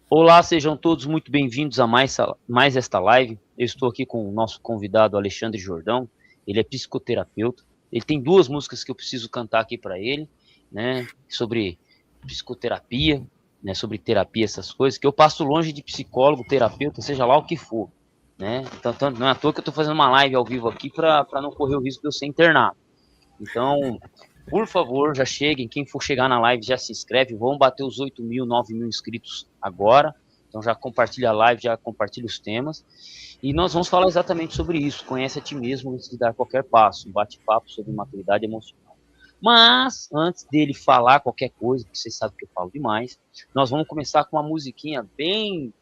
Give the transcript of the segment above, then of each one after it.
Olá, sejam todos muito bem-vindos a mais esta live. Eu estou aqui com o nosso convidado Alexandre Jordão. Ele é psicoterapeuta. Ele tem duas músicas que eu preciso cantar aqui para ele, né? Sobre psicoterapia, né? Sobre terapia, essas coisas. Que eu passo longe de psicólogo, terapeuta, seja lá o que for, né? Então não é à toa que eu estou fazendo uma live ao vivo aqui para não correr o risco de eu ser internado. Então, por favor, já cheguem. Quem for chegar na live já se inscreve. Vamos bater os 8.000, 9.000 inscritos agora. Então já compartilha a live, já compartilha os temas. E nós vamos falar exatamente sobre isso. Conhece a ti mesmo antes de dar qualquer passo. Um bate-papo sobre maturidade emocional. Mas, antes dele falar qualquer coisa, porque vocês sabem que eu falo demais, nós vamos começar com uma musiquinha bem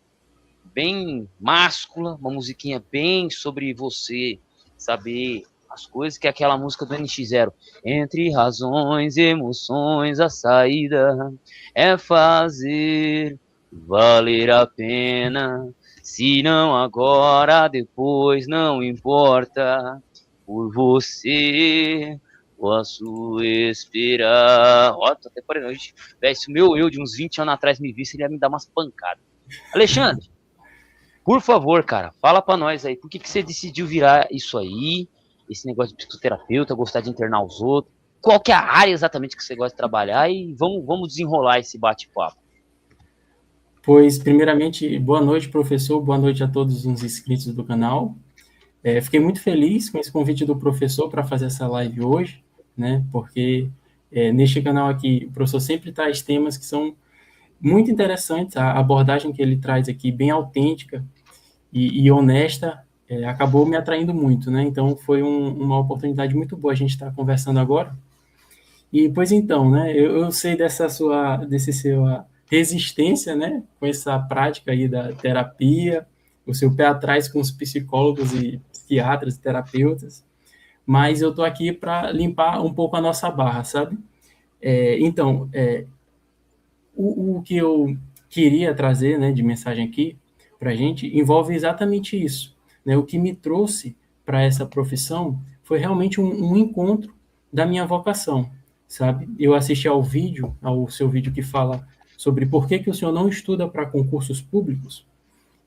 máscula, uma musiquinha bem sobre você saber as coisas, que é aquela música do NX Zero. Entre razões e emoções, a saída é fazer valer a pena. Se não agora, depois não importa. Por você posso esperar. Ó, tô até parando. Se o meu eu de uns 20 anos atrás me visse, ele ia me dar umas pancadas. Alexandre, por favor, cara, fala pra nós aí, por que você decidiu virar isso aí, esse negócio de psicoterapeuta, gostar de internar os outros? Qual que é a área exatamente que você gosta de trabalhar? E vamos desenrolar esse bate-papo. Pois, primeiramente, boa noite, professor, boa noite a todos os inscritos do canal. Fiquei muito feliz com esse convite do professor para fazer essa live hoje, né? Porque neste canal aqui, o professor sempre traz temas que são muito interessantes, a abordagem que ele traz aqui, bem autêntica e honesta, acabou me atraindo muito, né? Então, foi uma oportunidade muito boa a gente estar conversando agora. E, pois então, né, eu sei desse sua resistência, né, com essa prática aí da terapia, o seu pé atrás com os psicólogos e psiquiatras e terapeutas, mas eu tô aqui para limpar um pouco a nossa barra, sabe? O que eu queria trazer, né, de mensagem aqui para a gente envolve exatamente isso, né? O que me trouxe para essa profissão foi realmente um encontro da minha vocação, sabe? Eu assisti ao seu vídeo que fala sobre por que o senhor não estuda para concursos públicos,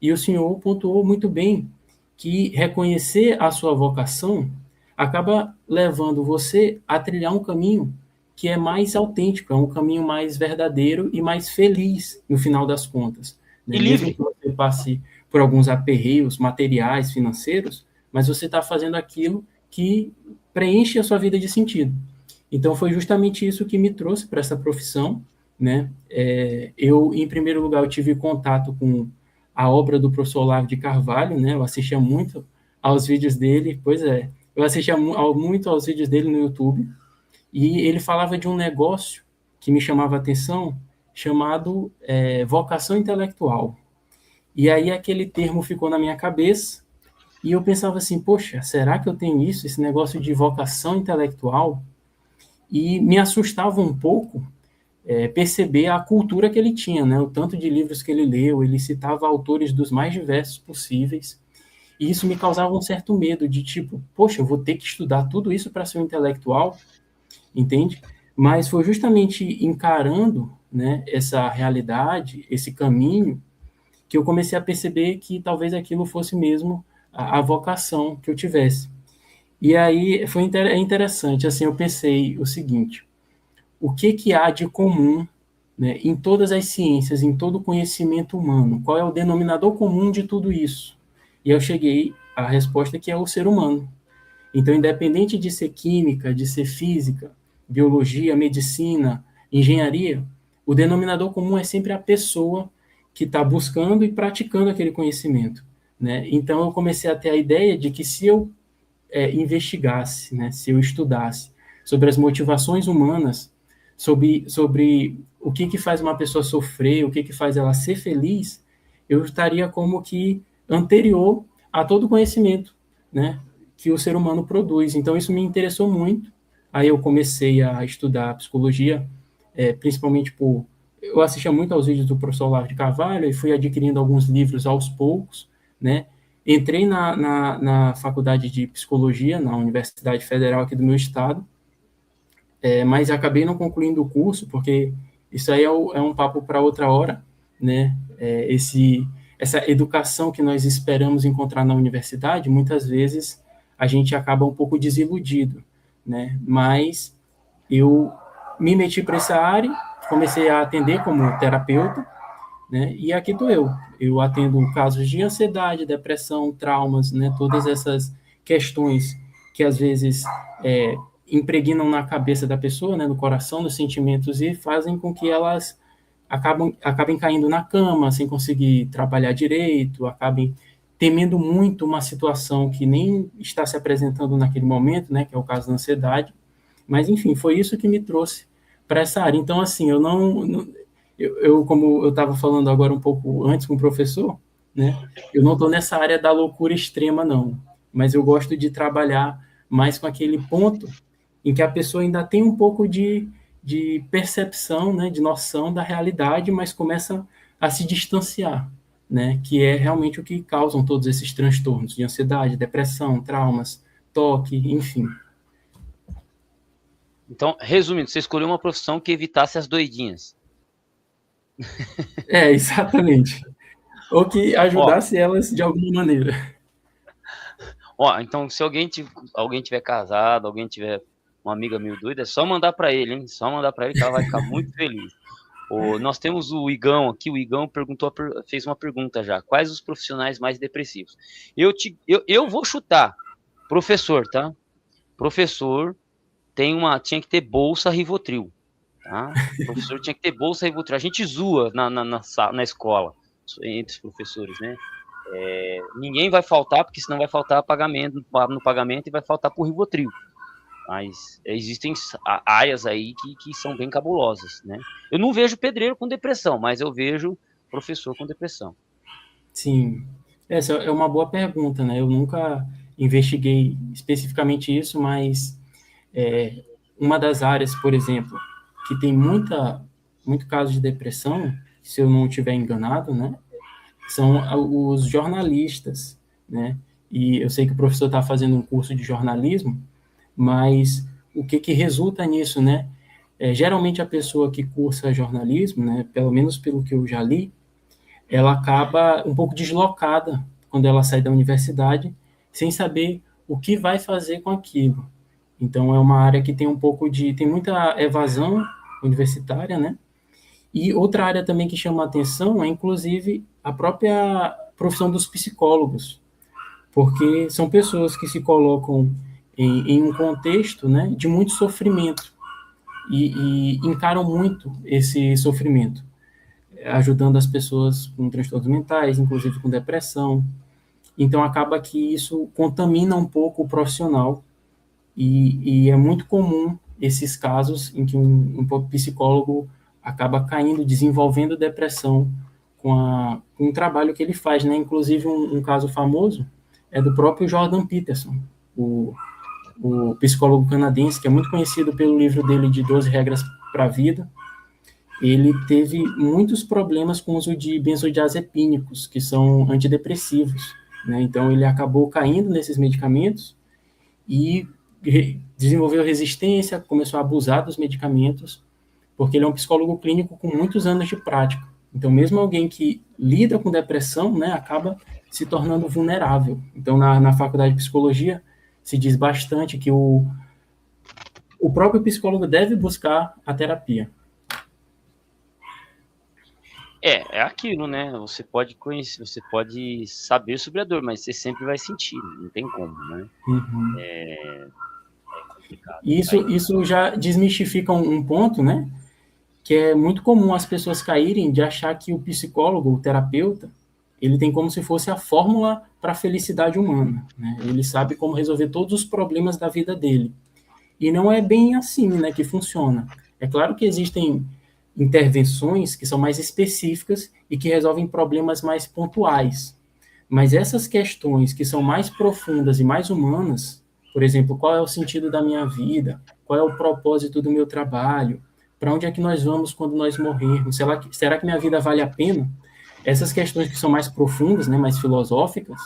e o senhor pontuou muito bem que reconhecer a sua vocação acaba levando você a trilhar um caminho que é mais autêntico, é um caminho mais verdadeiro e mais feliz no final das contas, E né? Mesmo livre. que você passe por alguns aperreios materiais, financeiros, mas você está fazendo aquilo que preenche a sua vida de sentido. Então foi justamente isso que me trouxe para essa profissão, né? Eu, em primeiro lugar, eu tive contato com a obra do professor Olavo de Carvalho, né? Eu assistia muito aos vídeos dele, pois é, eu assistia muito aos vídeos dele no YouTube, e ele falava de um negócio que me chamava a atenção, chamado vocação intelectual. E aí aquele termo ficou na minha cabeça, e eu pensava assim, poxa, será que eu tenho isso, esse negócio de vocação intelectual? E me assustava um pouco perceber a cultura que ele tinha, né? O tanto de livros que ele leu, ele citava autores dos mais diversos possíveis, e isso me causava um certo medo de tipo, poxa, eu vou ter que estudar tudo isso para ser um intelectual, entende? Mas foi justamente encarando, né, essa realidade, esse caminho, que eu comecei a perceber que talvez aquilo fosse mesmo a vocação que eu tivesse. E aí foi interessante, assim, eu pensei o seguinte, o que há de comum, né, em todas as ciências, em todo o conhecimento humano? Qual é o denominador comum de tudo isso? E eu cheguei à resposta que é o ser humano. Então, independente de ser química, de ser física, biologia, medicina, engenharia, o denominador comum é sempre a pessoa que está buscando e praticando aquele conhecimento, né? Então, eu comecei a ter a ideia de que se eu investigasse, né, se eu estudasse sobre as motivações humanas, sobre o que faz uma pessoa sofrer, o que faz ela ser feliz, eu estaria como que anterior a todo o conhecimento, né, que o ser humano produz. Então isso me interessou muito. Aí eu comecei a estudar psicologia, principalmente por eu assistia muito aos vídeos do professor Olavo de Carvalho e fui adquirindo alguns livros aos poucos, né? Entrei na faculdade de psicologia, na Universidade Federal aqui do meu estado, mas acabei não concluindo o curso, porque isso aí é um papo para outra hora, né, essa educação que nós esperamos encontrar na universidade, muitas vezes a gente acaba um pouco desiludido, né? Mas eu me meti para essa área, comecei a atender como terapeuta, né? E aqui estou eu. Eu atendo casos de ansiedade, depressão, traumas, né? Todas essas questões que às vezes impregnam na cabeça da pessoa, né? No coração, nos sentimentos e fazem com que elas acabem caindo na cama, sem conseguir trabalhar direito, acabem temendo muito uma situação que nem está se apresentando naquele momento, né? Que é o caso da ansiedade. Mas, enfim, foi isso que me trouxe para essa área. Então, assim, como eu estava falando agora um pouco antes com o professor, né? Eu não estou nessa área da loucura extrema, não. Mas eu gosto de trabalhar mais com aquele ponto em que a pessoa ainda tem um pouco de percepção, né? De noção da realidade, mas começa a se distanciar, né? Que é realmente o que causam todos esses transtornos de ansiedade, depressão, traumas, toque, enfim. Então, resumindo, você escolheu uma profissão que evitasse as doidinhas. Exatamente. Ou que ajudasse elas de alguma maneira. Então, se alguém tiver casado, alguém tiver uma amiga meio doida, é só mandar para ele, hein? Só mandar para ele que ela vai ficar muito feliz. Nós temos o Igão aqui, o Igão fez uma pergunta já. Quais os profissionais mais depressivos? Eu vou chutar. Professor, tá? Professor tinha que ter bolsa Rivotril, tá? Professor tinha que ter bolsa Rivotril. A gente zoa na escola, entre os professores, né? Ninguém vai faltar, porque senão vai faltar no pagamento e vai faltar por Rivotril. Mas existem áreas aí que são bem cabulosas, né? Eu não vejo pedreiro com depressão, mas eu vejo professor com depressão. Sim, essa é uma boa pergunta, né? Eu nunca investiguei especificamente isso, mas uma das áreas, por exemplo, que tem muito caso de depressão, se eu não estiver enganado, né? São os jornalistas, né? E eu sei que o professor está fazendo um curso de jornalismo, mas o que resulta nisso, né? Geralmente a pessoa que cursa jornalismo, né? Pelo menos pelo que eu já li, ela acaba um pouco deslocada quando ela sai da universidade, sem saber o que vai fazer com aquilo. Então é uma área que tem tem muita evasão universitária, né? E outra área também que chama a atenção é, inclusive, a própria profissão dos psicólogos, porque são pessoas que se colocam em um contexto, né, de muito sofrimento e encaram muito esse sofrimento, ajudando as pessoas com transtornos mentais, inclusive com depressão. Então, acaba que isso contamina um pouco o profissional e é muito comum esses casos em que um psicólogo acaba caindo, desenvolvendo depressão com o trabalho que ele faz, né? Inclusive, um caso famoso é do próprio Jordan Peterson, o psicólogo canadense, que é muito conhecido pelo livro dele de 12 Regras para a Vida. Ele teve muitos problemas com o uso de benzodiazepínicos, que são antidepressivos, né? Então, ele acabou caindo nesses medicamentos e desenvolveu resistência, começou a abusar dos medicamentos, porque ele é um psicólogo clínico com muitos anos de prática. Então, mesmo alguém que lida com depressão, né, acaba se tornando vulnerável. Então, na faculdade de psicologia, se diz bastante que o próprio psicólogo deve buscar a terapia. É aquilo, né? Você pode conhecer, você pode saber sobre a dor, mas você sempre vai sentir, não tem como, né? Uhum. É complicado. Isso já desmistifica um ponto, né? Que é muito comum as pessoas caírem de achar que o psicólogo, o terapeuta, ele tem como se fosse a fórmula para a felicidade humana, né? Ele sabe como resolver todos os problemas da vida dele. E não é bem assim, né, que funciona. É claro que existem intervenções que são mais específicas e que resolvem problemas mais pontuais. Mas essas questões que são mais profundas e mais humanas, por exemplo, qual é o sentido da minha vida? Qual é o propósito do meu trabalho? Para onde é que nós vamos quando nós morrermos? Será que minha vida vale a pena? Essas questões que são mais profundas, né, mais filosóficas,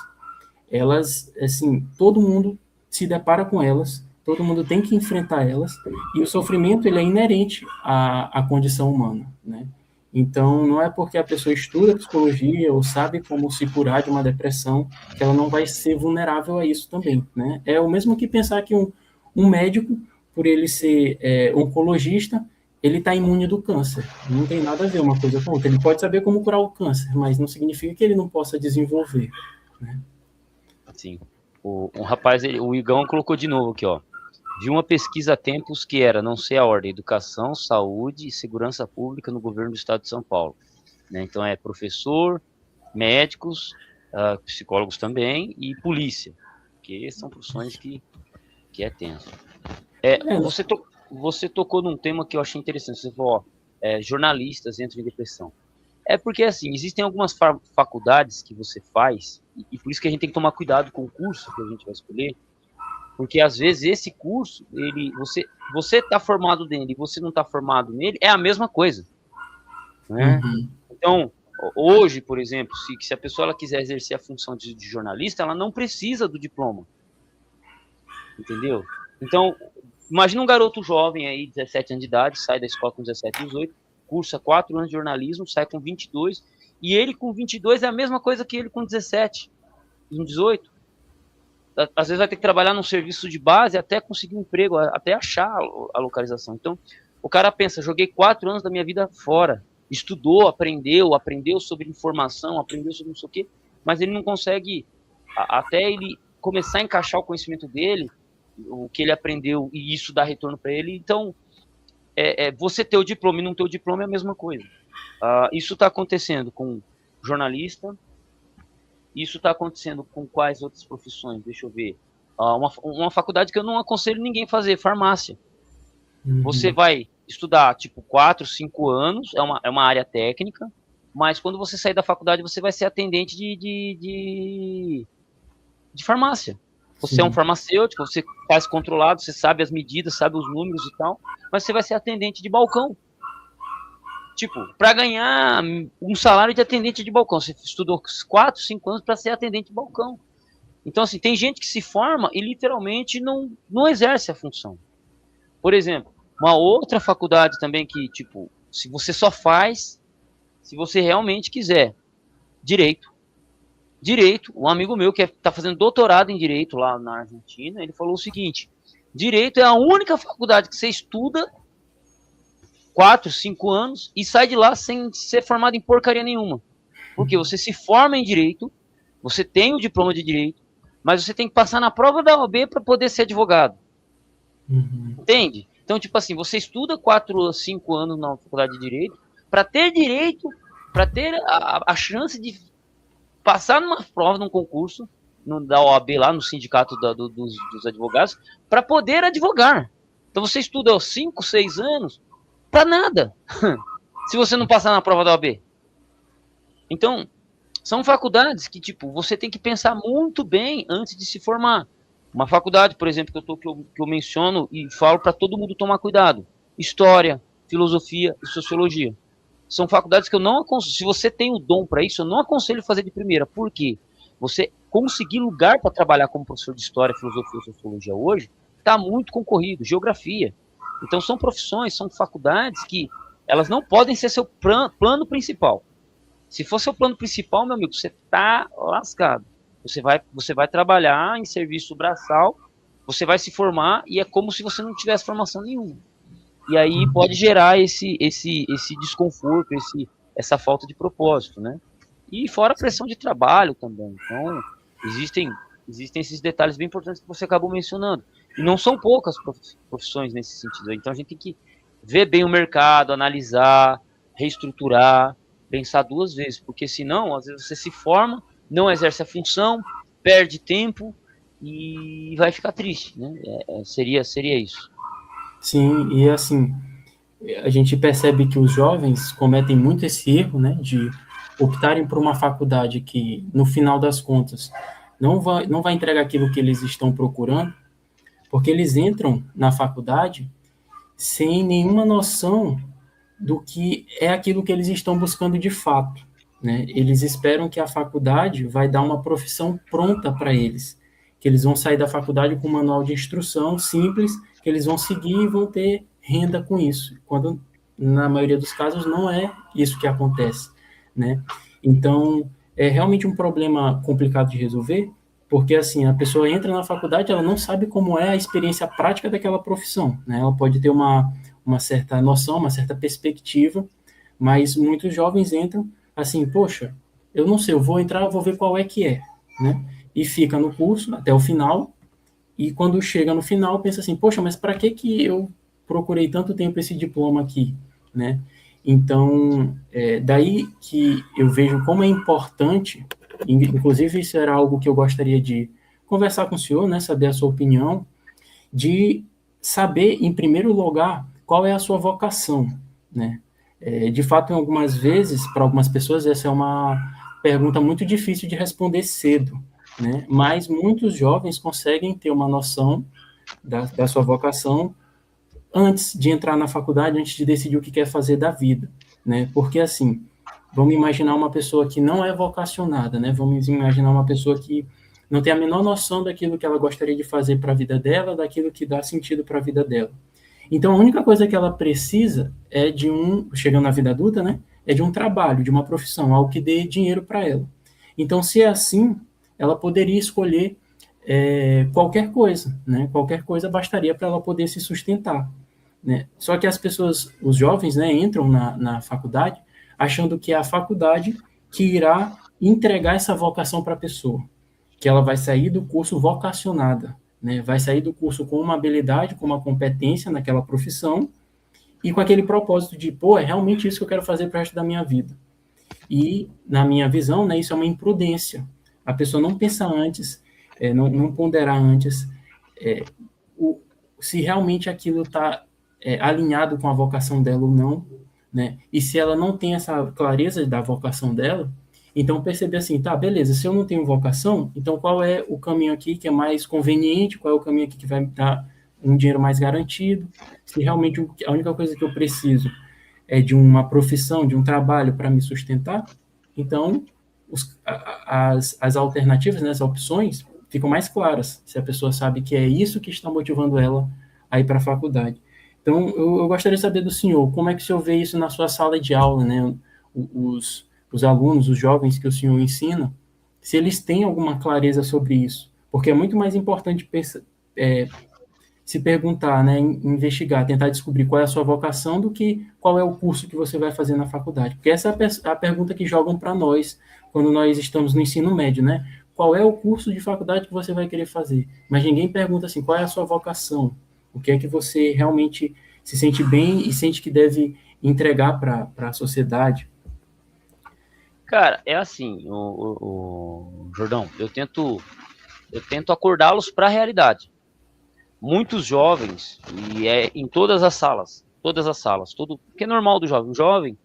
elas, assim, todo mundo se depara com elas, todo mundo tem que enfrentar elas, e o sofrimento ele é inerente à condição humana, né? Então, não é porque a pessoa estuda psicologia ou sabe como se curar de uma depressão que ela não vai ser vulnerável a isso também, né? É o mesmo que pensar que um médico, por ele ser oncologista, ele está imune do câncer. Não tem nada a ver uma coisa com outra. Ele pode saber como curar o câncer, mas não significa que ele não possa desenvolver, né? Sim. Um rapaz, o Igão colocou de novo aqui, ó. Vi uma pesquisa há tempos que era, não sei a ordem, educação, saúde e segurança pública no governo do estado de São Paulo. Né? Então é professor, médicos, psicólogos também e polícia, que são profissões que é tenso. Você tocou num tema que eu achei interessante, você falou, jornalistas entram em depressão. É porque, assim, existem algumas faculdades que você faz, e por isso que a gente tem que tomar cuidado com o curso que a gente vai escolher, porque às vezes esse curso, você está formado nele e você não está formado nele, é a mesma coisa. Né? Uhum. Então, hoje, por exemplo, se a pessoa ela quiser exercer a função de jornalista, ela não precisa do diploma. Entendeu? Então, imagina um garoto jovem aí, 17 anos de idade, sai da escola com 17, 18, cursa 4 anos de jornalismo, sai com 22, e ele com 22 é a mesma coisa que ele com 17, com 18. Às vezes vai ter que trabalhar num serviço de base até conseguir um emprego, até achar a localização. Então, o cara pensa, joguei 4 anos da minha vida fora, estudou, aprendeu sobre informação, aprendeu sobre não sei o quê, mas ele não consegue, até ele começar a encaixar o conhecimento dele, o que ele aprendeu, e isso dá retorno para ele. Então, você ter o diploma e não ter o diploma é a mesma coisa. Isso está acontecendo com jornalista, isso está acontecendo com quais outras profissões? Deixa eu ver. Uma faculdade que eu não aconselho ninguém a fazer, farmácia. Uhum. Você vai estudar, tipo, 4, 5 anos, é uma área técnica, mas quando você sair da faculdade, você vai ser atendente de farmácia. Você é um farmacêutico, você faz controlado, você sabe as medidas, sabe os números e tal, mas você vai ser atendente de balcão. Tipo, para ganhar um salário de atendente de balcão, você estudou 4, 5 anos para ser atendente de balcão. Então, assim, tem gente que se forma e literalmente não exerce a função. Por exemplo, uma outra faculdade também que, tipo, se você só faz, se você realmente quiser, direito. Direito, um amigo meu que está fazendo doutorado em direito lá na Argentina, ele falou o seguinte: direito é a única faculdade que você estuda 4, 5 anos e sai de lá sem ser formado em porcaria nenhuma. Porque você se forma em direito, você tem o diploma de direito, mas você tem que passar na prova da OAB para poder ser advogado. Uhum. Entende? Então, tipo assim, você estuda 4 ou 5 anos na faculdade de direito para ter direito, para ter a chance de passar numa prova, num concurso da OAB lá, no sindicato dos advogados, para poder advogar. Então você estuda 5, 6 anos para nada, se você não passar na prova da OAB. Então, são faculdades que, tipo, você tem que pensar muito bem antes de se formar. Uma faculdade, por exemplo, que eu menciono e falo para todo mundo tomar cuidado: história, filosofia e sociologia. São faculdades que eu não aconselho. Se você tem o dom para isso, eu não aconselho fazer de primeira. Por quê? Você conseguir lugar para trabalhar como professor de história, filosofia e sociologia hoje está muito concorrido. Geografia. Então são profissões, são faculdades que elas não podem ser seu plano principal. Se for seu plano principal, meu amigo, você está lascado. Você vai trabalhar em serviço braçal, você vai se formar e é como se você não tivesse formação nenhuma. E aí pode gerar esse desconforto, essa falta de propósito, né? E fora a pressão de trabalho também. Então, existem esses detalhes bem importantes que você acabou mencionando. E não são poucas profissões nesse sentido. Então, a gente tem que ver bem o mercado, analisar, reestruturar, pensar 2 vezes. Porque senão, às vezes você se forma, não exerce a função, perde tempo e vai ficar triste, né? Seria isso. Sim, e assim, a gente percebe que os jovens cometem muito esse erro, né, de optarem por uma faculdade que, no final das contas, não vai entregar aquilo que eles estão procurando, porque eles entram na faculdade sem nenhuma noção do que é aquilo que eles estão buscando de fato, né? Eles esperam que a faculdade vai dar uma profissão pronta para eles, que eles vão sair da faculdade com um manual de instrução simples, que eles vão seguir e vão ter renda com isso, quando na maioria dos casos, não é isso que acontece, né? Então, é realmente um problema complicado de resolver, porque, assim, a pessoa entra na faculdade, ela não sabe como é a experiência prática daquela profissão, né? Ela pode ter uma certa noção, uma certa perspectiva, mas muitos jovens entram assim, poxa, eu não sei, eu vou entrar, eu vou ver qual é que é, né? E fica no curso até o final, e quando chega no final, pensa assim, poxa, mas para que eu procurei tanto tempo esse diploma aqui, né? Então, daí que eu vejo como é importante, inclusive isso era algo que eu gostaria de conversar com o senhor, né, saber a sua opinião, de saber, em primeiro lugar, qual é a sua vocação, né? De fato, em algumas vezes, para algumas pessoas, essa é uma pergunta muito difícil de responder cedo, né? Mas muitos jovens conseguem ter uma noção da sua vocação antes de entrar na faculdade, antes de decidir o que quer fazer da vida, né? Porque, assim, vamos imaginar uma pessoa que não é vocacionada, né? Vamos imaginar uma pessoa que não tem a menor noção daquilo que ela gostaria de fazer para a vida dela, daquilo que dá sentido para a vida dela. Então, a única coisa que ela precisa é chegando na vida adulta, né? É de um trabalho, de uma profissão, algo que dê dinheiro para ela. Então, se é assim, ela poderia escolher qualquer coisa, né? Qualquer coisa bastaria para ela poder se sustentar, né? Só que as pessoas, os jovens, né, entram na faculdade achando que é a faculdade que irá entregar essa vocação para a pessoa, que ela vai sair do curso vocacionada, né? Vai sair do curso com uma habilidade, com uma competência naquela profissão e com aquele propósito de, pô, é realmente isso que eu quero fazer para o resto da minha vida. E, na minha visão, né, isso é uma imprudência. A pessoa não pensa antes, não ponderar antes se realmente aquilo está alinhado com a vocação dela ou não, né? E se ela não tem essa clareza da vocação dela, então perceber assim, tá, beleza, se eu não tenho vocação, então qual é o caminho aqui que é mais conveniente, qual é o caminho aqui que vai me dar um dinheiro mais garantido, se realmente a única coisa que eu preciso é de uma profissão, de um trabalho para me sustentar, então as alternativas, né, as opções ficam mais claras, se a pessoa sabe que é isso que está motivando ela a ir para a faculdade. Então, eu gostaria de saber do senhor, como é que o senhor vê isso na sua sala de aula, né? Os alunos, os jovens que o senhor ensina, se eles têm alguma clareza sobre isso. Porque é muito mais importante se perguntar, né, investigar, tentar descobrir qual é a sua vocação do que qual é o curso que você vai fazer na faculdade. Porque essa é a pergunta que jogam para nós quando nós estamos no ensino médio, né? Qual é o curso de faculdade que você vai querer fazer? Mas ninguém pergunta assim, qual é a sua vocação? O que é que você realmente se sente bem e sente que deve entregar para a sociedade? Cara, é assim, o Jordão, eu tento acordá-los para a realidade. Muitos jovens, e em todas as salas, tudo que é normal do jovem. O jovem,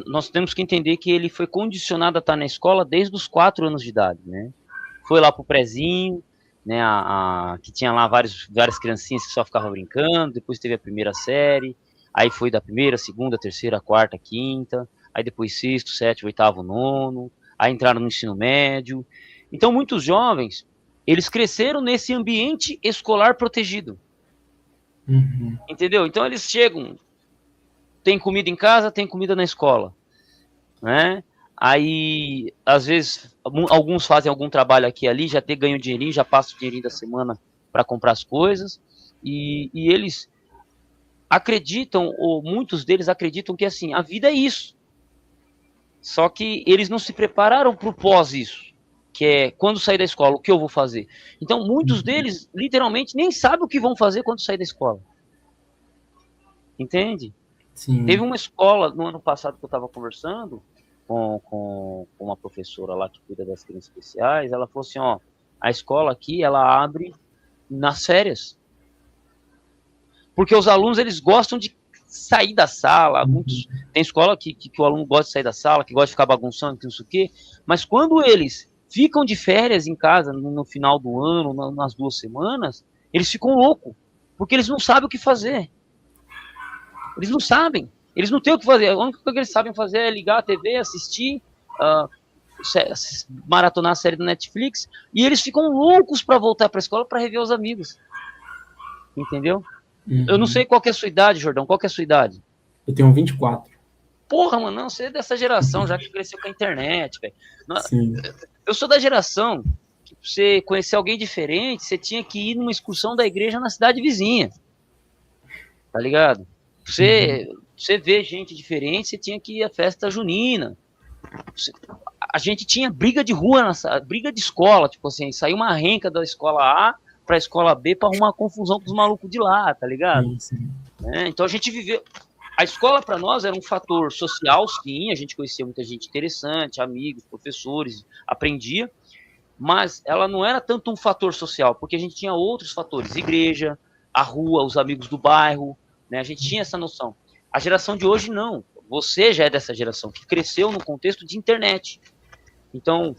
nós temos que entender que ele foi condicionado a estar na escola desde os 4 anos de idade, né? Foi lá pro prezinho, né? Que tinha lá várias criancinhas que só ficavam brincando, depois teve a primeira série, aí foi da primeira, segunda, terceira, quarta, quinta, aí depois sexto, sétimo, oitavo, nono, aí entraram no ensino médio. Então, muitos jovens, eles cresceram nesse ambiente escolar protegido. Uhum. Entendeu? Então, eles chegam, tem comida em casa, tem comida na escola, né? Aí, às vezes, alguns fazem algum trabalho aqui e ali, já ganham dinheirinho, já passa o dinheirinho da semana para comprar as coisas, e eles acreditam, ou muitos deles acreditam que, assim, a vida é isso. Só que eles não se prepararam para o pós isso, que é quando sair da escola, o que eu vou fazer. Então, muitos deles, literalmente, nem sabem o que vão fazer quando sair da escola. Entende? Sim. Teve uma escola, no ano passado, que eu estava conversando com uma professora lá que cuida das crianças especiais, ela falou assim, ó, a escola aqui, ela abre nas férias. Porque os alunos, eles gostam de sair da sala, tem escola que o aluno gosta de sair da sala, que gosta de ficar bagunçando, que não sei o quê, mas quando eles ficam de férias em casa, no final do ano, nas 2 semanas, eles ficam loucos, porque eles não sabem o que fazer. Eles não sabem, eles não têm o que fazer, a única coisa que eles sabem fazer é ligar a TV, assistir, maratonar a série do Netflix, e eles ficam loucos para voltar para a escola para rever os amigos. Entendeu? Eu não sei qual que é a sua idade, Jordão. Qual que é a sua idade? Eu tenho 24. Porra, mano, não, você é dessa geração já que cresceu com a internet, velho. Sim. Eu sou da geração que pra você conhecer alguém diferente, você tinha que ir numa excursão da igreja na cidade vizinha. Tá ligado? Você ver gente diferente, você tinha que ir à festa junina. A gente tinha briga de rua, briga de escola, tipo assim, saiu uma renca da escola A pra escola B pra arrumar confusão com os malucos de lá, tá ligado? Sim. Então a gente viveu. A escola para nós era um fator social, sim, a gente conhecia muita gente interessante, amigos, professores, aprendia, mas ela não era tanto um fator social, porque a gente tinha outros fatores, igreja, a rua, os amigos do bairro, né? A gente tinha essa noção. A geração de hoje não. Você já é dessa geração que cresceu no contexto de internet. Então,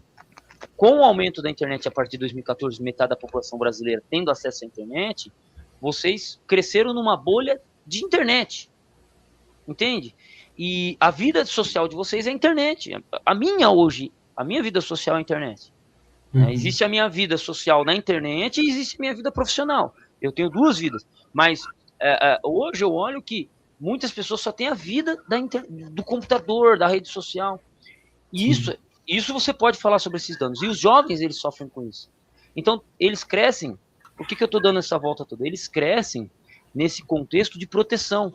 com o aumento da internet a partir de 2014, metade da população brasileira tendo acesso à internet, vocês cresceram numa bolha de internet. Entende? E a vida social de vocês é a internet. A minha vida social é a internet. Existe a minha vida social na internet e existe a minha vida profissional. Eu tenho duas vidas. Mas hoje eu olho que muitas pessoas só têm a vida do computador, da rede social. E isso você pode falar sobre esses danos. E os jovens, eles sofrem com isso. Então, eles crescem. Por que eu estou dando essa volta toda? Eles crescem nesse contexto de proteção.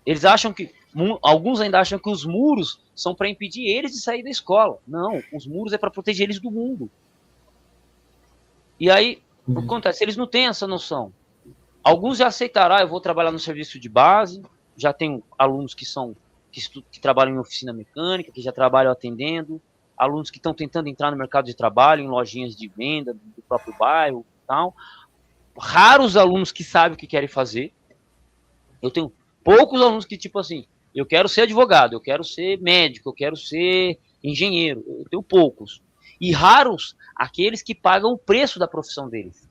Eles acham que, alguns ainda acham que os muros são para impedir eles de sair da escola. Não, os muros é para proteger eles do mundo. E aí, o que acontece? Eles não têm essa noção. Alguns já aceitaram, eu vou trabalhar no serviço de base, já tenho alunos que trabalham em oficina mecânica, que já trabalham atendendo, alunos que estão tentando entrar no mercado de trabalho, em lojinhas de venda do próprio bairro e tal. Raros alunos que sabem o que querem fazer. Eu tenho poucos alunos que, tipo assim, eu quero ser advogado, eu quero ser médico, eu quero ser engenheiro. Eu tenho poucos. E raros aqueles que pagam o preço da profissão deles.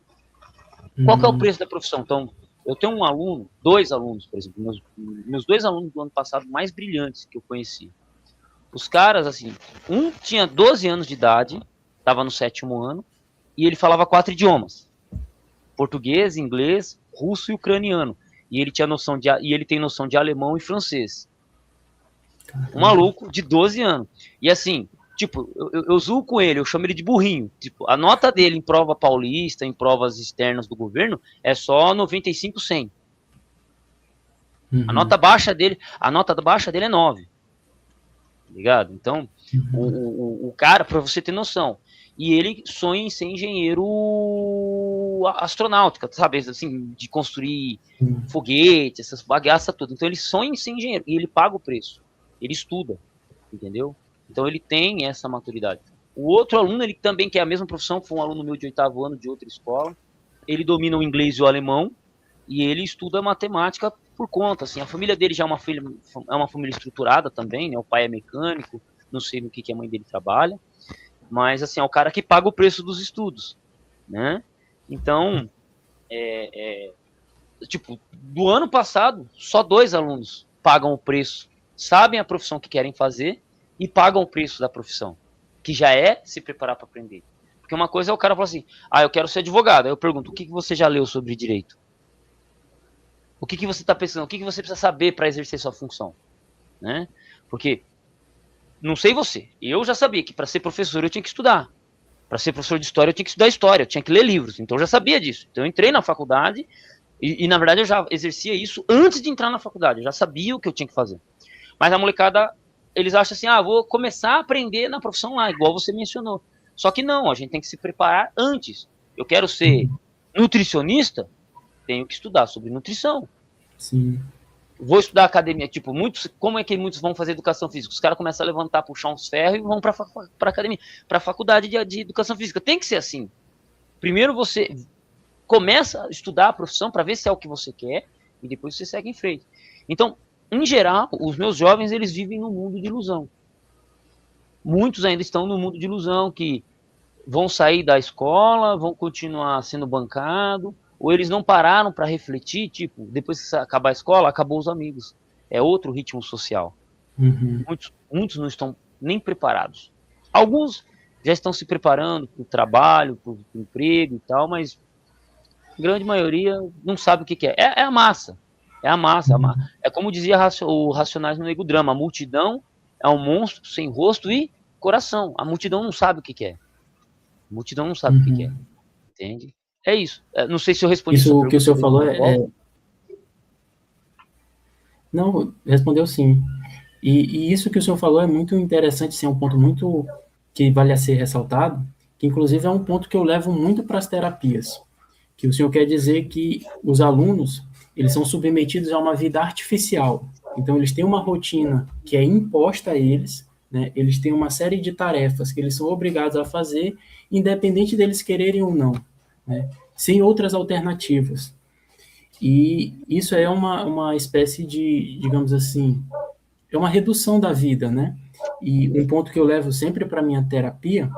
Qual que é o preço da profissão? Então, eu tenho dois alunos, por exemplo, meus dois alunos do ano passado mais brilhantes que eu conheci. Os caras, assim, um tinha 12 anos de idade, estava no 7º ano, e ele falava 4 idiomas. Português, inglês, russo e ucraniano. E ele tem noção de alemão e francês. Um maluco de 12 anos. E assim, tipo, eu zoo com ele, eu chamo ele de burrinho. Tipo, a nota dele em prova paulista, em provas externas do governo, é só 95, 100. A nota baixa dele é 9. Ligado? Então, o cara, pra você ter noção, e ele sonha em ser engenheiro astronáutica, sabe? Assim, de construir foguete, essas bagaças tudo. Então, ele sonha em ser engenheiro e ele paga o preço. Ele estuda, entendeu? Então, ele tem essa maturidade. O outro aluno, ele também quer a mesma profissão, foi um aluno meu de 8º ano de outra escola. Ele domina o inglês e o alemão e ele estuda matemática por conta. Assim, a família dele já é uma família estruturada também, né? O pai é mecânico, não sei no que a mãe dele trabalha, mas assim, é o cara que paga o preço dos estudos, né? Então, tipo, do ano passado, só 2 alunos pagam o preço, sabem a profissão que querem fazer e pagam o preço da profissão, que já é se preparar para aprender. Porque uma coisa é o cara falar assim, eu quero ser advogado. Aí eu pergunto, o que você já leu sobre direito? O que você está pensando? O que você precisa saber para exercer sua função? Né? Porque, não sei você, eu já sabia que para ser professor eu tinha que estudar. Para ser professor de história eu tinha que estudar história, eu tinha que ler livros. Então eu já sabia disso. Então eu entrei na faculdade e na verdade eu já exercia isso antes de entrar na faculdade. Eu já sabia o que eu tinha que fazer. Mas a molecada, eles acham assim, vou começar a aprender na profissão lá, igual você mencionou. Só que não, a gente tem que se preparar antes. Eu quero ser nutricionista, tenho que estudar sobre nutrição. Sim. Vou estudar academia, tipo, como é que muitos vão fazer educação física? Os caras começam a levantar, puxar uns ferros e vão para academia, para faculdade de educação física. Tem que ser assim. Primeiro você começa a estudar a profissão para ver se é o que você quer e depois você segue em frente. Então, em geral, os meus jovens, eles vivem num mundo de ilusão. Muitos ainda estão no mundo de ilusão, que vão sair da escola, vão continuar sendo bancado, ou eles não pararam para refletir, tipo, depois que acabar a escola, acabou os amigos. É outro ritmo social. Muitos não estão nem preparados. Alguns já estão se preparando para o trabalho, para o emprego e tal, mas a grande maioria não sabe o que é. É a massa. É a massa. É como dizia o Racionais no Nego Drama, a multidão é um monstro sem rosto e coração. A multidão não sabe o que é. A multidão não sabe o que é. Entende? É isso. Não sei se eu respondi Isso sua que o pergunta. senhor falou Não, respondeu sim. E isso que o senhor falou é muito interessante, sim, é um ponto muito que vale a ser ressaltado, que inclusive é um ponto que eu levo muito para as terapias, que o senhor quer dizer que os alunos, eles são submetidos a uma vida artificial. Então, eles têm uma rotina que é imposta a eles, né? Eles têm uma série de tarefas que eles são obrigados a fazer, independente deles quererem ou não, né? Sem outras alternativas. E isso é uma espécie de, digamos assim, é uma redução da vida, né? E um ponto que eu levo sempre para minha terapia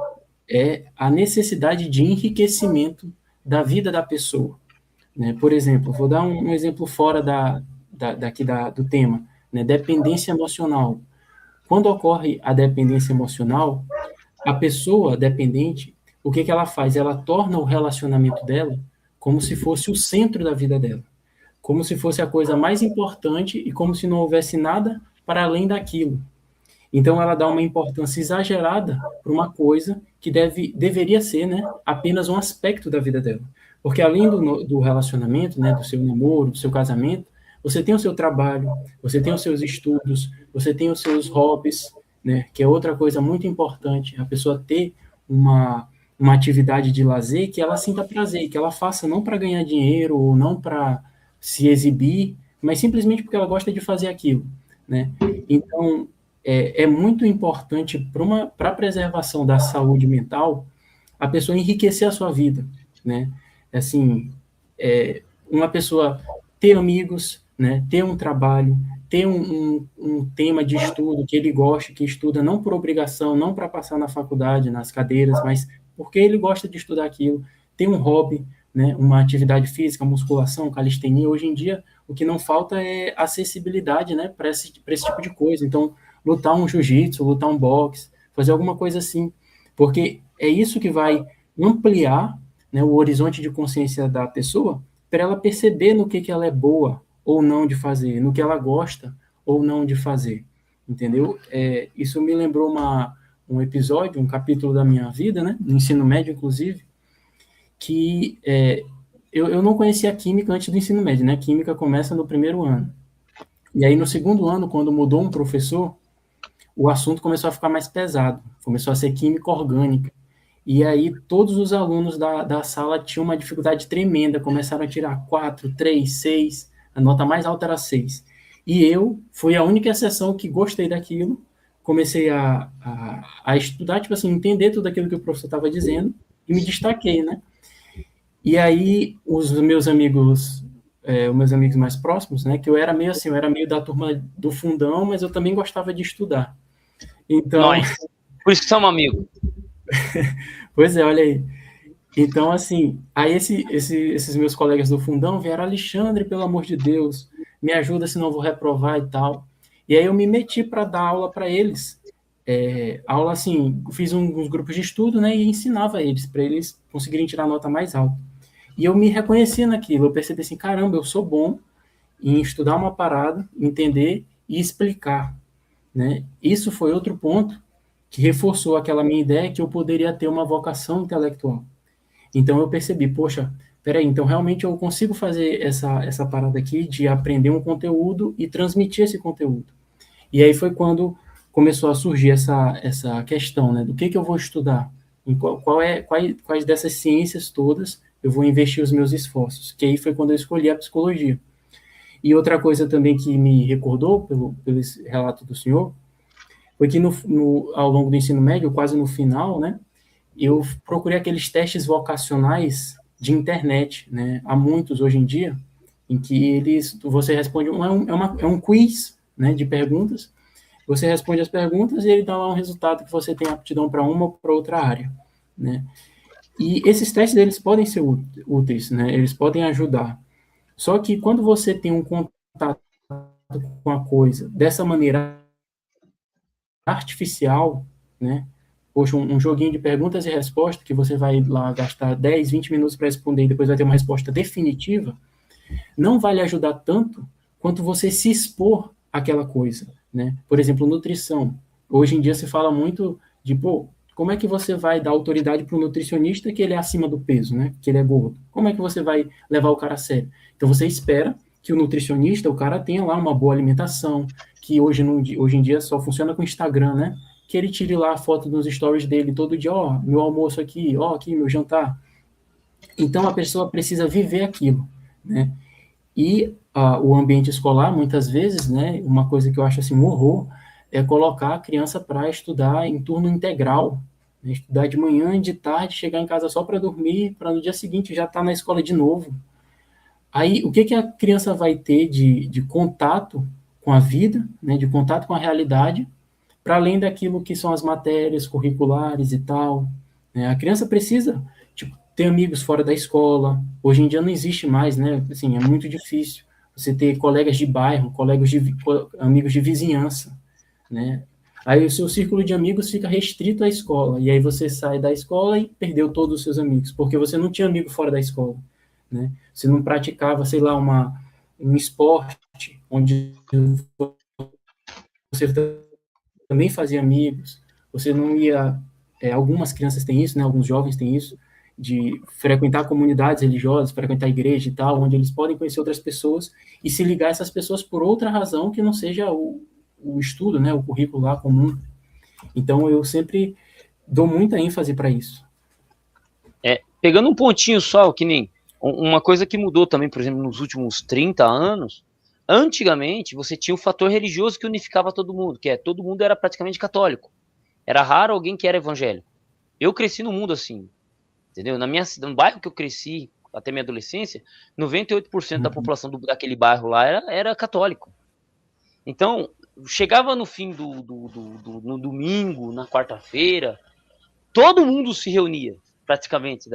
é a necessidade de enriquecimento da vida da pessoa, né? Por exemplo, vou dar um exemplo fora do tema, né? Dependência emocional. Quando ocorre a dependência emocional, a pessoa dependente, o que ela faz? Ela torna o relacionamento dela como se fosse o centro da vida dela, como se fosse a coisa mais importante e como se não houvesse nada para além daquilo. Então ela dá uma importância exagerada para uma coisa que deveria ser, né, apenas um aspecto da vida dela. Porque além do relacionamento, né, do seu namoro, do seu casamento, você tem o seu trabalho, você tem os seus estudos, você tem os seus hobbies, né, que é outra coisa muito importante, a pessoa ter uma atividade de lazer que ela sinta prazer, que ela faça não para ganhar dinheiro ou não para se exibir, mas simplesmente porque ela gosta de fazer aquilo, né? Então, é muito importante para a preservação da saúde mental a pessoa enriquecer a sua vida, né? Assim, uma pessoa ter amigos, né? Ter um trabalho, ter um tema de estudo que ele gosta, que estuda não por obrigação, não para passar na faculdade, nas cadeiras, mas porque ele gosta de estudar aquilo, ter um hobby, né? Uma atividade física, musculação, calistenia. Hoje em dia, o que não falta é acessibilidade, né? Para esse tipo de coisa. Então, lutar um jiu-jitsu, lutar um boxe, fazer alguma coisa assim, porque é isso que vai ampliar, né, o horizonte de consciência da pessoa para ela perceber no que ela é boa ou não de fazer, no que ela gosta ou não de fazer, entendeu? Isso me lembrou um episódio, um capítulo da minha vida, né, no ensino médio, inclusive, que eu não conhecia química antes do ensino médio, né? Química começa no primeiro ano. E aí, no segundo ano, quando mudou um professor, o assunto começou a ficar mais pesado, começou a ser química orgânica. E aí todos os alunos da sala tinham uma dificuldade tremenda, começaram a tirar 4, 3, 6, a nota mais alta era 6. E eu fui a única exceção que gostei daquilo, comecei a estudar, tipo assim, entender tudo aquilo que o professor estava dizendo, e me destaquei, né? E aí os meus amigos mais próximos, né, que eu era meio assim, eu era meio da turma do fundão, mas eu também gostava de estudar. Então, Nós. Por isso que somos amigos. Pois é, olha aí. Então, assim, aí esses meus colegas do fundão vieram, Alexandre, pelo amor de Deus, me ajuda, senão eu vou reprovar e tal. E aí eu me meti para dar aula para eles. Aula, assim, fiz uns grupos de estudo, né, e ensinava eles, para eles conseguirem tirar a nota mais alta. E eu me reconheci naquilo, eu percebi assim, caramba, eu sou bom em estudar uma parada, entender e explicar, né? Isso foi outro ponto que reforçou aquela minha ideia que eu poderia ter uma vocação intelectual. Então eu percebi, poxa, peraí, então realmente eu consigo fazer essa parada aqui de aprender um conteúdo e transmitir esse conteúdo. E aí foi quando começou a surgir essa questão, né, do que eu vou estudar, em quais dessas ciências todas eu vou investir os meus esforços, que aí foi quando eu escolhi a psicologia. E outra coisa também que me recordou, pelo relato do senhor, foi que ao longo do ensino médio, quase no final, né, eu procurei aqueles testes vocacionais de internet, né, há muitos hoje em dia, em que você responde, é um quiz, né, de perguntas, você responde as perguntas e ele dá lá um resultado que você tem aptidão para uma ou para outra área, né. E esses testes, eles podem ser úteis, né, eles podem ajudar. Só que quando você tem um contato com a coisa dessa maneira artificial, né, poxa, um joguinho de perguntas e respostas que você vai lá gastar 10, 20 minutos para responder e depois vai ter uma resposta definitiva, não vai lhe ajudar tanto quanto você se expor àquela coisa, né? Por exemplo, nutrição. Hoje em dia se fala muito de, pô, como é que você vai dar autoridade para o nutricionista que ele é acima do peso, né? Que ele é gordo? Como é que você vai levar o cara a sério? Então você espera que o nutricionista, o cara tenha lá uma boa alimentação, que hoje em dia só funciona com o Instagram, né? Que ele tire lá a foto nos stories dele todo dia, ó, meu almoço aqui, ó, aqui meu jantar. Então a pessoa precisa viver aquilo, né? E o ambiente escolar, muitas vezes, né, uma coisa que eu acho assim um horror, é colocar a criança para estudar em turno integral, né, estudar de manhã e de tarde, chegar em casa só para dormir, para no dia seguinte já estar na escola de novo. Aí, o que, que a criança vai ter de contato com a vida, né, de contato com a realidade, para além daquilo que são as matérias curriculares e tal, né? A criança precisa, tipo, ter amigos fora da escola. Hoje em dia não existe mais, né? Assim, é muito difícil você ter colegas de bairro, amigos de vizinhança, né? Aí o seu círculo de amigos fica restrito à escola, e aí você sai da escola e perdeu todos os seus amigos, porque você não tinha amigo fora da escola, né? Você não praticava, sei lá, um esporte onde você também fazia amigos, você não ia... algumas crianças têm isso, né? Alguns jovens têm isso, de frequentar comunidades religiosas, frequentar a igreja e tal, onde eles podem conhecer outras pessoas e se ligar a essas pessoas por outra razão que não seja o estudo, né? O currículo lá comum. Então, eu sempre dou muita ênfase para isso. Pegando um pontinho só, que nem uma coisa que mudou também, por exemplo, nos últimos 30 anos, antigamente você tinha o fator religioso que unificava todo mundo, que todo mundo era praticamente católico. Era raro alguém que era evangélico. Eu cresci no mundo assim, entendeu? No bairro que eu cresci, até minha adolescência, 98% da população daquele bairro lá era católico. Então, chegava no fim no domingo, na quarta-feira, todo mundo se reunia, praticamente,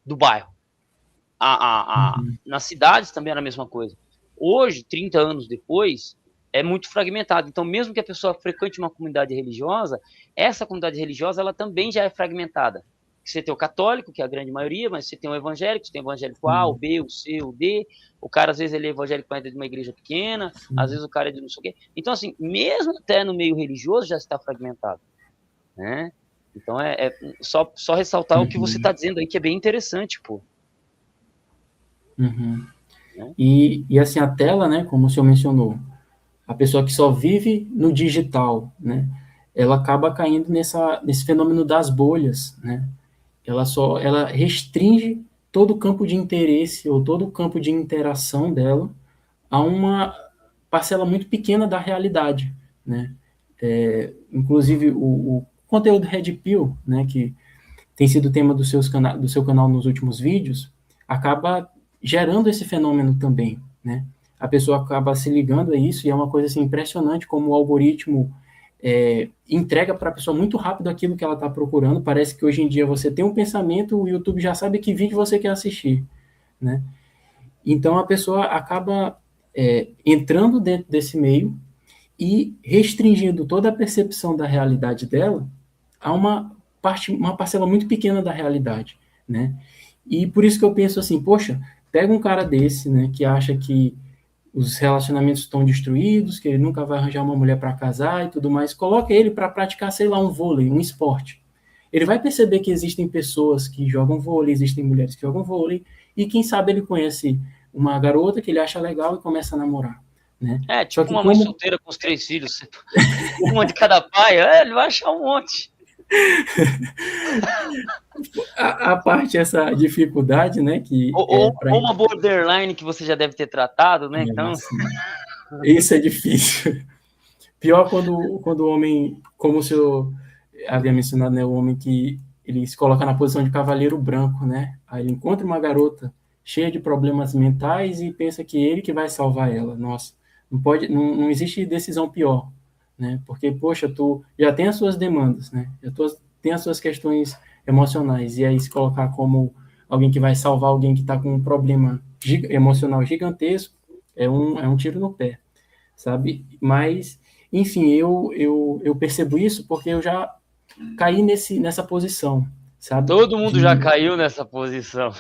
do bairro. Nas cidades também era a mesma coisa. Hoje, 30 anos depois, é muito fragmentado. Então, mesmo que a pessoa frequente uma comunidade religiosa, essa comunidade religiosa ela também já é fragmentada. Você tem o católico, que é a grande maioria, mas você tem o evangélico, você tem o evangélico A, o B, o C, o D. O cara, às vezes, ele é evangélico, mas é de uma igreja pequena, às vezes o cara é de não sei o quê. Então, assim, mesmo até no meio religioso já está fragmentado, né? Então, só ressaltar o que você está dizendo aí, que é bem interessante, pô. Né? E assim, a tela, né, como o senhor mencionou, a pessoa que só vive no digital, né, ela acaba caindo nesse fenômeno das bolhas, né? Ela restringe todo o campo de interesse ou todo o campo de interação dela a uma parcela muito pequena da realidade, né? Inclusive o conteúdo Red Pill, né, que tem sido tema do seu canal nos últimos vídeos, acaba gerando esse fenômeno também, né? A pessoa acaba se ligando a isso e é uma coisa assim, impressionante como o algoritmo entrega para a pessoa muito rápido aquilo que ela está procurando. Parece que hoje em dia você tem um pensamento, o YouTube já sabe que vídeo você quer assistir, né? Então a pessoa acaba entrando dentro desse meio e restringindo toda a percepção da realidade dela a uma parcela muito pequena da realidade, né? E por isso que eu penso assim, poxa, pega um cara desse, né, que acha que os relacionamentos estão destruídos, que ele nunca vai arranjar uma mulher para casar e tudo mais, coloca ele para praticar, sei lá, um vôlei, um esporte. Ele vai perceber que existem pessoas que jogam vôlei, existem mulheres que jogam vôlei, e quem sabe ele conhece uma garota que ele acha legal e começa a namorar, né? Tipo uma mãe solteira com os 3 filhos, uma de cada pai, ele vai achar um monte. A parte, essa dificuldade, né? Ou uma borderline que você já deve ter tratado, né? Então... Isso é difícil. Pior quando o homem, como o senhor havia mencionado, né? O homem que ele se coloca na posição de cavaleiro branco, né? Aí ele encontra uma garota cheia de problemas mentais e pensa que ele que vai salvar ela. Nossa, não existe decisão pior, né? Porque, poxa, tu já tem as suas demandas, né? Tem as suas questões emocionais, e aí se colocar como alguém que vai salvar alguém que está com um problema emocional gigantesco, é um tiro no pé, sabe? Mas, enfim, eu percebo isso porque eu já caí nessa posição, sabe? Todo mundo já caiu nessa posição.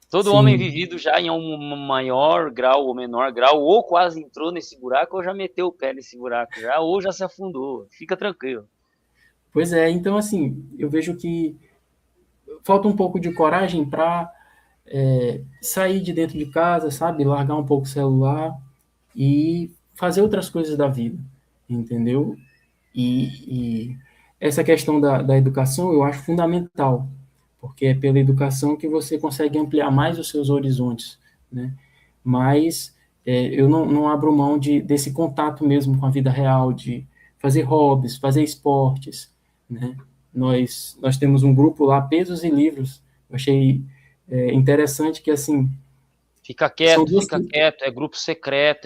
Todo homem Sim. vivido já em um maior grau ou menor grau, ou quase entrou nesse buraco, ou já meteu o pé nesse buraco já, ou já se afundou. Fica tranquilo. Pois é, então assim, eu vejo que falta um pouco de coragem para sair de dentro de casa, sabe? Largar um pouco o celular e fazer outras coisas da vida, entendeu? E essa questão da educação eu acho fundamental, porque é pela educação que você consegue ampliar mais os seus horizontes, né? Mas eu não abro mão desse contato mesmo com a vida real, de fazer hobbies, fazer esportes, né? Nós temos um grupo lá, Pesos e Livros. Eu achei interessante que, assim, são duas... Fica quieto. É grupo secreto,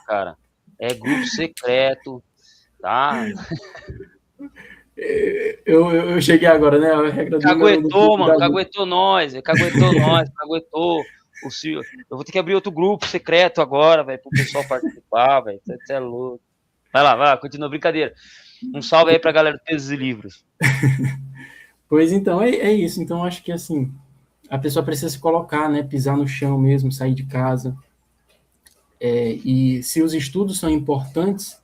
cara. É grupo secreto, tá? Eu cheguei agora, né? A regra número um do Caguetou, clube mano, da luta. caguetou nós, caguetou o Silvio. Eu vou ter que abrir outro grupo secreto agora, velho, pro pessoal participar, velho. Você é louco. Vai lá, continua, brincadeira. Um salve aí pra galera do Pesos e Livros. Pois então, é isso. Então, acho que, assim, a pessoa precisa se colocar, né? Pisar no chão mesmo, sair de casa. E se os estudos são importantes,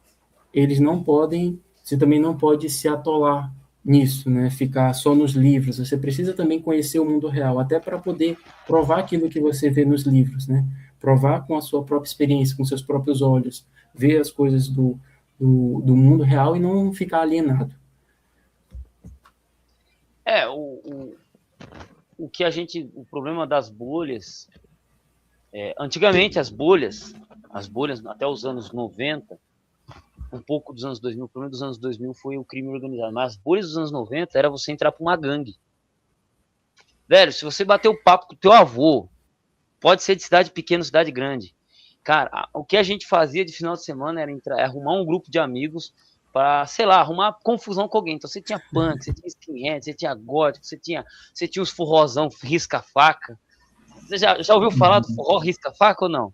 eles não podem, você também não pode se atolar nisso, né? Ficar só nos livros. Você precisa também conhecer o mundo real, até para poder provar aquilo que você vê nos livros, né? Provar com a sua própria experiência, com seus próprios olhos, ver as coisas do mundo real e não ficar alienado. É, o que a gente. O problema das bolhas. Antigamente as bolhas até os anos 90, um pouco dos anos 2000, pelo menos dos anos 2000 foi o crime organizado, mas as bolhas dos anos 90 era você entrar pra uma gangue. Velho, se você bater o papo com o teu avô, pode ser de cidade pequena, cidade grande. Cara, o que a gente fazia de final de semana era arrumar um grupo de amigos para, sei lá, arrumar confusão com alguém. Então você tinha punk, você tinha skinhead, você tinha gótico, você tinha os forrozão risca-faca. Você já ouviu falar do forró risca-faca ou não?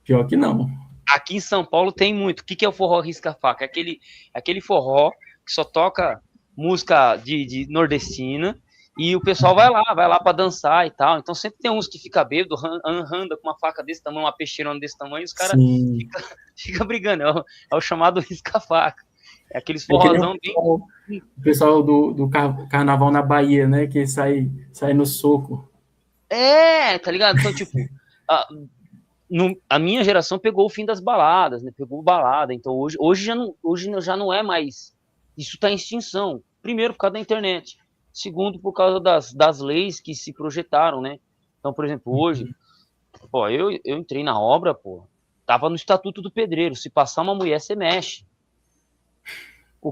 Pior que não. Aqui em São Paulo tem muito. O que é o forró risca-faca? Aquele forró que só toca música de nordestina e o pessoal vai lá para dançar e tal. Então sempre tem uns que fica bêbado, anda com uma faca desse tamanho, uma peixeirona desse tamanho, e os caras Sim. fica brigando. É o chamado risca-faca. É aqueles É que nem forrozão bem. o pessoal do carnaval na Bahia, né? Que sai no soco. Tá ligado? Então, tipo, a, a minha geração pegou o fim das baladas, né? Pegou balada. Então hoje já não é mais. Isso está em extinção. Primeiro, por causa da internet. Segundo, por causa das leis que se projetaram, né? Então, por exemplo, hoje, pô, eu entrei na obra, pô, tava no Estatuto do Pedreiro. Se passar uma mulher, você mexe.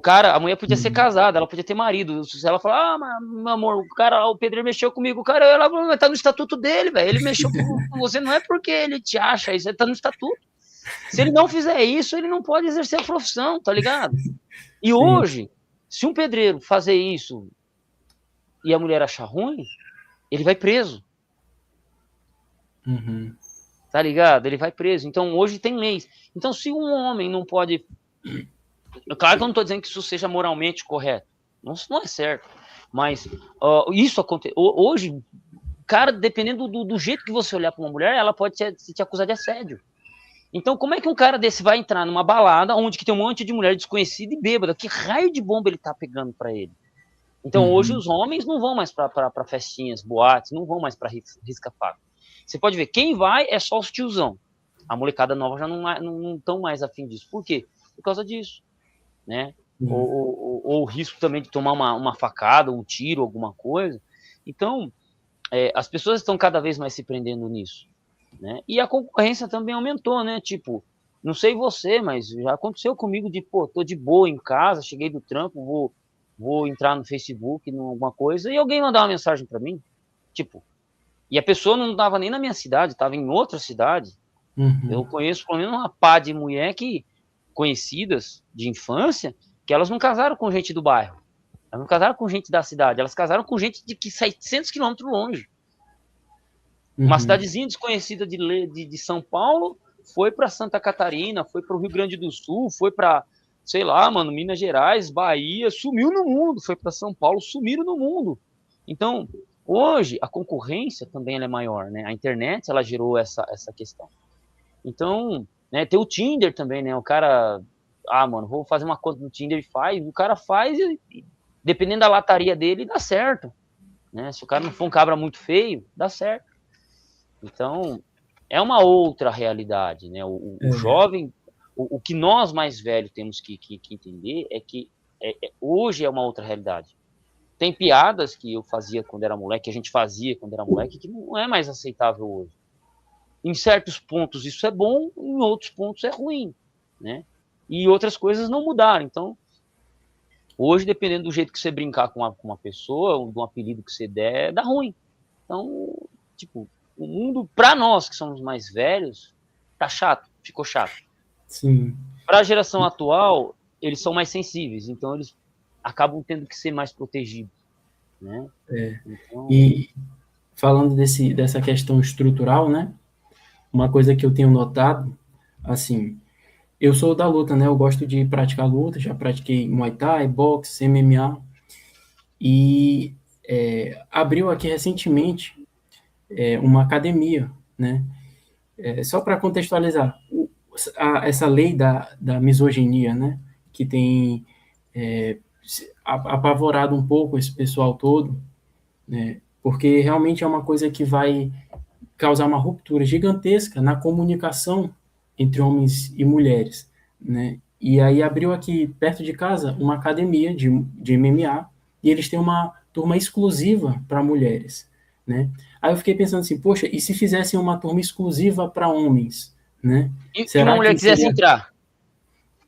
A mulher podia ser casada, ela podia ter marido. Se ela falar, meu amor, o pedreiro mexeu comigo, ela tá no estatuto dele, velho. Ele mexeu com você, não é porque ele te acha, isso tá no estatuto. Se ele não fizer isso, ele não pode exercer a profissão, tá ligado? E Sim. hoje, se um pedreiro fazer isso e a mulher achar ruim, ele vai preso. Uhum. Tá ligado? Ele vai preso. Então hoje tem leis. Então se um homem não pode. Claro que eu não estou dizendo que isso seja moralmente correto. Não é certo. Mas isso acontece. Hoje, cara, dependendo do jeito que você olhar para uma mulher, ela pode te acusar de assédio. Então, como é que um cara desse vai entrar numa balada onde que tem um monte de mulher desconhecida e bêbada? Que raio de bomba ele tá pegando para ele? Então, hoje os homens não vão mais para festinhas, boates, não vão mais para risca-faca. Você pode ver, quem vai é só os tiozão. A molecada nova já não estão mais afim disso. Por quê? Por causa disso. Né? Ou o risco também de tomar uma facada, um tiro, alguma coisa. Então, as pessoas estão cada vez mais se prendendo nisso. Né? E a concorrência também aumentou, né? Tipo, não sei você, mas já aconteceu comigo de, pô, tô de boa em casa, cheguei do trampo, vou entrar no Facebook, em alguma coisa, e alguém mandar uma mensagem para mim, tipo, e a pessoa não estava nem na minha cidade, estava em outra cidade. Eu conheço pelo menos uma pá de mulher conhecidas de infância, que elas não casaram com gente do bairro. Elas não casaram com gente da cidade, elas casaram com gente de 700 quilômetros longe. Uma cidadezinha desconhecida de São Paulo foi para Santa Catarina, foi para o Rio Grande do Sul, foi para, sei lá, mano, Minas Gerais, Bahia, sumiu no mundo, foi para São Paulo, sumiram no mundo. Então, Hoje, a concorrência também ela é maior, né? A internet, ela gerou essa questão. Então, né, tem o Tinder também, né? O cara, mano, vou fazer uma conta no Tinder e faz. O cara faz e dependendo da lataria dele, dá certo, né? Se o cara não for um cabra muito feio, dá certo. Então, é uma outra realidade, né? O jovem, o que nós mais velhos temos que entender é que hoje é uma outra realidade. Tem piadas que eu fazia quando era moleque, que a gente fazia quando era moleque, que não é mais aceitável hoje. Em certos pontos isso é bom, em outros pontos é ruim, né? E outras coisas não mudaram. Então, hoje, dependendo do jeito que você brincar com uma pessoa, de um apelido que você der, dá ruim. Então, tipo, o mundo, para nós que somos mais velhos, tá chato, ficou chato. Sim. Para a geração atual, eles são mais sensíveis, então eles acabam tendo que ser mais protegidos, né? Então... E falando dessa questão estrutural, né? Uma coisa que eu tenho notado, assim, eu sou da luta, né? Eu gosto de praticar luta, já pratiquei Muay Thai, boxe, MMA, e abriu aqui recentemente uma academia, né? Só para contextualizar, essa lei da misoginia, né? Que tem apavorado um pouco esse pessoal todo, né? Porque realmente é uma coisa que vai causar uma ruptura gigantesca na comunicação entre homens e mulheres, né? E aí abriu aqui perto de casa uma academia de MMA e eles têm uma turma exclusiva para mulheres, né? Aí eu fiquei pensando assim, poxa, e se fizessem uma turma exclusiva para homens, né? E uma mulher quisesse entrar?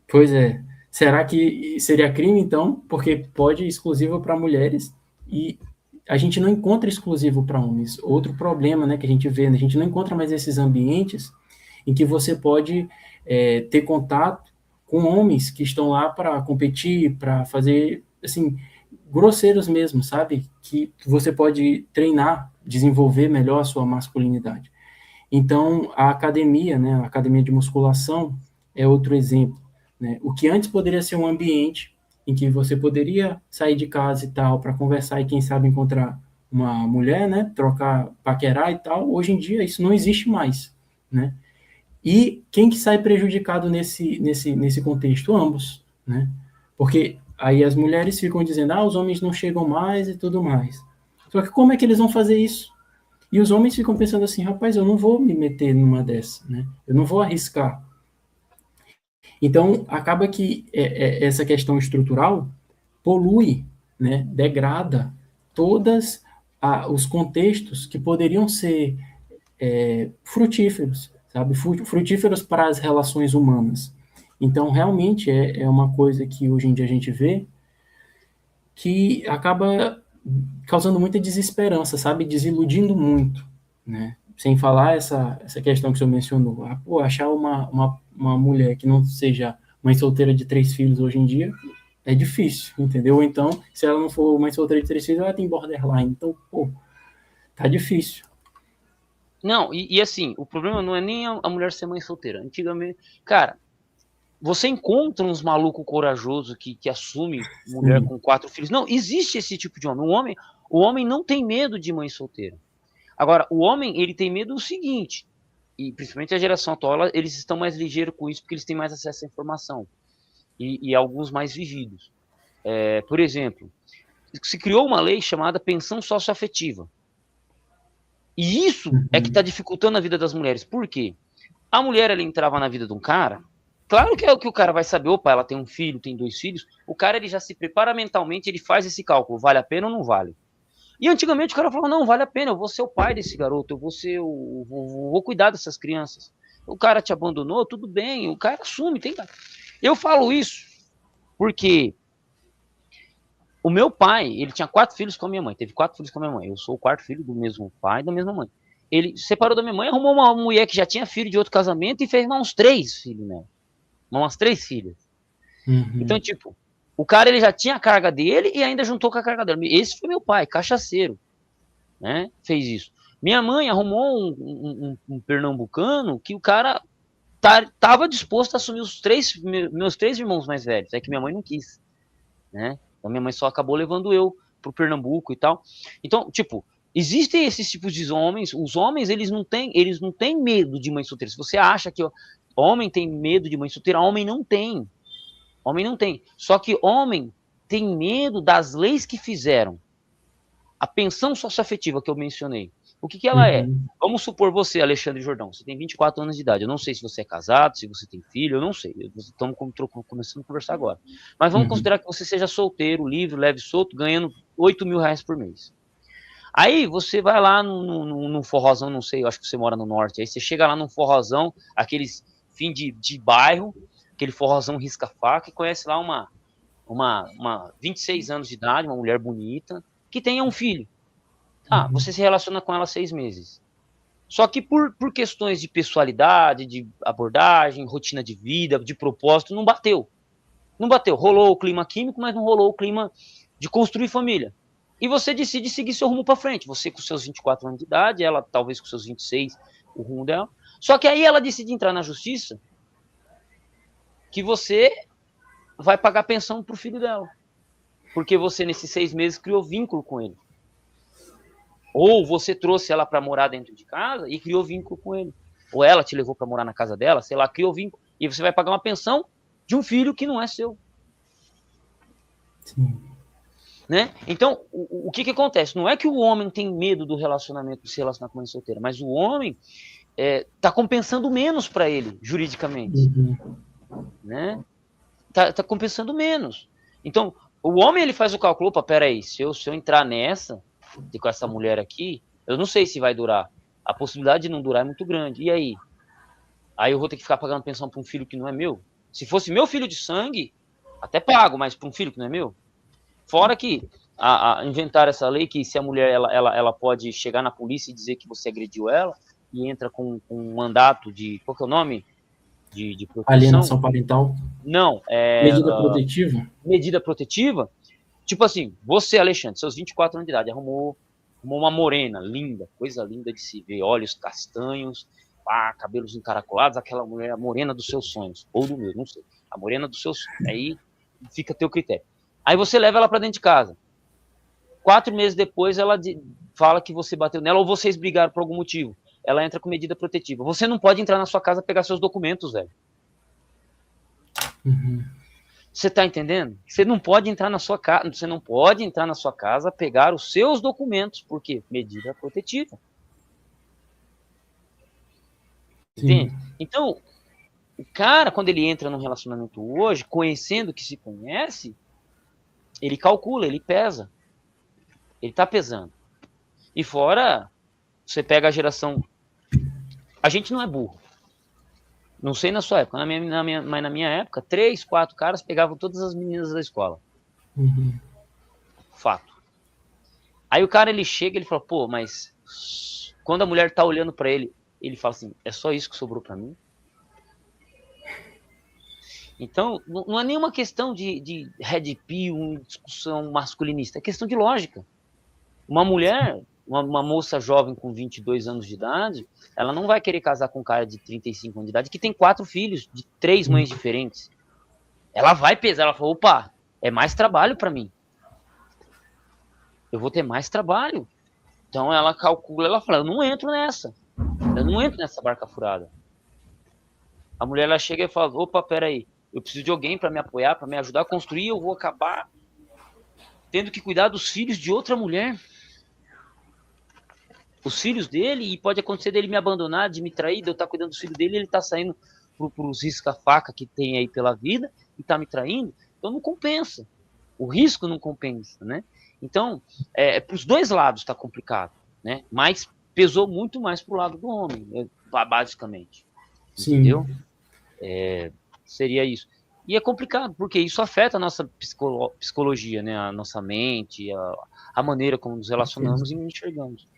Pois é. Será que seria crime, então? Porque pode exclusivo para mulheres e a gente não encontra exclusivo para homens. Outro problema, né, que a gente vê, a gente não encontra mais esses ambientes em que você pode ter contato com homens que estão lá para competir, para fazer, assim, grosseiros mesmo, sabe? Que você pode treinar, desenvolver melhor a sua masculinidade. Então, a academia, né, a academia de musculação é outro exemplo, né? O que antes poderia ser um ambiente em que você poderia sair de casa e tal para conversar e quem sabe encontrar uma mulher, né, trocar, paquerar e tal, hoje em dia isso não existe mais, né? E quem que sai prejudicado nesse contexto? Ambos, né? Porque aí as mulheres ficam dizendo, os homens não chegam mais e tudo mais. Só que como é que eles vão fazer isso? E os homens ficam pensando assim, rapaz, eu não vou me meter numa dessa, né? Eu não vou arriscar. Então, acaba que essa questão estrutural polui, né? Degrada todos os contextos que poderiam ser frutíferos, sabe? Frutíferos para as relações humanas. Então, realmente é uma coisa que hoje em dia a gente vê que acaba causando muita desesperança, sabe? Desiludindo muito, né? Sem falar essa questão que o senhor mencionou. Achar uma mulher que não seja mãe solteira de 3 filhos hoje em dia é difícil, entendeu? Ou então, se ela não for mãe solteira de 3 filhos, ela tem borderline. Então, tá difícil. Não, e assim, o problema não é nem a mulher ser mãe solteira. Antigamente, cara, você encontra uns malucos corajosos que assume mulher com 4 filhos. Não, existe esse tipo de homem. O homem não tem medo de mãe solteira. Agora, o homem, ele tem medo do seguinte, e principalmente a geração atual, eles estão mais ligeiros com isso porque eles têm mais acesso à informação. E alguns mais vigidos. Por exemplo, se criou uma lei chamada pensão socioafetiva. E isso é que está dificultando a vida das mulheres. Por quê? A mulher, ela entrava na vida de um cara, claro que é o que o cara vai saber, opa, ela tem um filho, tem 2 filhos, o cara ele já se prepara mentalmente, ele faz esse cálculo, vale a pena ou não vale? E antigamente o cara falava, não, vale a pena, eu vou ser o pai desse garoto, eu vou cuidar dessas crianças. O cara te abandonou, tudo bem, o cara assume, tem. Eu falo isso porque o meu pai, ele tinha 4 filhos com a minha mãe, teve 4 filhos com a minha mãe, eu sou o 4º filho do mesmo pai e da mesma mãe. Ele separou da minha mãe, arrumou uma mulher que já tinha filho de outro casamento e fez uns 3 filhos, né? Umas 3 filhas. Então, tipo, o cara ele já tinha a carga dele e ainda juntou com a carga dela. Esse foi meu pai, cachaceiro, né? Fez isso. Minha mãe arrumou um pernambucano que o cara tava disposto a assumir meus 3 irmãos mais velhos. É que minha mãe não quis, né? Então minha mãe só acabou levando eu pro Pernambuco e tal. Então, tipo, Existem esses tipos de homens. Os homens, eles não têm medo de mãe solteira. Se você acha que homem tem medo de mãe solteira, homem não tem. Homem não tem. Só que homem tem medo das leis que fizeram. A pensão socioafetiva que eu mencionei. O que ela é? Vamos supor você, Alexandre Jordão, você tem 24 anos de idade. Eu não sei se você é casado, se você tem filho, eu não sei. Estamos começando a conversar agora. Mas vamos considerar que você seja solteiro, livre, leve, solto, ganhando 8 mil reais por mês. Aí você vai lá num forrozão, não sei, eu acho que você mora no norte. Aí você chega lá num forrozão, aqueles fim de bairro, aquele forrozão risca-faca, e conhece lá uma 26 anos de idade, uma mulher bonita, que tenha um filho. Você se relaciona com ela 6 meses. Só que por questões de pessoalidade, de abordagem, rotina de vida, de propósito, não bateu. Não bateu. Rolou o clima químico, mas não rolou o clima de construir família. E você decide seguir seu rumo para frente. Você com seus 24 anos de idade, ela talvez com seus 26, o rumo dela. Só que aí ela decide entrar na justiça que você vai pagar pensão pro filho dela. Porque você, nesses 6 meses, criou vínculo com ele. Ou você trouxe ela para morar dentro de casa e criou vínculo com ele. Ou ela te levou para morar na casa dela, sei lá, criou vínculo. E você vai pagar uma pensão de um filho que não é seu. Sim. Né? Então, o que acontece? Não é que o homem tem medo do relacionamento, de se relacionar com uma mãe solteira, mas o homem tá compensando menos para ele, juridicamente. Né? Tá compensando menos. Então, o homem ele faz o cálculo, opa, peraí, se eu entrar nessa, com essa mulher aqui, eu não sei se vai durar. A possibilidade de não durar é muito grande. E aí? Aí eu vou ter que ficar pagando pensão para um filho que não é meu? Se fosse meu filho de sangue, até pago, mas para um filho que não é meu? Fora que inventaram essa lei que se a mulher ela pode chegar na polícia e dizer que você agrediu ela e entra com um mandato de... Qual que é o nome? De proteção? Alienação parental? Não. Medida protetiva? Medida protetiva? Tipo assim, você, Alexandre, seus 24 anos de idade, arrumou uma morena, linda, coisa linda de se ver, olhos castanhos, cabelos encaracolados, aquela mulher, a morena dos seus sonhos, ou do meu, não sei, a morena dos seus sonhos, aí fica a teu critério. Aí você leva ela para dentro de casa. 4 meses depois, ela fala que você bateu nela, ou vocês brigaram por algum motivo. Ela entra com medida protetiva. Você não pode entrar na sua casa pegar seus documentos, velho. Você tá entendendo? Você não pode entrar na sua casa, você não pode entrar na sua casa pegar os seus documentos, por quê? Medida protetiva. Entende? Então, o cara, quando ele entra num relacionamento hoje, conhecendo que se conhece, ele calcula, ele pesa. Ele tá pesando. E fora, você pega a geração... A gente não é burro. Não sei na sua época, mas na minha época, 3, 4 caras pegavam todas as meninas da escola. Fato. Aí o cara, ele chega, ele fala, pô, mas quando a mulher tá olhando pra ele, ele fala assim, é só isso que sobrou pra mim? Então, não é nenhuma questão de red pill, discussão masculinista, é questão de lógica. Uma mulher, uma moça jovem com 22 anos de idade, ela não vai querer casar com um cara de 35 anos de idade que tem 4 filhos, de 3 mães diferentes. Ela vai pesar, ela fala, opa, é mais trabalho para mim. Eu vou ter mais trabalho. Então ela calcula, ela fala, eu não entro nessa barca furada. A mulher, ela chega e fala, opa, peraí, eu preciso de alguém para me apoiar, para me ajudar a construir, eu vou acabar tendo que cuidar dos filhos de outra mulher. Os filhos dele, e pode acontecer dele me abandonar, de me trair, de eu estar cuidando dos filhos dele, ele está saindo pros risca-faca que tem aí pela vida, e está me traindo, então não compensa. O risco não compensa, né? Então, para os dois lados está complicado, né? Mas pesou muito mais pro lado do homem, basicamente. Sim. Entendeu? Seria isso. E é complicado, porque isso afeta a nossa psicologia, né? A nossa mente, a maneira como nos relacionamos e nos enxergamos.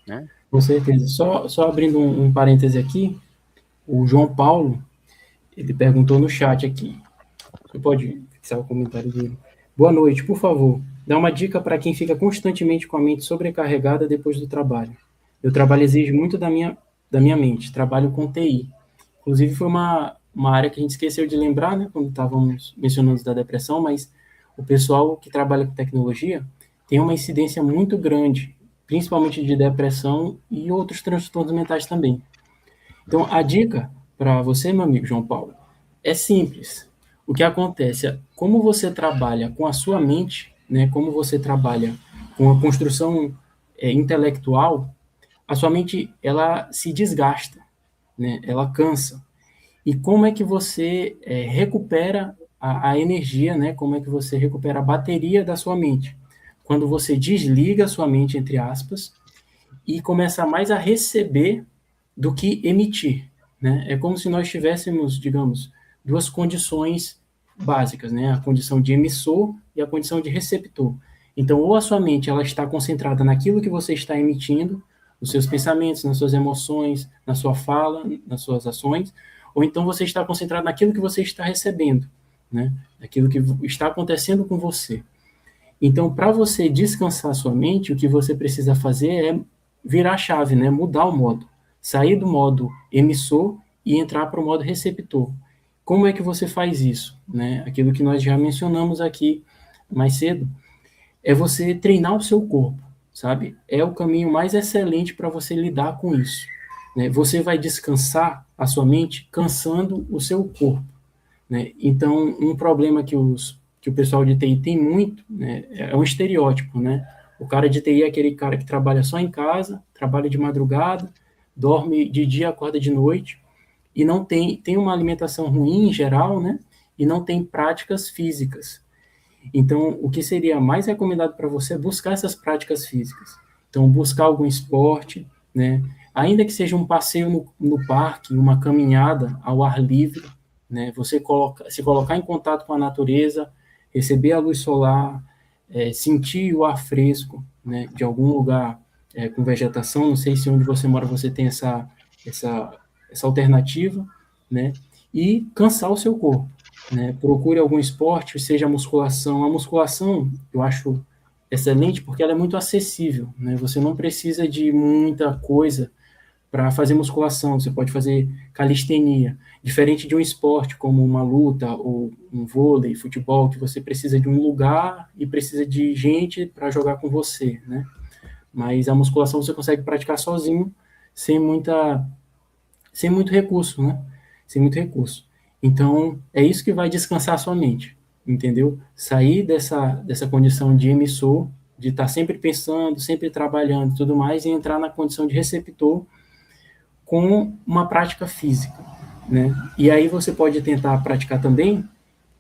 Né? Com certeza. Só abrindo um parêntese aqui, o João Paulo, ele perguntou no chat aqui. Você pode fixar o comentário dele. Boa noite, por favor. Dá uma dica para quem fica constantemente com a mente sobrecarregada depois do trabalho. Meu trabalho exige muito da minha mente. Trabalho com TI. Inclusive, foi uma área que a gente esqueceu de lembrar, né, quando estávamos mencionando da depressão, mas o pessoal que trabalha com tecnologia tem uma incidência muito grande principalmente de depressão e outros transtornos mentais também. Então, a dica para você, meu amigo João Paulo, é simples. O que acontece é, como você trabalha com a sua mente, né, como você trabalha com a construção intelectual, a sua mente ela se desgasta, né, ela cansa. E como é que você recupera a energia, né? Como é que você recupera a bateria da sua mente? Quando você desliga a sua mente, entre aspas, e começa mais a receber do que emitir, né? É como se nós tivéssemos, digamos, duas condições básicas, né? A condição de emissor e a condição de receptor. Então, ou a sua mente ela está concentrada naquilo que você está emitindo, nos seus pensamentos, nas suas emoções, na sua fala, nas suas ações, ou então você está concentrado naquilo que você está recebendo, né? Naquilo que está acontecendo com você. Então, para você descansar a sua mente, o que você precisa fazer é virar a chave, né? Mudar o modo. Sair do modo emissor e entrar para o modo receptor. Como é que você faz isso? Né? Aquilo que nós já mencionamos aqui mais cedo, é você treinar o seu corpo, sabe? É o caminho mais excelente para você lidar com isso. Né? Você vai descansar a sua mente cansando o seu corpo. Né? Então, um problema que o pessoal de TI tem muito, né, é um estereótipo, né? O cara de TI é aquele cara que trabalha só em casa, trabalha de madrugada, dorme de dia, acorda de noite, e não tem uma alimentação ruim em geral, né? E não tem práticas físicas. Então, o que seria mais recomendado para você é buscar essas práticas físicas. Então, buscar algum esporte, né? Ainda que seja um passeio no parque, uma caminhada ao ar livre, né? Você se colocar em contato com a natureza, receber a luz solar, sentir o ar fresco, né? De algum lugar com vegetação. Não sei se onde você mora você tem essa, essa alternativa, né? E cansar o seu corpo. Né? Procure algum esporte, seja a musculação. A musculação eu acho excelente porque ela é muito acessível, né? Você não precisa de muita coisa para fazer musculação, você pode fazer calistenia, diferente de um esporte como uma luta ou um vôlei, futebol, que você precisa de um lugar e precisa de gente para jogar com você, né? Mas a musculação você consegue praticar sozinho, sem muita sem muito recurso, né? Sem muito recurso. Então, é isso que vai descansar a sua mente, entendeu? Sair dessa condição de emissor, de estar sempre pensando, sempre trabalhando e tudo mais, e entrar na condição de receptor com uma prática física, né? E aí você pode tentar praticar também,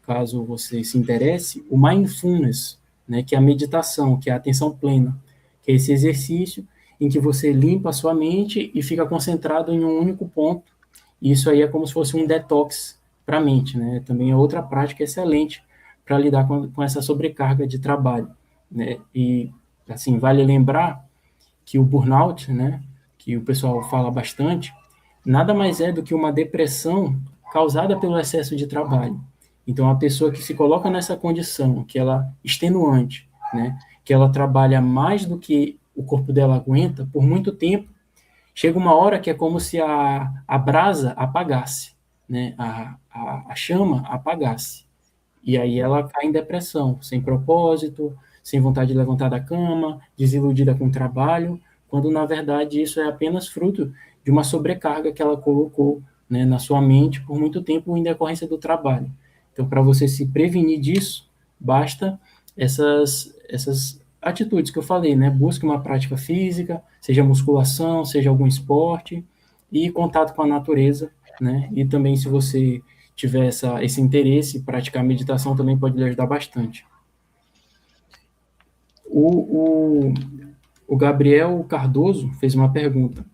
caso você se interesse, o mindfulness, né? Que é a meditação, que é a atenção plena, que é esse exercício em que você limpa a sua mente e fica concentrado em um único ponto. E isso aí é como se fosse um detox para a mente, né? Também é outra prática excelente para lidar com essa sobrecarga de trabalho, né? E, assim, vale lembrar que o burnout, né, que o pessoal fala bastante, nada mais é do que uma depressão causada pelo excesso de trabalho. Então, a pessoa que se coloca nessa condição, que ela extenuante, né, que ela trabalha mais do que o corpo dela aguenta por muito tempo, chega uma hora que é como se a brasa apagasse, né, a chama apagasse. E aí ela cai em depressão, sem propósito, sem vontade de levantar da cama, desiludida com o trabalho, quando na verdade isso é apenas fruto de uma sobrecarga que ela colocou, né, na sua mente por muito tempo em decorrência do trabalho. Então, para você se prevenir disso, basta essas atitudes que eu falei, né? Busque uma prática física, seja musculação, seja algum esporte, e contato com a natureza, né? E também, se você tiver esse interesse, praticar meditação também pode lhe ajudar bastante. O, o, o Gabriel Cardoso fez uma pergunta.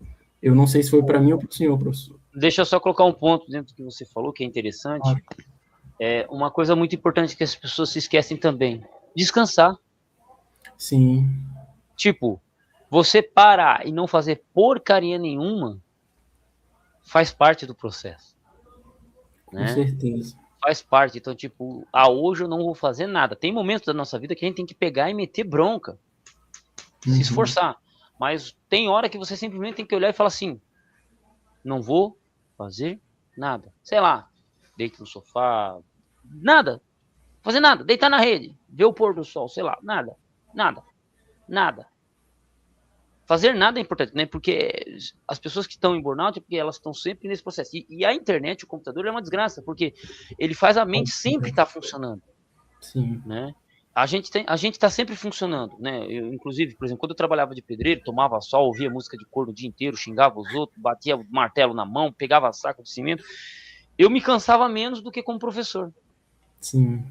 Eu não sei se foi para mim ou para o senhor, professor. Deixa eu só colocar um ponto dentro do que você falou, que é interessante. É uma coisa muito importante que as pessoas se esquecem também. Descansar. Sim. Tipo, você parar e não fazer porcaria nenhuma faz parte do processo. Com Né? certeza. Faz parte. Então, tipo, hoje eu não vou fazer nada. Tem momentos da nossa vida que a gente tem que pegar e meter bronca. Se esforçar. Mas tem hora que você simplesmente tem que olhar e falar assim, não vou fazer nada. Sei lá, deito no sofá, nada. Fazer nada, deitar na rede, ver o pôr do sol, sei lá, nada, nada, nada. fazer nada é importante, né? Porque as pessoas que estão em burnout, porque elas estão sempre nesse processo. E a internet, o computador, é uma desgraça, porque ele faz a mente sempre estar funcionando. Sim. Né? A gente está sempre funcionando, né? Eu, inclusive, por exemplo, quando eu trabalhava de pedreiro, tomava sol, ouvia música de corno o dia inteiro, xingava os outros, batia o martelo na mão, pegava saco de cimento, eu me cansava menos do que como professor. Sim.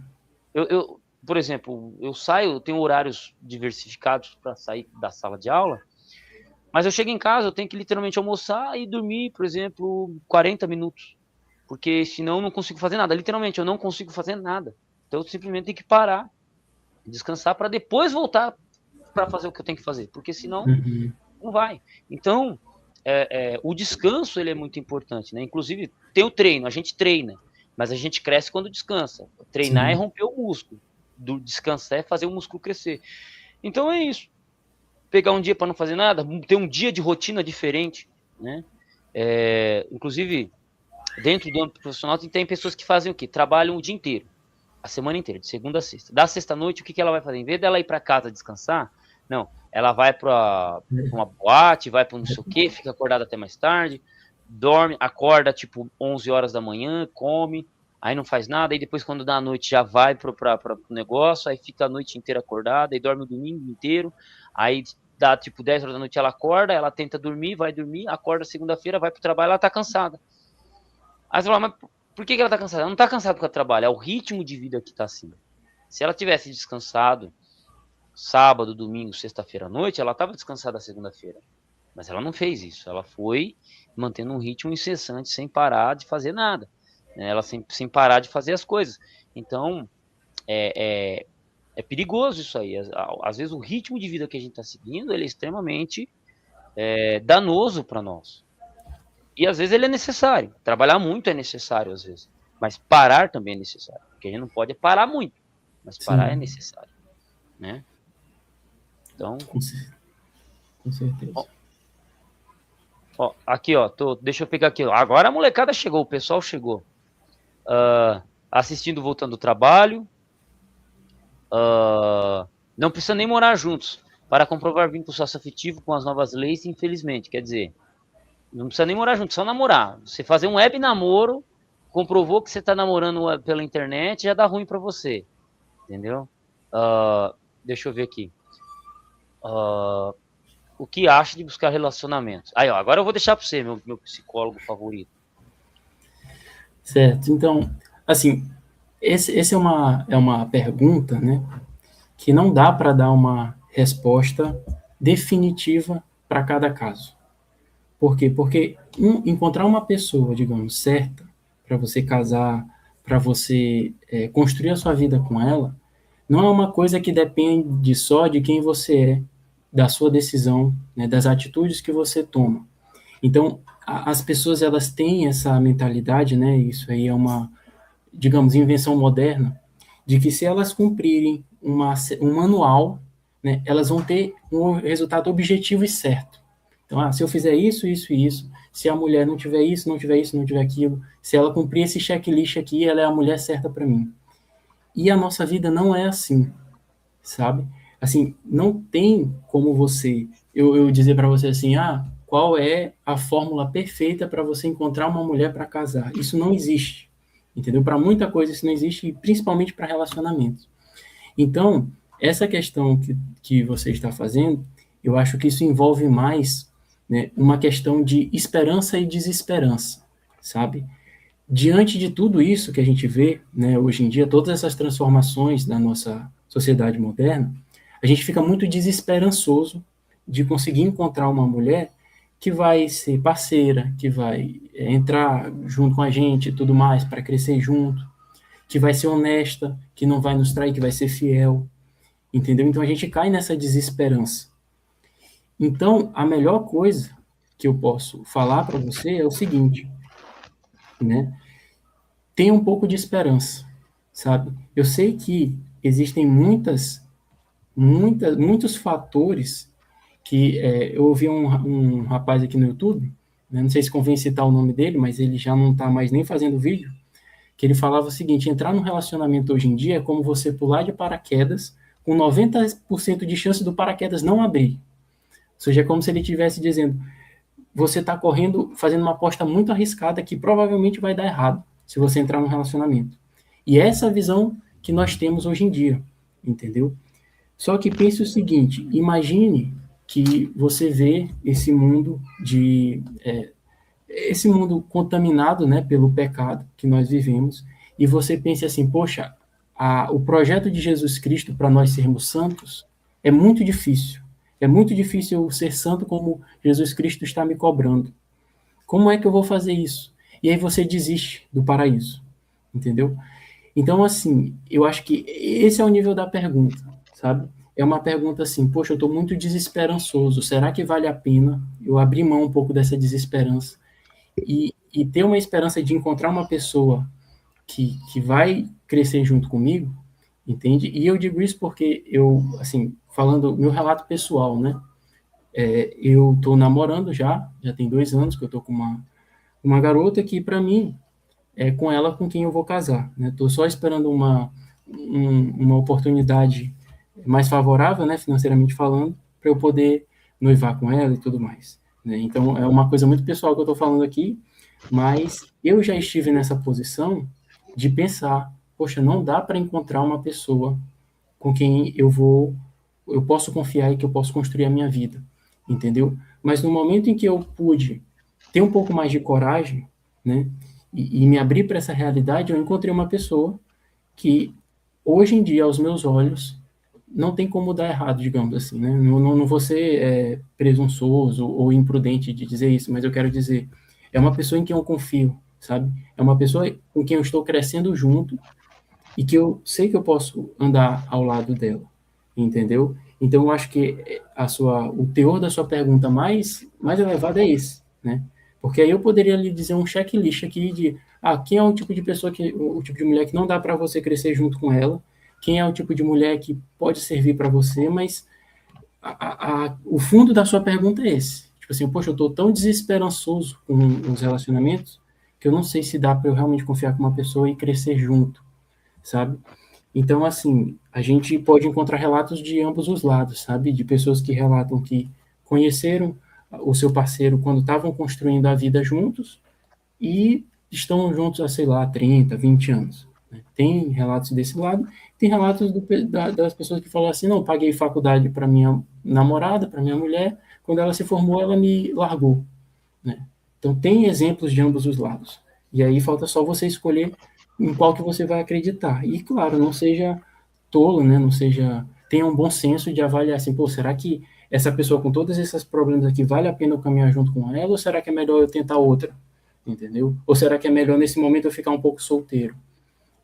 Por exemplo, eu saio, eu tenho horários diversificados para sair da sala de aula, mas eu chego em casa, eu tenho que literalmente almoçar e dormir, por exemplo, 40 minutos, porque senão eu não consigo fazer nada. Literalmente, eu não consigo fazer nada. Então eu simplesmente tenho que parar, descansar para depois voltar para fazer o que eu tenho que fazer, porque senão não vai. Então, o descanso ele é muito importante, né? Inclusive, tem o treino, a gente treina, mas a gente cresce quando descansa. Treinar Sim. é romper o músculo, descansar é fazer o músculo crescer. Então é isso. Pegar um dia para não fazer nada, ter um dia de rotina diferente, né? Inclusive, dentro do âmbito profissional, tem pessoas que fazem o quê? Trabalham o dia inteiro, a semana inteira, de segunda a sexta. Da sexta-noite, o que ela vai fazer? Em vez dela ir para casa descansar, não, ela vai para uma boate, vai para não sei o quê, fica acordada até mais tarde, dorme, acorda tipo 11 horas da manhã, come, aí não faz nada, aí depois quando dá a noite já vai para o negócio, aí fica a noite inteira acordada, aí dorme o domingo inteiro, aí dá tipo 10 horas da noite ela acorda, ela tenta dormir, vai dormir, acorda segunda-feira, vai para o trabalho, ela tá cansada. Aí você fala, mas por que ela tá cansada? Ela não tá cansada porque ela trabalha, é o ritmo de vida que tá assim. Se ela tivesse descansado sábado, domingo, sexta-feira à noite, ela estava descansada segunda-feira. Mas ela não fez isso. Ela foi mantendo um ritmo incessante, sem parar de fazer nada. Né? Ela sem parar de fazer as coisas. Então, é perigoso isso aí. Às vezes, o ritmo de vida que a gente está seguindo ele é extremamente danoso para nós. E às vezes ele é necessário. Trabalhar muito é necessário, às vezes. Mas parar também é necessário. Porque a gente não pode parar muito. Mas parar Sim. é necessário. Né? Então. Com certeza. Aqui, deixa eu pegar aqui. Agora a molecada chegou, o pessoal chegou. Assistindo, voltando do trabalho. Não precisa nem morar juntos para comprovar vínculo socioafetivo com as novas leis, infelizmente. Quer dizer, não precisa nem morar junto, só namorar. Você fazer um web namoro, comprovou que você está namorando pela internet, já dá ruim para você. Entendeu? Deixa eu ver aqui. O que acha de buscar relacionamentos? Aí, agora eu vou deixar para você, meu psicólogo favorito. Certo. Então, assim, essa é uma pergunta, né, que não dá para dar uma resposta definitiva para cada caso. Por quê? Porque encontrar uma pessoa, digamos, certa, para você casar, para você construir a sua vida com ela, não é uma coisa que depende só de quem você é, da sua decisão, né, das atitudes que você toma. Então, as pessoas elas têm essa mentalidade, né? Isso aí é uma, digamos, invenção moderna, de que se elas cumprirem um manual, né, elas vão ter um resultado objetivo e certo. Então, se eu fizer isso, isso e isso, se a mulher não tiver isso, não tiver isso, não tiver aquilo, se ela cumprir esse checklist aqui, ela é a mulher certa para mim. E a nossa vida não é assim, sabe? Assim, não tem como eu dizer para você assim, qual é a fórmula perfeita para você encontrar uma mulher para casar? Isso não existe, entendeu? Para muita coisa isso não existe, principalmente para relacionamentos. Então, essa questão que você está fazendo, eu acho que isso envolve mais, né, uma questão de esperança e desesperança, sabe? Diante de tudo isso que a gente vê, né, hoje em dia, todas essas transformações da nossa sociedade moderna, a gente fica muito desesperançoso de conseguir encontrar uma mulher que vai ser parceira, que vai entrar junto com a gente e tudo mais, para crescer junto, que vai ser honesta, que não vai nos trair, que vai ser fiel, entendeu? Então a gente cai nessa desesperança. Então, a melhor coisa que eu posso falar para você é o seguinte, né? Tenha um pouco de esperança, sabe? Eu sei que existem muitos fatores que eu ouvi um rapaz aqui no YouTube, né, não sei se convém citar o nome dele, mas ele já não está mais nem fazendo vídeo, que ele falava o seguinte, entrar num relacionamento hoje em dia é como você pular de paraquedas com 90% de chance do paraquedas não abrir. seja, é como se ele estivesse dizendo, você está correndo, fazendo uma aposta muito arriscada que provavelmente vai dar errado se você entrar num relacionamento. E é essa visão que nós temos hoje em dia, entendeu? Só que pense o seguinte, imagine que você vê esse mundo contaminado, né, pelo pecado que nós vivemos, e você pense assim, poxa, o projeto de Jesus Cristo para nós sermos santos é muito difícil. É muito difícil eu ser santo como Jesus Cristo está me cobrando. Como é que eu vou fazer isso? E aí você desiste do paraíso, entendeu? Então, assim, eu acho que esse é o nível da pergunta, sabe? É uma pergunta assim, poxa, eu estou muito desesperançoso, será que vale a pena eu abrir mão um pouco dessa desesperança e ter uma esperança de encontrar uma pessoa que vai crescer junto comigo, entende? E eu digo isso porque eu, assim, falando meu relato pessoal, né? Eu estou namorando já tem 2 anos que eu estou com uma garota que, para mim, é com ela com quem eu vou casar, né? Estou só esperando uma oportunidade mais favorável, né, financeiramente falando, para eu poder noivar com ela e tudo mais, né? Então, é uma coisa muito pessoal que eu estou falando aqui, mas eu já estive nessa posição de pensar, poxa, não dá para encontrar uma pessoa com quem eu posso confiar e que eu posso construir a minha vida, entendeu? Mas no momento em que eu pude ter um pouco mais de coragem, né, e me abrir para essa realidade, eu encontrei uma pessoa que hoje em dia, aos meus olhos, não tem como dar errado, digamos assim, né? Não vou ser presunçoso ou imprudente de dizer isso, mas eu quero dizer, é uma pessoa em quem eu confio, sabe? É uma pessoa com quem eu estou crescendo junto e que eu sei que eu posso andar ao lado dela, entendeu? Então, eu acho que o teor da sua pergunta mais elevado é esse, né? Porque aí eu poderia lhe dizer um checklist aqui de quem é o tipo de pessoa o tipo de mulher que não dá para você crescer junto com ela, quem é o tipo de mulher que pode servir para você, mas o fundo da sua pergunta é esse. Tipo assim, poxa, eu estou tão desesperançoso com os relacionamentos que eu não sei se dá para eu realmente confiar com uma pessoa e crescer junto, sabe? Então, assim, a gente pode encontrar relatos de ambos os lados, sabe? De pessoas que relatam que conheceram o seu parceiro quando estavam construindo a vida juntos e estão juntos há, sei lá, 30, 20 anos. Né? Tem relatos desse lado, tem relatos das pessoas que falam assim, não, paguei faculdade para minha namorada, para minha mulher, quando ela se formou, ela me largou. Né? Então, tem exemplos de ambos os lados. E aí falta só você escolher em qual que você vai acreditar. E, claro, não seja tolo, né? Não seja... Tenha um bom senso de avaliar assim, pô, será que essa pessoa com todos esses problemas aqui vale a pena eu caminhar junto com ela ou será que é melhor eu tentar outra? Entendeu? Ou será que é melhor nesse momento eu ficar um pouco solteiro?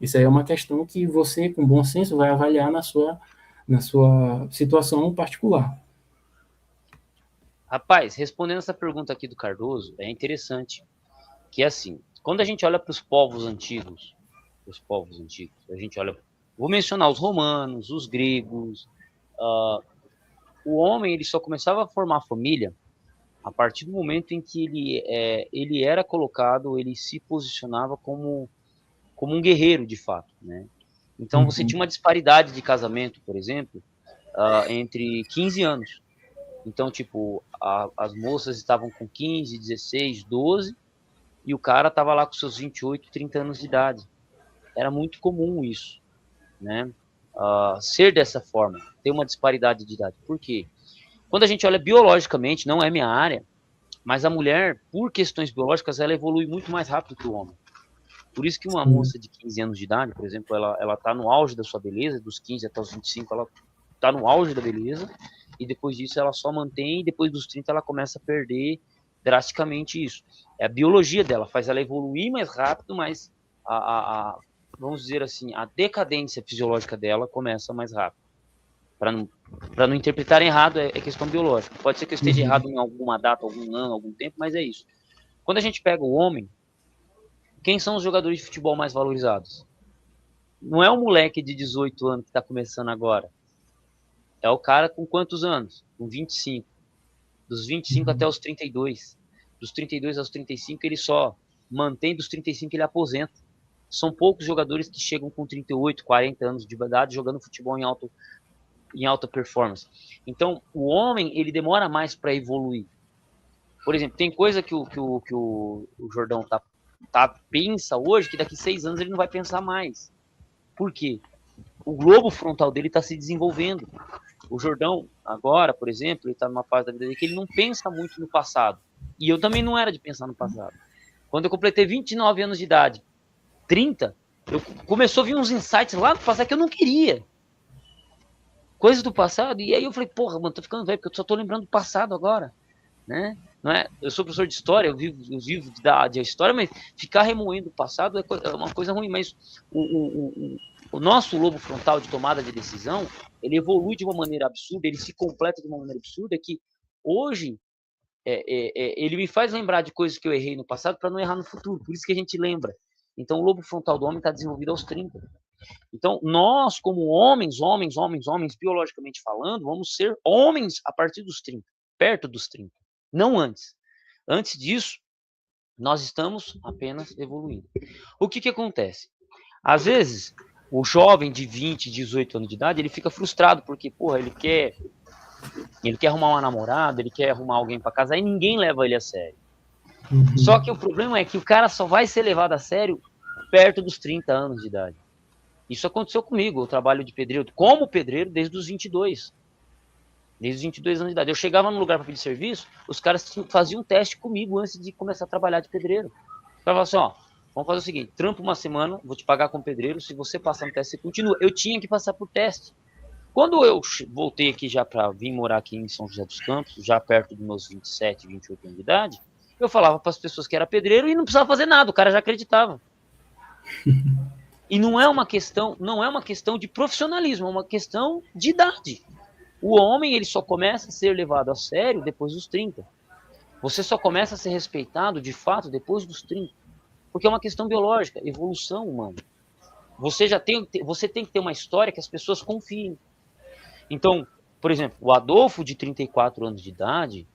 Isso aí é uma questão que você, com bom senso, vai avaliar na sua situação particular. Rapaz, respondendo essa pergunta aqui do Cardoso, é interessante que é assim, quando a gente olha para os povos antigos, a gente olha, vou mencionar os romanos, os gregos, o homem ele só começava a formar família a partir do momento em que ele era colocado, ele se posicionava como um guerreiro de fato, né? Então você tinha uma disparidade de casamento, por exemplo, entre 15 anos. Então, tipo, as moças estavam com 15, 16, 12, e o cara estava lá com seus 28, 30 anos de idade. Era muito comum isso, né? Ser dessa forma, ter uma disparidade de idade. Por quê? Quando a gente olha biologicamente, não é minha área, mas a mulher, por questões biológicas, ela evolui muito mais rápido que o homem. Por isso que uma moça de 15 anos de idade, por exemplo, ela tá no auge da sua beleza, dos 15 até os 25, ela tá no auge da beleza, e depois disso ela só mantém, e depois dos 30 ela começa a perder drasticamente isso. É a biologia dela, faz ela evoluir mais rápido, mas vamos dizer assim, a decadência fisiológica dela começa mais rápido. Para não interpretarem errado, é questão biológica. Pode ser que eu esteja errado em alguma data, algum ano, algum tempo, mas é isso. Quando a gente pega o homem, quem são os jogadores de futebol mais valorizados? Não é o moleque de 18 anos que está começando agora. É o cara com quantos anos? Com 25. Dos 25 até os 32. Dos 32 aos 35 ele só mantém, dos 35 ele aposenta. São poucos jogadores que chegam com 38, 40 anos de idade jogando futebol em alta performance. Então, o homem, ele demora mais para evoluir. Por exemplo, tem coisa que o Jordão pensa hoje, que daqui 6 anos ele não vai pensar mais. Por quê? O globo frontal dele está se desenvolvendo. O Jordão, agora, por exemplo, ele está numa fase da vida dele que ele não pensa muito no passado. E eu também não era de pensar no passado. Quando eu completei 29 anos de idade, 30, começou a vir uns insights lá do passado que eu não queria. Coisas do passado. E aí eu falei, porra, mano, tô ficando velho, porque eu só tô lembrando do passado agora. Né? Não é? Eu sou professor de história, eu vivo da história, mas ficar remoendo o passado é uma coisa ruim. Mas o nosso lobo frontal de tomada de decisão, ele evolui de uma maneira absurda, ele se completa de uma maneira absurda, que hoje ele me faz lembrar de coisas que eu errei no passado para não errar no futuro. Por isso que a gente lembra. Então, o lobo frontal do homem está desenvolvido aos 30. Então, nós, como homens, biologicamente falando, vamos ser homens a partir dos 30, perto dos 30. Não antes. Antes disso, nós estamos apenas evoluindo. O que acontece? Às vezes, o jovem de 20, 18 anos de idade, ele fica frustrado porque, porra, ele quer arrumar uma namorada, ele quer arrumar alguém para casar e ninguém leva ele a sério. Uhum. Só que o problema é que o cara só vai ser levado a sério perto dos 30 anos de idade. Isso aconteceu comigo. Eu trabalho de pedreiro, como pedreiro, desde os 22. Desde os 22 anos de idade. Eu chegava num lugar para pedir serviço, os caras faziam um teste comigo antes de começar a trabalhar de pedreiro. Eu falava assim, ó, vamos fazer o seguinte, trampa uma semana, vou te pagar como pedreiro, se você passar no teste, você continua. Eu tinha que passar por teste. Quando eu voltei aqui já para vir morar aqui em São José dos Campos, já perto dos meus 27, 28 anos de idade, eu falava para as pessoas que era pedreiro e não precisava fazer nada, o cara já acreditava. E não é uma questão de profissionalismo, é uma questão de idade. O homem, ele só começa a ser levado a sério depois dos 30. Você só começa a ser respeitado, de fato, depois dos 30. Porque é uma questão biológica, evolução humana. Você tem que ter uma história que as pessoas confiem. Então, por exemplo, o Adolfo de 34 anos de idade,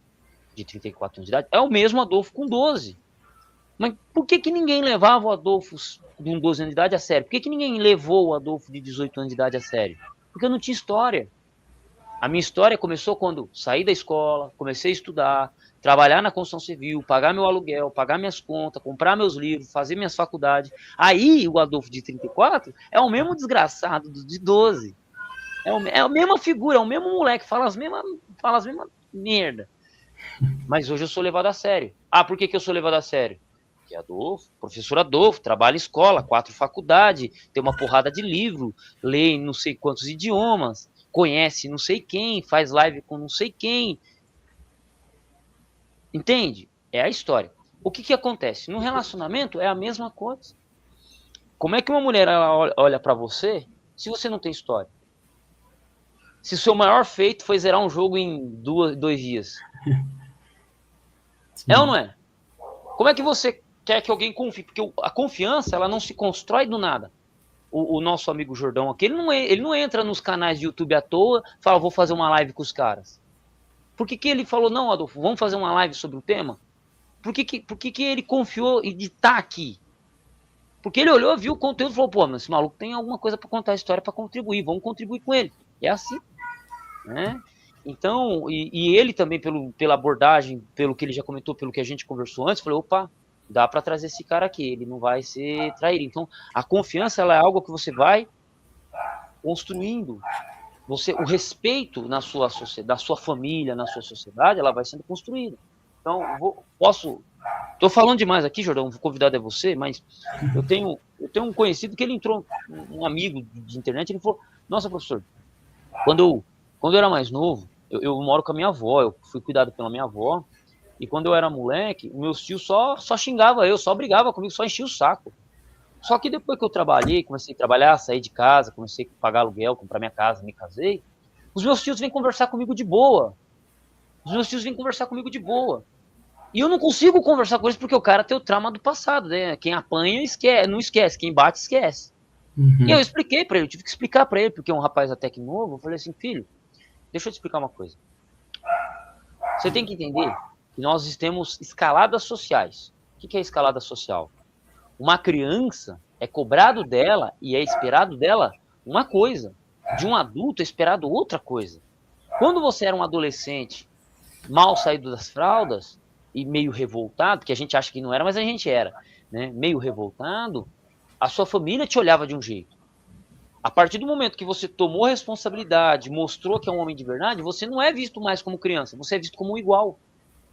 é o mesmo Adolfo com 12. Mas por que ninguém levava o Adolfo de 12 anos de idade a sério? Por que ninguém levou o Adolfo de 18 anos de idade a sério? Porque eu não tinha história. A minha história começou quando saí da escola, comecei a estudar, trabalhar na construção civil, pagar meu aluguel, pagar minhas contas, comprar meus livros, fazer minhas faculdades. Aí o Adolfo de 34 é o mesmo desgraçado de 12. É a mesma figura, é o mesmo moleque, fala as mesmas merda. Mas hoje eu sou levado a sério. Ah, por que eu sou levado a sério? Porque Adolfo, professor Adolfo, trabalha em escola, 4 faculdades, tem uma porrada de livro, lê em não sei quantos idiomas, conhece não sei quem, faz live com não sei quem. Entende? É a história. O que acontece? No relacionamento é a mesma coisa. Como é que uma mulher olha pra você se você não tem história? Se o seu maior feito foi zerar um jogo em 2 dias. Sim. É ou não é? Como é que você quer que alguém confie? Porque a confiança, ela não se constrói do nada. O nosso amigo Jordão aqui, ele não entra nos canais de YouTube à toa, fala, vou fazer uma live com os caras. Por que ele falou, não, Adolfo, vamos fazer uma live sobre o tema? Por que ele confiou de estar aqui? Porque ele olhou, viu o conteúdo e falou, pô, mas esse maluco tem alguma coisa para contar a história, para contribuir, vamos contribuir com ele. É assim, né? Então, e ele também, pela abordagem, pelo que ele já comentou, pelo que a gente conversou antes, falou, opa, dá para trazer esse cara aqui, ele não vai ser traído. Então, a confiança, ela é algo que você vai construindo. O respeito da sua família, na sua sociedade, ela vai sendo construída. Então, estou falando demais aqui, Jordão, o convidado é você, mas eu tenho um conhecido que ele entrou, um amigo de internet, ele falou, nossa, professor, quando eu era mais novo, eu moro com a minha avó, eu fui cuidado pela minha avó, e quando eu era moleque, meus tios só xingavam eu, só brigava comigo, só enchia o saco. Só que depois que eu trabalhei, comecei a trabalhar, saí de casa, comecei a pagar aluguel, comprar minha casa, me casei, os meus tios vêm conversar comigo de boa. E eu não consigo conversar com eles porque o cara tem o trauma do passado, né? Quem apanha não esquece, quem bate esquece. Uhum. E eu expliquei pra ele, eu tive que explicar pra ele, porque é um rapaz até que novo, eu falei assim, filho, deixa eu te explicar uma coisa. Você tem que entender que nós temos escaladas sociais. O que é escalada social? Uma criança é cobrado dela e é esperado dela uma coisa. De um adulto é esperado outra coisa. Quando você era um adolescente, mal saído das fraldas e meio revoltado, que a gente acha que não era, mas a gente era, né? Meio revoltado, a sua família te olhava de um jeito. A partir do momento que você tomou responsabilidade, mostrou que é um homem de verdade, você não é visto mais como criança, você é visto como um igual.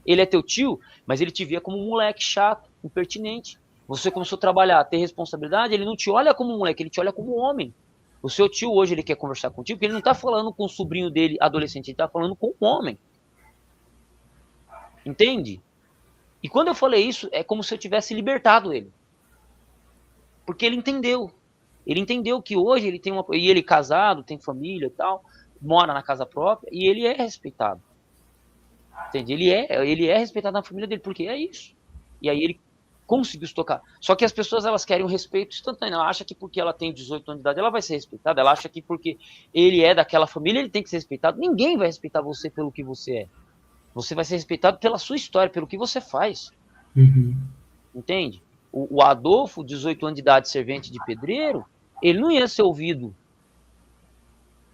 Ele é teu tio, mas ele te via como um moleque chato, impertinente. Você começou a trabalhar, a ter responsabilidade, ele não te olha como um moleque, ele te olha como um homem. O seu tio hoje ele quer conversar contigo, porque ele não está falando com o sobrinho dele, adolescente, ele está falando com um homem. Entende? E quando eu falei isso, é como se eu tivesse libertado ele. Porque ele entendeu. Ele entendeu que hoje ele tem uma. E ele casado, tem família e tal, mora na casa própria, e ele é respeitado. Entende? Ele é respeitado na família dele, porque é isso. E aí ele conseguiu se tocar. Só que as pessoas elas querem um respeito instantâneo. Ela acha que porque ela tem 18 anos de idade, ela vai ser respeitada. Ela acha que porque ele é daquela família, ele tem que ser respeitado. Ninguém vai respeitar você pelo que você é. Você vai ser respeitado pela sua história, pelo que você faz. Uhum. Entende? O Adolfo, 18 anos de idade, servente de pedreiro, ele não ia ser ouvido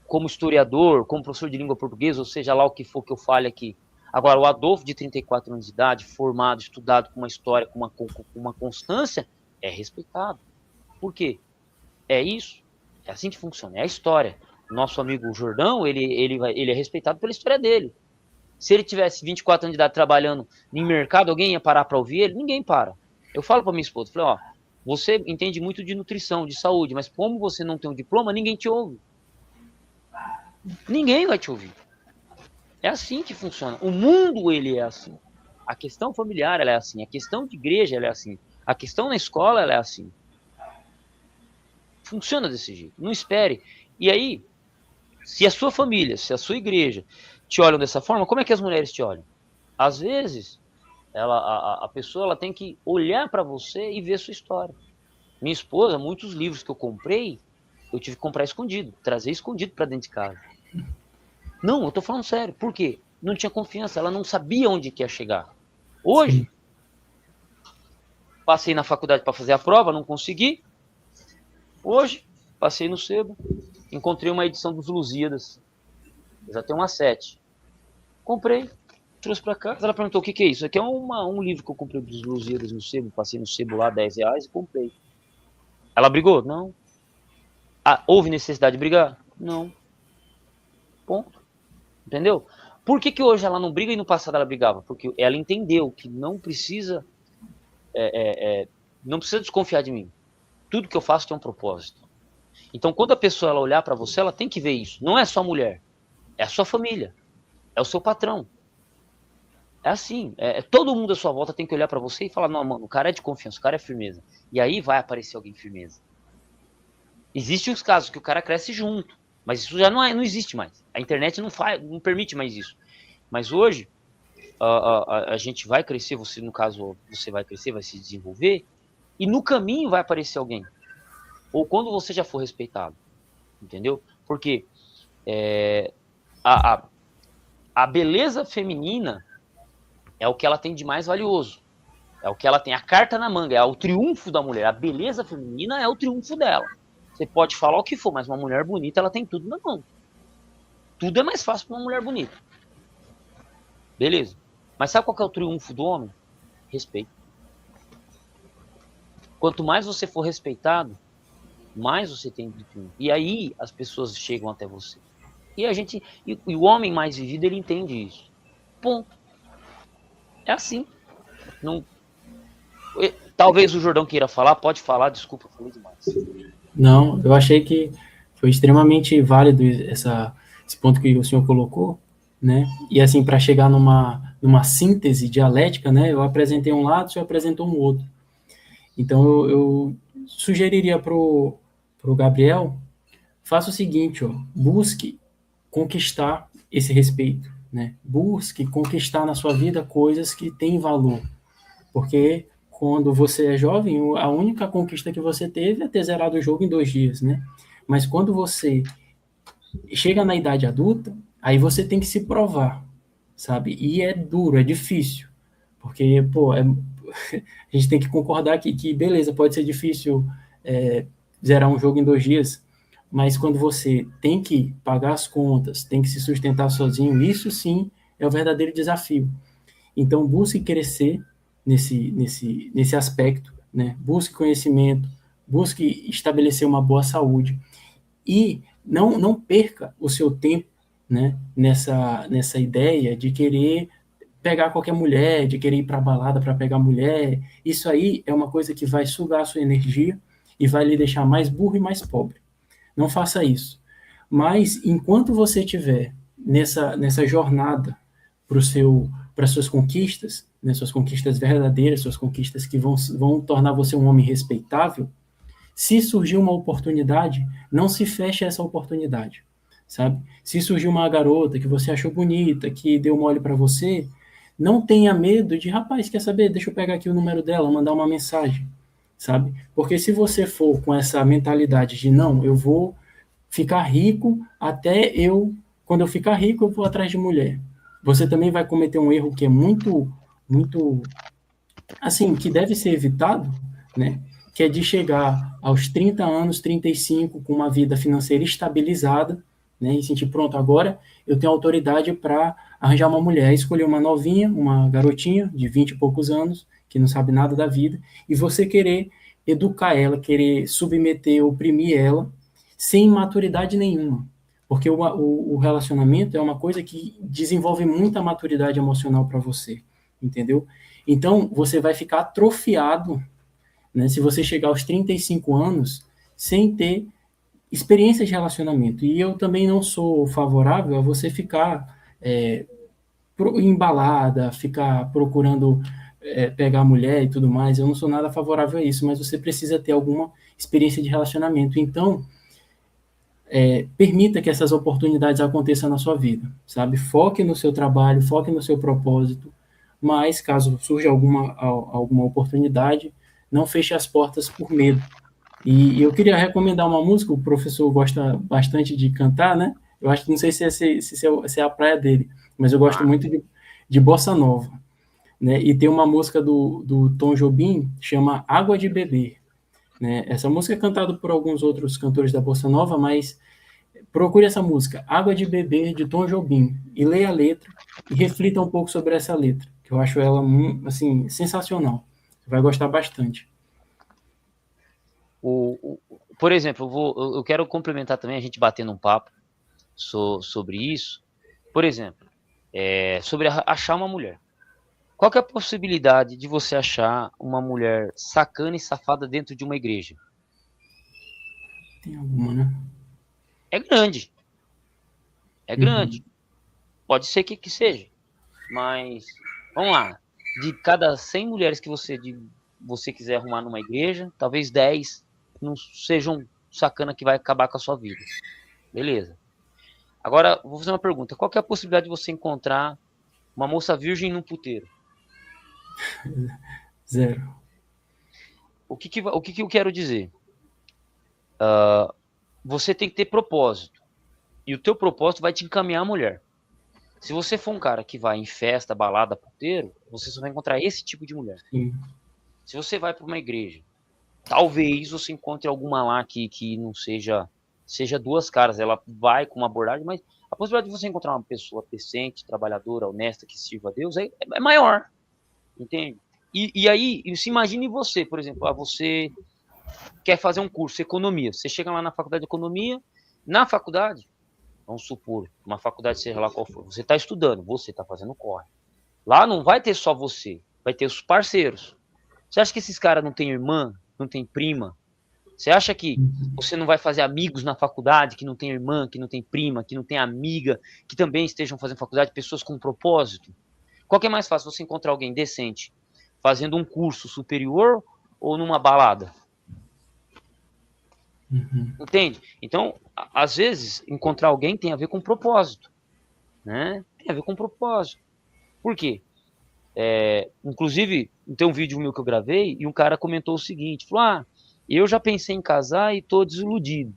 como historiador, como professor de língua portuguesa, ou seja lá o que for que eu fale aqui. Agora, o Adolfo, de 34 anos de idade, formado, estudado, com uma história, com uma constância, é respeitado. Por quê? É isso. É assim que funciona. É a história. Nosso amigo Jordão, ele é respeitado pela história dele. Se ele tivesse 24 anos de idade trabalhando em mercado, alguém ia parar para ouvir ele? Ninguém para. Eu falo para minha esposa, falei, ó, você entende muito de nutrição, de saúde, mas como você não tem um diploma, ninguém te ouve. Ninguém vai te ouvir. É assim que funciona. O mundo, ele é assim. A questão familiar, ela é assim. A questão de igreja, ela é assim. A questão na escola, ela é assim. Funciona desse jeito. Não espere. E aí, se a sua família, se a sua igreja te olham dessa forma, como é que as mulheres te olham? Às vezes, a pessoa ela tem que olhar para você e ver sua história. Minha esposa, muitos livros que eu comprei, eu tive que comprar escondido, trazer escondido para dentro de casa. Não, eu tô falando sério. Por quê? Não tinha confiança, ela não sabia onde que ia chegar. Hoje, sim, passei na faculdade para fazer a prova, não consegui. Hoje, passei no sebo, encontrei uma edição dos Lusíadas. Eu já tenho uma 7. Comprei, trouxe para casa. Ela perguntou o que é isso. Isso aqui é um livro que eu comprei dos Lusíadas no sebo. Passei no sebo lá, R$10 e comprei. Ela brigou? Não. Ah, houve necessidade de brigar? Não. Ponto. Entendeu? Por que hoje ela não briga e no passado ela brigava? Porque ela entendeu que não precisa não precisa desconfiar de mim. Tudo que eu faço tem um propósito. Então, quando a pessoa ela olhar para você, ela tem que ver isso. Não é só a mulher, é a sua família, é o seu patrão. É assim, todo mundo à sua volta tem que olhar para você e falar, não, mano, o cara é de confiança, o cara é firmeza. E aí vai aparecer alguém firmeza. Existem os casos que o cara cresce junto, mas isso já não existe mais. A internet não permite mais isso. Mas hoje, a gente vai crescer, você no caso, você vai crescer, vai se desenvolver, e no caminho vai aparecer alguém. Ou quando você já for respeitado. Entendeu? Porque a beleza feminina é o que ela tem de mais valioso. É o que ela tem, a carta na manga, é o triunfo da mulher. A beleza feminina é o triunfo dela. Você pode falar o que for, mas uma mulher bonita, ela tem tudo na mão. Tudo é mais fácil para uma mulher bonita. Beleza. Mas sabe qual que é o triunfo do homem? Respeito. Quanto mais você for respeitado, mais você tem de triunfo. E aí as pessoas chegam até você. E o homem mais vivido, ele entende isso. Ponto. É assim. Não, talvez o Jordão queira falar, pode falar, desculpa, eu falei demais. Não, eu achei que foi extremamente válido esse ponto que o senhor colocou, né? E assim, para chegar numa síntese dialética, né? Eu apresentei um lado, o senhor apresentou um outro. Então, eu sugeriria para o Gabriel, faça o seguinte, ó, busque conquistar esse respeito, né? Busque conquistar na sua vida coisas que têm valor, porque quando você é jovem, a única conquista que você teve é ter zerado o jogo em 2 dias, né? Mas quando você chega na idade adulta, aí você tem que se provar, sabe? E é duro, é difícil, porque, pô, a gente tem que concordar que beleza, pode ser difícil zerar um jogo em 2 dias, mas quando você tem que pagar as contas, tem que se sustentar sozinho, isso sim é o verdadeiro desafio. Então, busque crescer nesse aspecto, né? Busque conhecimento, busque estabelecer uma boa saúde e não perca o seu tempo, né? Nessa ideia de querer pegar qualquer mulher, de querer ir para a balada para pegar mulher. Isso aí é uma coisa que vai sugar a sua energia e vai lhe deixar mais burro e mais pobre. Não faça isso. Mas enquanto você estiver nessa jornada para suas conquistas, né, suas conquistas verdadeiras, suas conquistas que vão tornar você um homem respeitável, se surgir uma oportunidade, não se feche a essa oportunidade, sabe? Se surgir uma garota que você achou bonita, que deu mole para você, não tenha medo de, rapaz, quer saber? Deixa eu pegar aqui o número dela, mandar uma mensagem, sabe? Porque se você for com essa mentalidade de não, eu vou ficar rico até quando eu ficar rico, eu vou atrás de mulher. Você também vai cometer um erro que é muito, assim, que deve ser evitado, né? Que é de chegar aos 30 anos, 35, com uma vida financeira estabilizada, né? E sentir, pronto, agora eu tenho autoridade para arranjar uma mulher, escolher uma novinha, uma garotinha de 20 e poucos anos, que não sabe nada da vida, e você querer educar ela, querer submeter, oprimir ela, sem maturidade nenhuma. Porque o relacionamento é uma coisa que desenvolve muita maturidade emocional para você, entendeu? Então, você vai ficar atrofiado, né, se você chegar aos 35 anos sem ter experiência de relacionamento. E eu também não sou favorável a você ficar embalada, ficar procurando pegar mulher e tudo mais. Eu não sou nada favorável a isso, mas você precisa ter alguma experiência de relacionamento. Então, permita que essas oportunidades aconteçam na sua vida, sabe? Foque no seu trabalho, foque no seu propósito, mas caso surja alguma oportunidade, não feche as portas por medo. E eu queria recomendar uma música, o professor gosta bastante de cantar, né? Eu acho que não sei se é a praia dele, mas eu gosto muito de bossa nova, né? E tem uma música do Tom Jobim, chama Água de Beber, né? Essa música é cantada por alguns outros cantores da bossa nova, mas procure essa música, Água de Beber, de Tom Jobim, e leia a letra e reflita um pouco sobre essa letra, que eu acho ela, assim, sensacional. Você vai gostar bastante. Por exemplo, eu quero complementar também, a gente batendo um papo sobre isso. Por exemplo, sobre achar uma mulher. Qual que é a possibilidade de você achar uma mulher sacana e safada dentro de uma igreja? Tem alguma, né? É grande. É grande. Uhum. Pode ser que seja. Mas, vamos lá. De cada 100 mulheres que você quiser arrumar numa igreja, talvez 10 não sejam sacana que vai acabar com a sua vida. Beleza. Agora, vou fazer uma pergunta. Qual que é a possibilidade de você encontrar uma moça virgem num puteiro? Zero. O que eu quero dizer? Você tem que ter propósito. E o teu propósito vai te encaminhar a mulher. Se você for um cara que vai em festa, balada, puteiro, você só vai encontrar esse tipo de mulher. Sim. Se você vai para uma igreja, talvez você encontre alguma lá que não seja duas caras. Ela vai com uma abordagem, mas a possibilidade de você encontrar uma pessoa decente, trabalhadora, honesta, que sirva a Deus é maior. Entende? E aí, se imagine você, por exemplo, você quer fazer um curso de economia. Você chega lá na faculdade de economia, na faculdade, vamos supor, uma faculdade, seja lá qual for, você está estudando, você está fazendo corre. Lá não vai ter só você, vai ter os parceiros. Você acha que esses caras não têm irmã, não têm prima? Você acha que você não vai fazer amigos na faculdade que não tem irmã, que não tem prima, que não tem amiga, que também estejam fazendo faculdade, pessoas com propósito? Qual que é mais fácil, você encontrar alguém decente fazendo um curso superior ou numa balada? Uhum. Entende? Então, às vezes, encontrar alguém tem a ver com propósito, né? Tem a ver com propósito. Por quê? Inclusive, tem um vídeo meu que eu gravei e um cara comentou o seguinte, falou, eu já pensei em casar e tô desiludido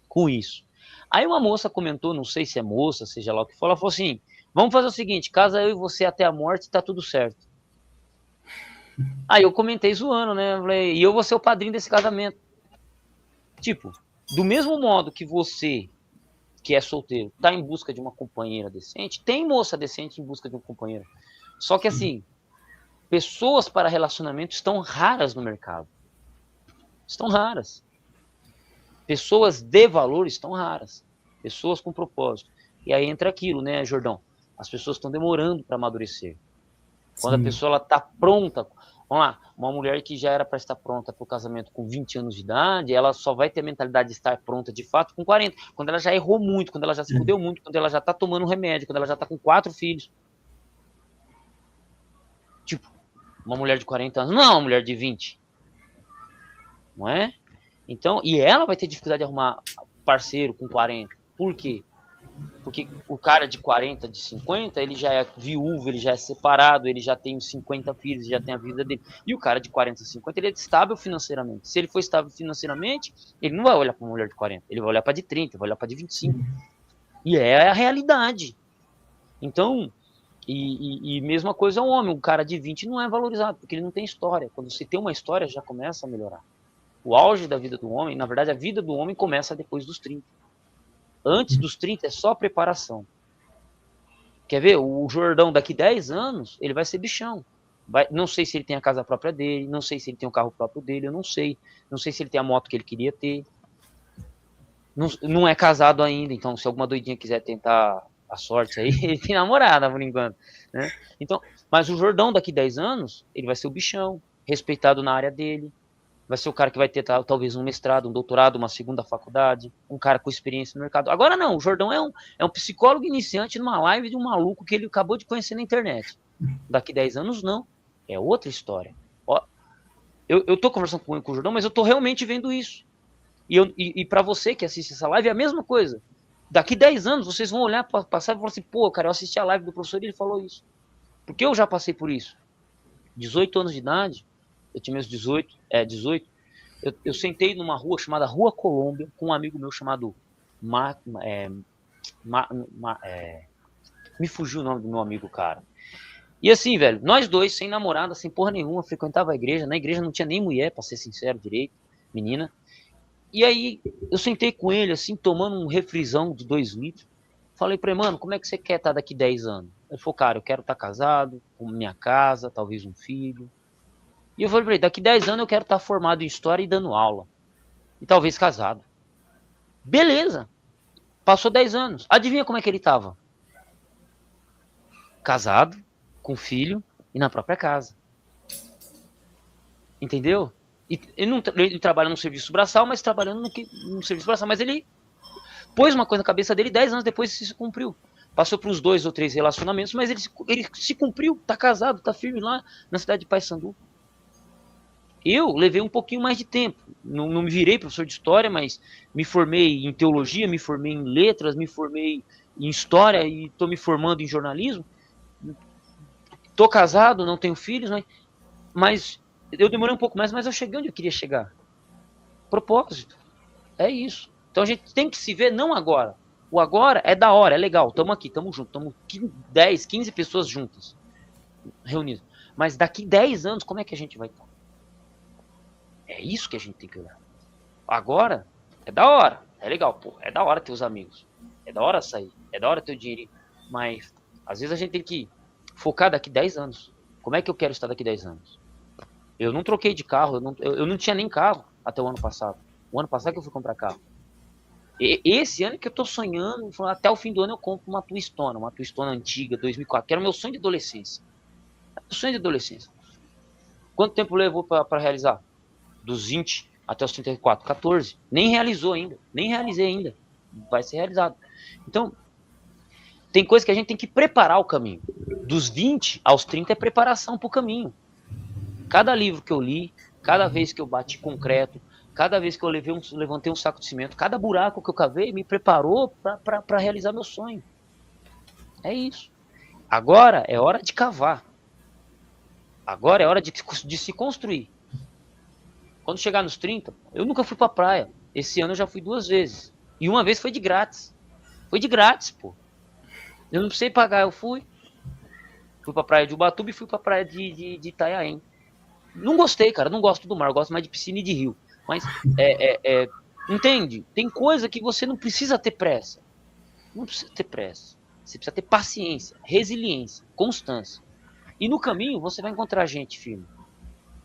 com isso. Aí uma moça comentou, não sei se é moça, seja lá o que for, ela falou assim, vamos fazer o seguinte, casa eu e você até a morte e tá tudo certo. Aí eu comentei zoando, né? Eu falei, e eu vou ser o padrinho desse casamento. Tipo, Do mesmo modo que você, que é solteiro, está em busca de uma companheira decente, tem moça decente em busca de um companheiro. Só que assim, pessoas para relacionamento estão raras no mercado. Estão raras. Pessoas de valor estão raras. Pessoas com propósito. E aí entra aquilo, né, Jordão? As pessoas estão demorando para amadurecer. Quando a pessoa está pronta, vamos lá, uma mulher que já era para estar pronta para o casamento com 20 anos de idade, ela só vai ter a mentalidade de estar pronta de fato com 40, quando ela já errou muito, quando ela já se fudeu muito, quando ela já está tomando remédio, quando ela já está com 4 filhos. Tipo, uma mulher de 40 anos, não é uma mulher de 20. Não é? Então, e ela vai ter dificuldade de arrumar parceiro com 40. Por quê? Porque o cara de 40, de 50, ele já é viúvo, ele já é separado, ele já tem 50 filhos, já tem a vida dele. E o cara de 40, 50, ele é estável financeiramente. Se ele for estável financeiramente, ele não vai olhar para uma mulher de 40, ele vai olhar para de 30, vai olhar para de 25. E é a realidade. Então, e mesma coisa o homem, um cara de 20 não é valorizado, porque ele não tem história. Quando você tem uma história, já começa a melhorar. O auge da vida do homem, na verdade, a vida do homem começa depois dos 30. Antes dos 30 é só preparação. Quer ver? O Jordão daqui 10 anos, ele vai ser bichão. Não sei se ele tem a casa própria dele, não sei se ele tem o carro próprio dele, eu não sei. Não sei se ele tem a moto que ele queria ter. Não é casado ainda, então se alguma doidinha quiser tentar a sorte aí, ele tem namorada por enquanto. Né? Então, mas o Jordão daqui 10 anos, ele vai ser o bichão, respeitado na área dele. Vai ser o cara que vai ter talvez um mestrado, um doutorado, uma segunda faculdade, um cara com experiência no mercado. Agora não, o Jordão é um psicólogo iniciante numa live de um maluco que ele acabou de conhecer na internet. Daqui 10 anos não, é outra história. Ó, eu tô conversando com o Jordão, mas eu tô realmente vendo isso. E para você que assiste essa live é a mesma coisa. Daqui 10 anos vocês vão olhar para passar e falar assim, pô, cara, eu assisti a live do professor e ele falou isso. Porque eu já passei por isso. 18 anos de idade, eu tinha meus 18, eu sentei numa rua chamada Rua Colômbia com um amigo meu chamado me fugiu o nome do meu amigo, cara. E assim, velho, nós dois, sem namorada, sem porra nenhuma, frequentava a igreja. Na igreja não tinha nem mulher, pra ser sincero, direito, menina. E aí, eu sentei com ele, assim, tomando um refrisão de 2 litros. Falei pra ele, mano, como é que você quer estar daqui 10 anos? Ele falou, cara, eu quero estar casado, com minha casa, talvez um filho. E eu falei pra ele, daqui 10 anos eu quero estar formado em história e dando aula. E talvez casado. Beleza. Passou 10 anos. Adivinha como é que ele tava? Casado, com filho e na própria casa. Entendeu? E ele trabalha no serviço braçal, mas trabalhando no serviço braçal. Mas ele pôs uma coisa na cabeça dele, 10 anos depois isso se cumpriu. Passou por uns 2 ou 3 relacionamentos, mas ele se cumpriu, tá casado, tá firme lá na cidade de Paysandu. Eu levei um pouquinho mais de tempo. Não me virei professor de história, mas me formei em teologia, me formei em letras, me formei em história e estou me formando em jornalismo. Estou casado, não tenho filhos, mas eu demorei um pouco mais, mas eu cheguei onde eu queria chegar. Propósito. É isso. Então a gente tem que se ver não agora. O agora é da hora, é legal. Estamos aqui, estamos juntos. Estamos 10, 15 pessoas juntas, reunidas. Mas daqui 10 anos, como é que a gente vai estar? É isso que a gente tem que olhar. Agora, é da hora. É legal, pô. É da hora ter os amigos. É da hora sair. É da hora ter o dinheiro. Mas, às vezes a gente tem que focar daqui 10 anos. Como é que eu quero estar daqui 10 anos? Eu não troquei de carro. Eu não tinha nem carro até o ano passado. O ano passado que eu fui comprar carro. Esse ano que eu tô sonhando, até o fim do ano eu compro uma Twistona antiga, 2004, que era o meu sonho de adolescência. O sonho de adolescência. Quanto tempo levou para realizar? Dos 20 até os 34, 14. Nem realizou ainda. Nem realizei ainda. Vai ser realizado. Então, tem coisa que a gente tem que preparar o caminho. Dos 20 aos 30 é preparação para o caminho. Cada livro que eu li, cada vez que eu bati concreto, cada vez que eu levantei um saco de cimento, cada buraco que eu cavei me preparou para realizar meu sonho. É isso. Agora é hora de cavar. Agora é hora de se construir. Quando chegar nos 30, eu nunca fui pra praia. Esse ano eu já fui 2 vezes. E uma vez foi de grátis. Foi de grátis, pô. Eu não precisei pagar, eu fui. Fui pra praia de Ubatuba e fui pra praia de Itanhaém. Não gostei, cara. Não gosto do mar. Eu gosto mais de piscina e de rio. Mas Entende? Tem coisa que você não precisa ter pressa. Não precisa ter pressa. Você precisa ter paciência, resiliência, constância. E no caminho você vai encontrar gente firme.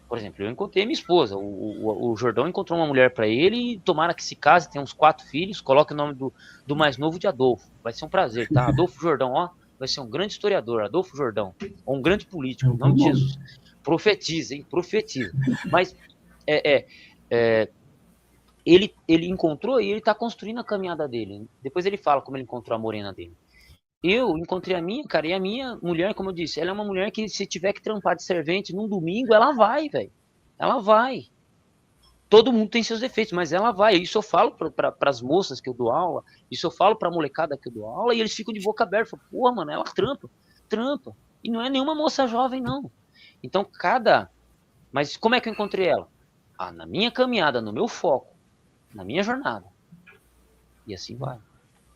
Por exemplo, eu encontrei minha esposa. O Jordão encontrou uma mulher para ele e tomara que se case, tem uns 4 filhos, coloque o nome do mais novo de Adolfo. Vai ser um prazer, tá? Adolfo Jordão, ó, vai ser um grande historiador, Adolfo Jordão, ou um grande político, em nome de Jesus. Profetiza, hein? Profetiza. Mas ele encontrou e ele está construindo a caminhada dele. Depois ele fala como ele encontrou a morena dele. Eu encontrei a minha, cara, e a minha mulher, como eu disse, ela é uma mulher que se tiver que trampar de servente num domingo, ela vai, velho. Ela vai. Todo mundo tem seus defeitos, mas ela vai. Isso eu falo para as moças que eu dou aula, isso eu falo para a molecada que eu dou aula, e eles ficam de boca aberta. Falam, pô, mano, ela trampa, trampa. E não é nenhuma moça jovem, não. Então, Mas como é que eu encontrei ela? Ah, na minha caminhada, no meu foco, na minha jornada. E assim vai.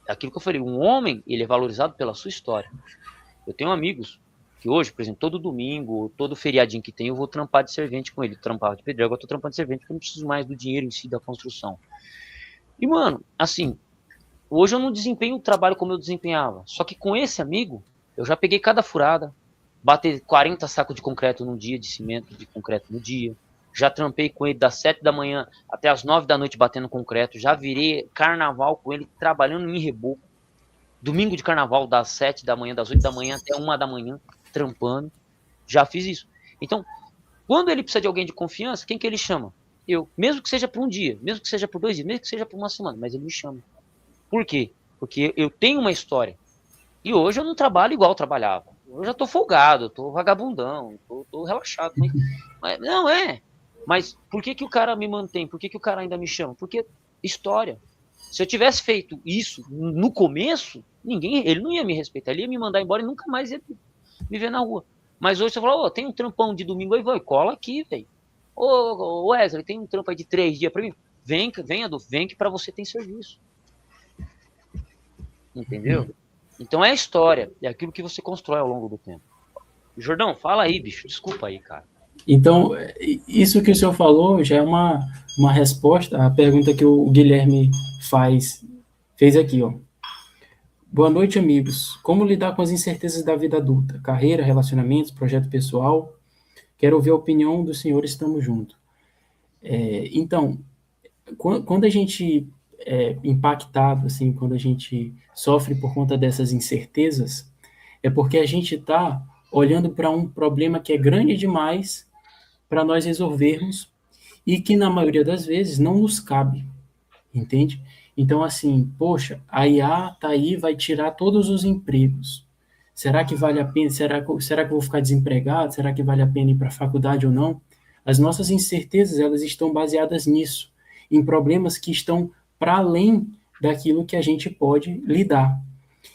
Aquilo que eu falei, um homem, ele é valorizado pela sua história. Eu tenho amigos que hoje, por exemplo, todo domingo, todo feriadinho que tem, eu vou trampar de servente com ele. Trampava de pedreiro, agora eu tô trampando de servente porque eu não preciso mais do dinheiro em si da construção. E, mano, assim, hoje eu não desempenho o trabalho como eu desempenhava. Só que com esse amigo, eu já peguei cada furada, bater 40 sacos de concreto num dia, de cimento de concreto no dia. Já trampei com ele das 7 da manhã até as 9 da noite batendo concreto. Já virei carnaval com ele, trabalhando em reboco. Domingo de carnaval, das 7 da manhã, das 8 da manhã até 1 da manhã, trampando. Já fiz isso. Então, quando ele precisa de alguém de confiança, quem que ele chama? Eu. Mesmo que seja por um dia, mesmo que seja por 2 dias, mesmo que seja por uma semana, mas ele me chama. Por quê? Porque eu tenho uma história. E hoje eu não trabalho igual eu trabalhava. Eu já tô folgado, tô vagabundão, tô relaxado. Mas não é. Mas por que o cara me mantém? Por que o cara ainda me chama? Porque história. Se eu tivesse feito isso no começo, ele não ia me respeitar, ele ia me mandar embora e nunca mais ia me ver na rua. Mas hoje você fala, ô, tem um trampão de domingo aí, vai, cola aqui, velho. Ô, Wesley, tem um trampo aí de 3 dias pra mim? Vem, Adolfo, vem que pra você tem serviço. Entendeu? Então é a história, é aquilo que você constrói ao longo do tempo. Jordão, fala aí, bicho, desculpa aí, cara. Então, isso que o senhor falou já é uma resposta à pergunta que o Guilherme fez aqui, ó. Boa noite, amigos. Como lidar com as incertezas da vida adulta? Carreira, relacionamentos, projeto pessoal? Quero ouvir a opinião dos senhores, estamos juntos. Então, quando a gente é impactado, assim, quando a gente sofre por conta dessas incertezas, é porque a gente está olhando para um problema que é grande demais para nós resolvermos e que, na maioria das vezes, não nos cabe, entende? Então, assim, poxa, a IA está aí, vai tirar todos os empregos. Será que vale a pena? Será que eu vou ficar desempregado? Será que vale a pena ir para a faculdade ou não? As nossas incertezas, elas estão baseadas nisso, em problemas que estão para além daquilo que a gente pode lidar.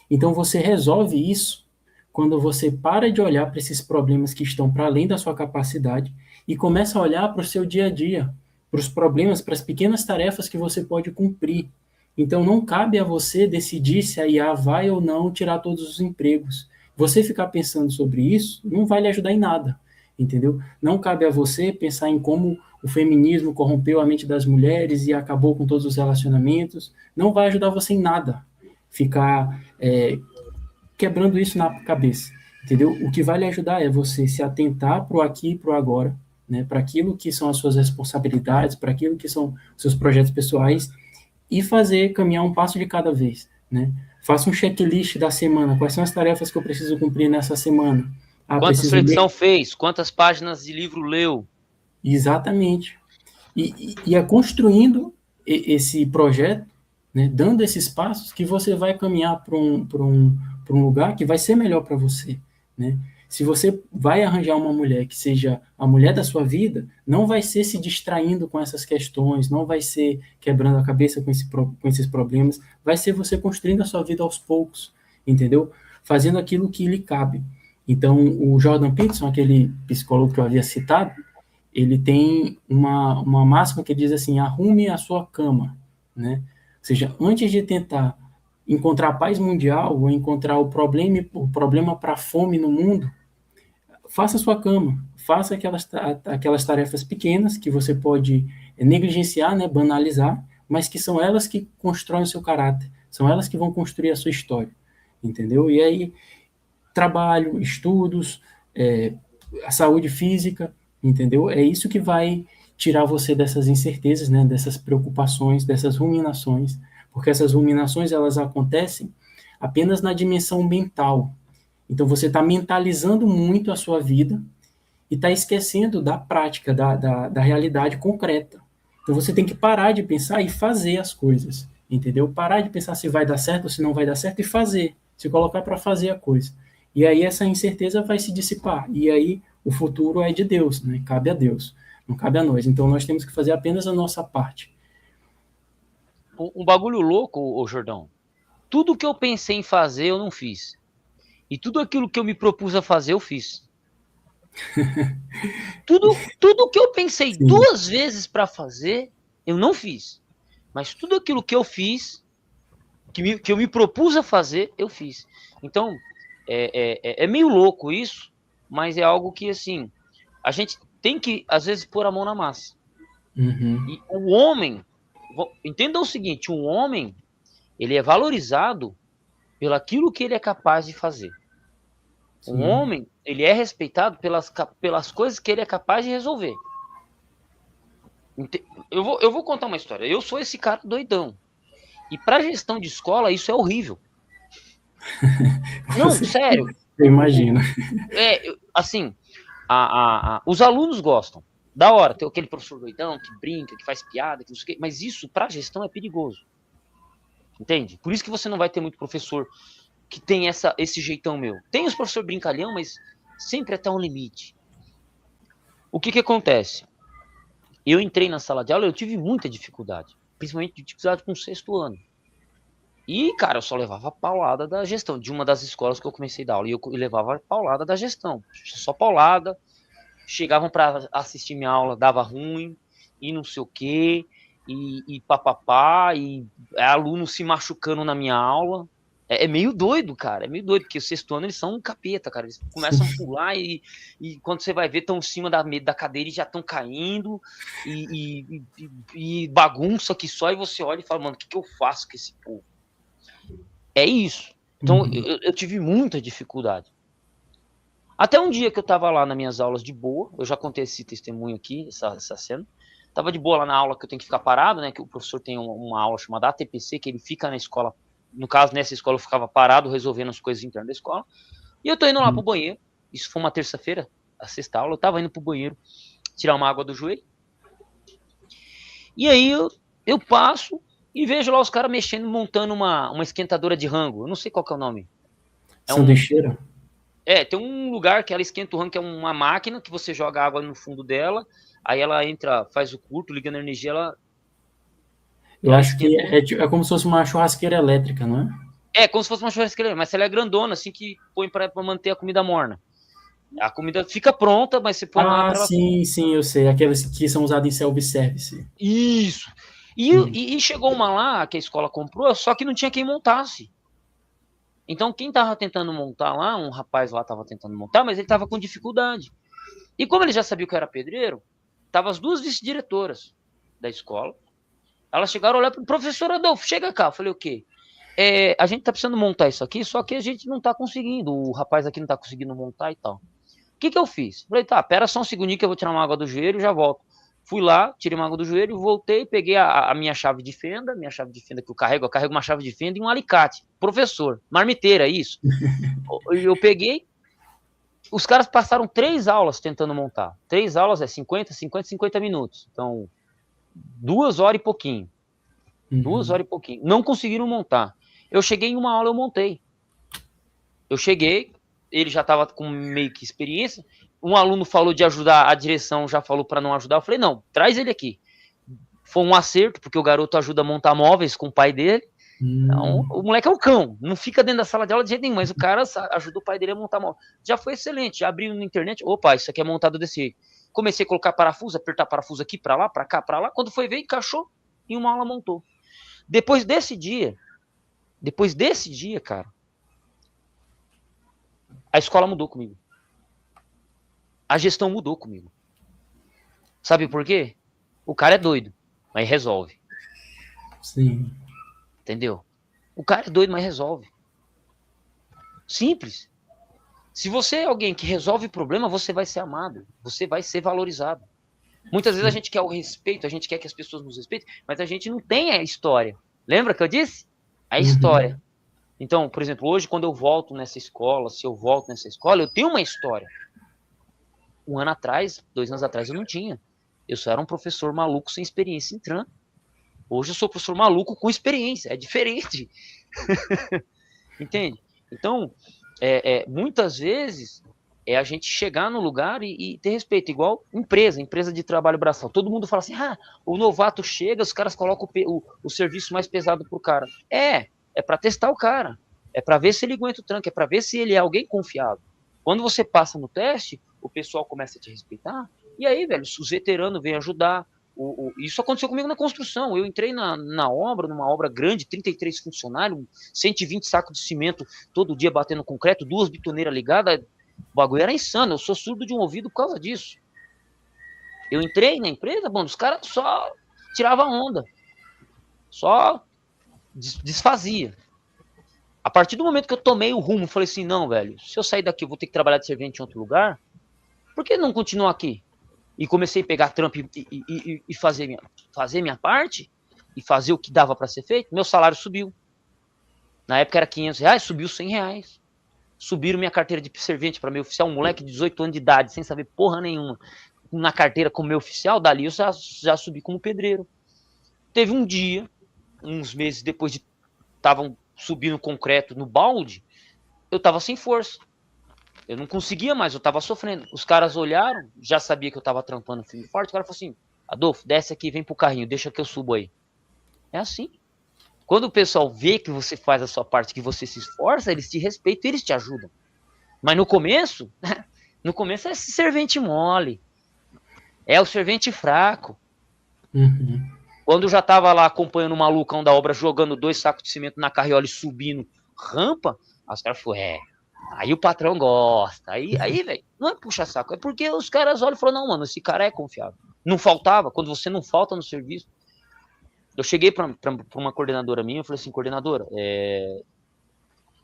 Então, você resolve isso quando você para de olhar para esses problemas que estão para além da sua capacidade e começa a olhar para o seu dia a dia, para os problemas, para as pequenas tarefas que você pode cumprir. Então, não cabe a você decidir se a IA vai ou não tirar todos os empregos. Você ficar pensando sobre isso não vai lhe ajudar em nada, entendeu? Não cabe a você pensar em como o feminismo corrompeu a mente das mulheres e acabou com todos os relacionamentos. Não vai ajudar você em nada ficar quebrando isso na cabeça, entendeu? O que vai lhe ajudar é você se atentar para o aqui e para o agora, né? Para aquilo que são as suas responsabilidades, para aquilo que são os seus projetos pessoais e caminhar um passo de cada vez, né? Faça um checklist da semana, quais são as tarefas que eu preciso cumprir nessa semana. Quantas flexões fez? Quantas páginas de livro leu? Exatamente. E é construindo esse projeto, né, dando esses passos, que você vai caminhar para um lugar que vai ser melhor para você, né? Se você vai arranjar uma mulher que seja a mulher da sua vida, não vai ser se distraindo com essas questões, não vai ser quebrando a cabeça com esses problemas, vai ser você construindo a sua vida aos poucos, entendeu? Fazendo aquilo que lhe cabe. Então, o Jordan Peterson, aquele psicólogo que eu havia citado, ele tem uma máxima que diz assim, arrume a sua cama, né? Ou seja, antes de tentar encontrar paz mundial ou encontrar o problema para a fome no mundo, faça a sua cama, faça aquelas tarefas pequenas que você pode negligenciar, né, banalizar, mas que são elas que constroem o seu caráter, são elas que vão construir a sua história, entendeu? E aí, trabalho, estudos, a saúde física, entendeu? É isso que vai tirar você dessas incertezas, né, dessas preocupações, dessas ruminações, porque essas ruminações, elas acontecem apenas na dimensão mental. Então, você está mentalizando muito a sua vida e está esquecendo da prática, da realidade concreta. Então, você tem que parar de pensar e fazer as coisas, entendeu? Parar de pensar se vai dar certo ou se não vai dar certo e fazer, se colocar para fazer a coisa. E aí essa incerteza vai se dissipar. E aí o futuro é de Deus, né? Cabe a Deus, não cabe a nós. Então nós temos que fazer apenas a nossa parte. Um bagulho louco, ô Jordão. Tudo que eu pensei em fazer, eu não fiz. E tudo aquilo que eu me propus a fazer, eu fiz. Tudo que eu pensei Sim. 2 vezes para fazer, eu não fiz. Mas tudo aquilo que eu fiz, que eu me propus a fazer, eu fiz. Então, é meio louco isso, mas é algo que, assim, a gente tem que, às vezes, pôr a mão na massa. Uhum. E o homem, entenda o seguinte, um homem, ele é valorizado pelo aquilo que ele é capaz de fazer. Sim. Um homem, ele é respeitado pelas coisas que ele é capaz de resolver. Eu vou contar uma história. Eu sou esse cara doidão. E para gestão de escola, isso é horrível. Não, sério. Eu imagino. Assim, os alunos gostam. Da hora, tem aquele professor doidão que brinca, que faz piada, que não sei o quê, mas isso para gestão é perigoso. Entende? Por isso que você não vai ter muito professor que tem esse jeitão meu. Tem os professores brincalhão, mas sempre até um limite. O que acontece? Eu entrei na sala de aula, eu tive muita dificuldade, principalmente dificuldade com o 6º ano. E, cara, eu só levava paulada da gestão, de uma das escolas que eu comecei a dar aula, e eu levava paulada da gestão, só paulada, chegavam para assistir minha aula, dava ruim, e não sei o quê, e papapá, e aluno se machucando na minha aula. É meio doido, cara, é meio doido, porque o 6º ano eles são um capeta, cara, eles começam a pular e quando você vai ver, estão em cima da cadeira e já estão caindo, e bagunça que só, e você olha e fala, mano, o que eu faço com esse povo? É isso. Então, eu tive muita dificuldade. Até um dia que eu tava lá nas minhas aulas de boa, eu já contei esse testemunho aqui, essa cena, tava de boa lá na aula que eu tenho que ficar parado, né, que o professor tem uma aula chamada ATPC, que ele fica na escola. No caso, nessa escola eu ficava parado, resolvendo as coisas internas da escola. E eu tô indo lá pro banheiro. Isso foi uma terça-feira, a 6ª aula. Eu tava indo pro banheiro tirar uma água do joelho. E aí eu passo e vejo lá os caras mexendo, montando uma esquentadora de rango. Eu não sei qual que é o nome. Sanduicheira? Tem um lugar que ela esquenta o rango, que é uma máquina que você joga água no fundo dela. Aí ela entra, faz o curto, liga na energia, ela... Eu acho que é como se fosse uma churrasqueira elétrica, não é? É, como se fosse uma churrasqueira, mas ela é grandona, assim, que põe pra manter a comida morna. A comida fica pronta, mas você põe lá pra ela... sim, eu sei. Aquelas que são usadas em self-service. Isso. E chegou uma lá que a escola comprou, só que não tinha quem montasse. Então, quem tava tentando montar lá, um rapaz lá tava tentando montar, mas ele tava com dificuldade. E como ele já sabia que eu era pedreiro, tava as 2 vice-diretoras da escola. Elas chegaram a olhar para o professor Adolfo, chega cá. Eu falei, o quê? A gente tá precisando montar isso aqui, só que a gente não tá conseguindo. O rapaz aqui não tá conseguindo montar e tal. O que eu fiz? Falei, tá, pera só um segundinho que eu vou tirar uma água do joelho e já volto. Fui lá, tirei uma água do joelho, voltei, peguei a minha chave de fenda, que eu carrego uma chave de fenda e um alicate. Professor, marmiteira, isso. Eu peguei, os caras passaram 3 aulas tentando montar. 3 aulas é 50 minutos. Então, 2 horas e pouquinho. 2 horas e pouquinho. Não conseguiram montar. Eu cheguei em uma aula, eu montei. Eu cheguei, ele já estava com meio que experiência. Um aluno falou de ajudar, a direção já falou para não ajudar. Eu falei, não, traz ele aqui. Foi um acerto, porque o garoto ajuda a montar móveis com o pai dele. Então, o moleque é um cão, não fica dentro da sala de aula de jeito nenhum, mas o cara ajuda o pai dele a montar móvel. Já foi excelente, já abriu na internet, opa, isso aqui é montado desse jeito. Comecei a colocar parafuso, apertar parafuso aqui, para lá, para cá, para lá. Quando foi ver, encaixou e uma aula montou. Depois desse dia, cara, a escola mudou comigo. A gestão mudou comigo. Sabe por quê? O cara é doido, mas resolve. Sim. Entendeu? O cara é doido, mas resolve. Simples. Se você é alguém que resolve problema, você vai ser amado. Você vai ser valorizado. Muitas vezes a gente quer o respeito, a gente quer que as pessoas nos respeitem, mas a gente não tem a história. Lembra que eu disse? A história. Então, por exemplo, hoje quando eu volto nessa escola, se eu volto nessa escola, eu tenho uma história. 1 ano atrás, 2 anos atrás eu não tinha. Eu só era um professor maluco sem experiência em TRAN. Hoje eu sou professor maluco com experiência. É diferente. Entende? Então, muitas vezes é a gente chegar no lugar e ter respeito, igual empresa de trabalho braçal. Todo mundo fala assim, o novato chega, os caras colocam o serviço mais pesado pro cara. É para testar o cara, é para ver se ele aguenta o tranco, é para ver se ele é alguém confiável. Quando você passa no teste, o pessoal começa a te respeitar, e aí, velho, os veteranos vêm ajudar. Isso aconteceu comigo na construção. Eu entrei na obra, numa obra grande, 33 funcionários, 120 sacos de cimento todo dia batendo concreto, 2 bitoneiras ligadas. O bagulho era insano. Eu sou surdo de um ouvido por causa disso. Eu entrei na empresa, bom, os caras só tiravam onda. Só desfazia. A partir do momento que eu tomei o rumo, falei assim, não, velho, se eu sair daqui, eu vou ter que trabalhar de servente em outro lugar, por que não continuar aqui? E comecei a pegar trampo e fazer minha parte, e fazer o que dava para ser feito, meu salário subiu. Na época era R$500, subiu R$100. Subiram minha carteira de servente para meu oficial, um moleque de 18 anos de idade, sem saber porra nenhuma, na carteira como meu oficial, dali eu já subi como pedreiro. Teve um dia, uns meses depois de estavam subindo concreto no balde, eu tava sem força. Eu não conseguia mais, eu tava sofrendo. Os caras olharam, já sabia que eu tava trampando firme e forte, o cara falou assim, Adolfo, desce aqui, vem pro carrinho, deixa que eu subo aí. É assim. Quando o pessoal vê que você faz a sua parte, que você se esforça, eles te respeitam e eles te ajudam. Mas no começo é servente mole. É o servente fraco. Quando eu já tava lá acompanhando o malucão da obra, jogando 2 sacos de cimento na carriola e subindo rampa, os caras falaram, aí o patrão gosta. Aí velho, não é puxa saco, é porque os caras olham e falam, não, mano, esse cara é confiável. Não faltava, quando você não falta no serviço. Eu cheguei pra uma coordenadora minha, eu falei assim, coordenadora,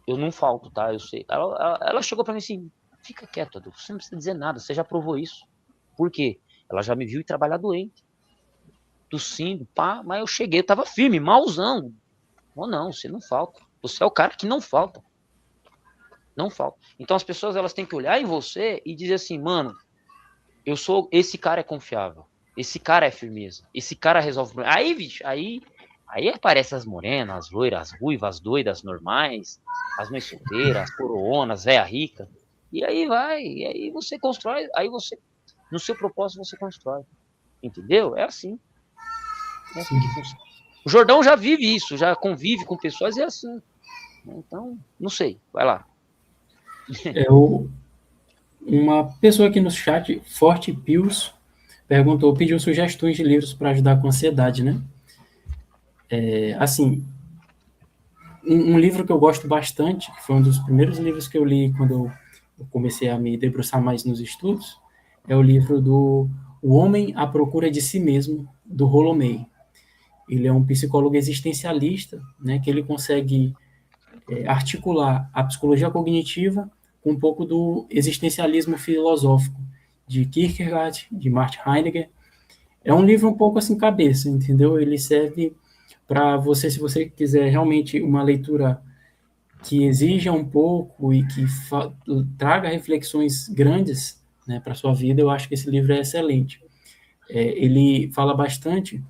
eu não falto, tá? Eu sei. Ela chegou pra mim assim, fica quieto, Adolfo, você não precisa dizer nada, você já provou isso. Por quê? Ela já me viu ir trabalhar doente, tossindo, pá, mas eu cheguei, eu tava firme, malzão. Não, você não falta. Você é o cara que não falta. Não falta. Então as pessoas, elas têm que olhar em você e dizer assim, mano, esse cara é confiável. Esse cara é firmeza. Esse cara resolve o problema. Aí, bicho, aí aparecem as morenas, as loiras, as ruivas, as doidas, normais, as mães solteiras, as coronas, véia rica. E aí vai, e aí você constrói, aí você, no seu propósito, você constrói. Entendeu? É assim. É assim que funciona. O Jordão já vive isso, já convive com pessoas e é assim. Então, não sei, vai lá. Uma pessoa aqui no chat, Forte Pius, pediu sugestões de livros para ajudar com ansiedade, né? Assim, um livro que eu gosto bastante, que foi um dos primeiros livros que eu li quando eu comecei a me debruçar mais nos estudos, é o livro do O Homem à Procura de Si Mesmo, do Rollo May. Ele é um psicólogo existencialista, né, que ele consegue articular a psicologia cognitiva com um pouco do existencialismo filosófico de Kierkegaard, de Martin Heidegger. É um livro um pouco assim cabeça, entendeu? Ele serve para você, se você quiser realmente uma leitura que exija um pouco e que traga reflexões grandes, né, para a sua vida, eu acho que esse livro é excelente. Ele fala bastante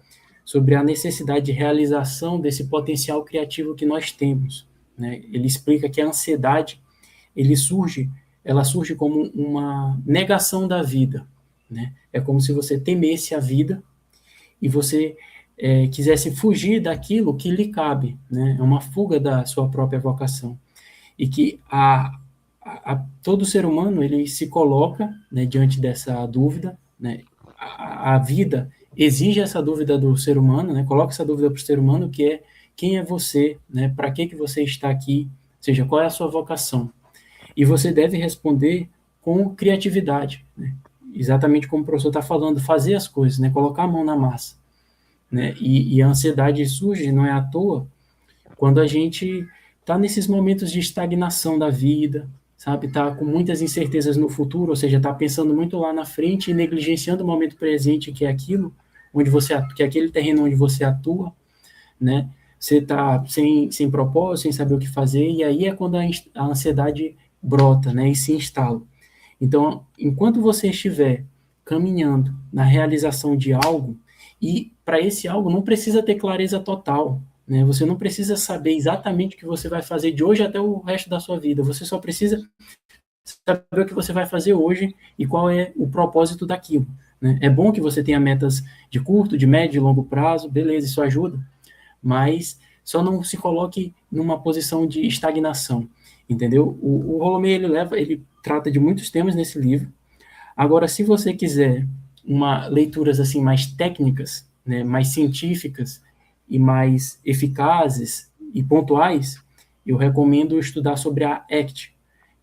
sobre a necessidade de realização desse potencial criativo que nós temos, né? Ele explica que a ansiedade ela surge como uma negação da vida, né? É como se você temesse a vida e você quisesse fugir daquilo que lhe cabe, né? É uma fuga da sua própria vocação. E que todo ser humano, ele se coloca, né, diante dessa dúvida, né? A vida exige essa dúvida do ser humano, né? Coloca essa dúvida para o ser humano, que é quem é você, né? Para que você está aqui? Ou seja, qual é a sua vocação? E você deve responder com criatividade, né? Exatamente como o professor está falando, fazer as coisas, né? Colocar a mão na massa. né? E a ansiedade surge, não é à toa, quando a gente está nesses momentos de estagnação da vida, sabe? Está com muitas incertezas no futuro, ou seja, está pensando muito lá na frente e negligenciando o momento presente, que é aquilo onde você, que é aquele terreno onde você atua, né? Você está sem propósito, sem saber o que fazer, e aí é quando a ansiedade brota, né? E se instala. Então, enquanto você estiver caminhando na realização de algo, e para esse algo não precisa ter clareza total, né? Você não precisa saber exatamente o que você vai fazer de hoje até o resto da sua vida. Você só precisa saber o que você vai fazer hoje e qual é o propósito daquilo, né? É bom que você tenha metas de curto, de médio e longo prazo, beleza, isso ajuda, mas só não se coloque numa posição de estagnação, entendeu? O Rolomei, ele trata de muitos temas nesse livro. Agora, se você quiser leituras assim mais técnicas, né, mais científicas e mais eficazes e pontuais, eu recomendo estudar sobre a ACT,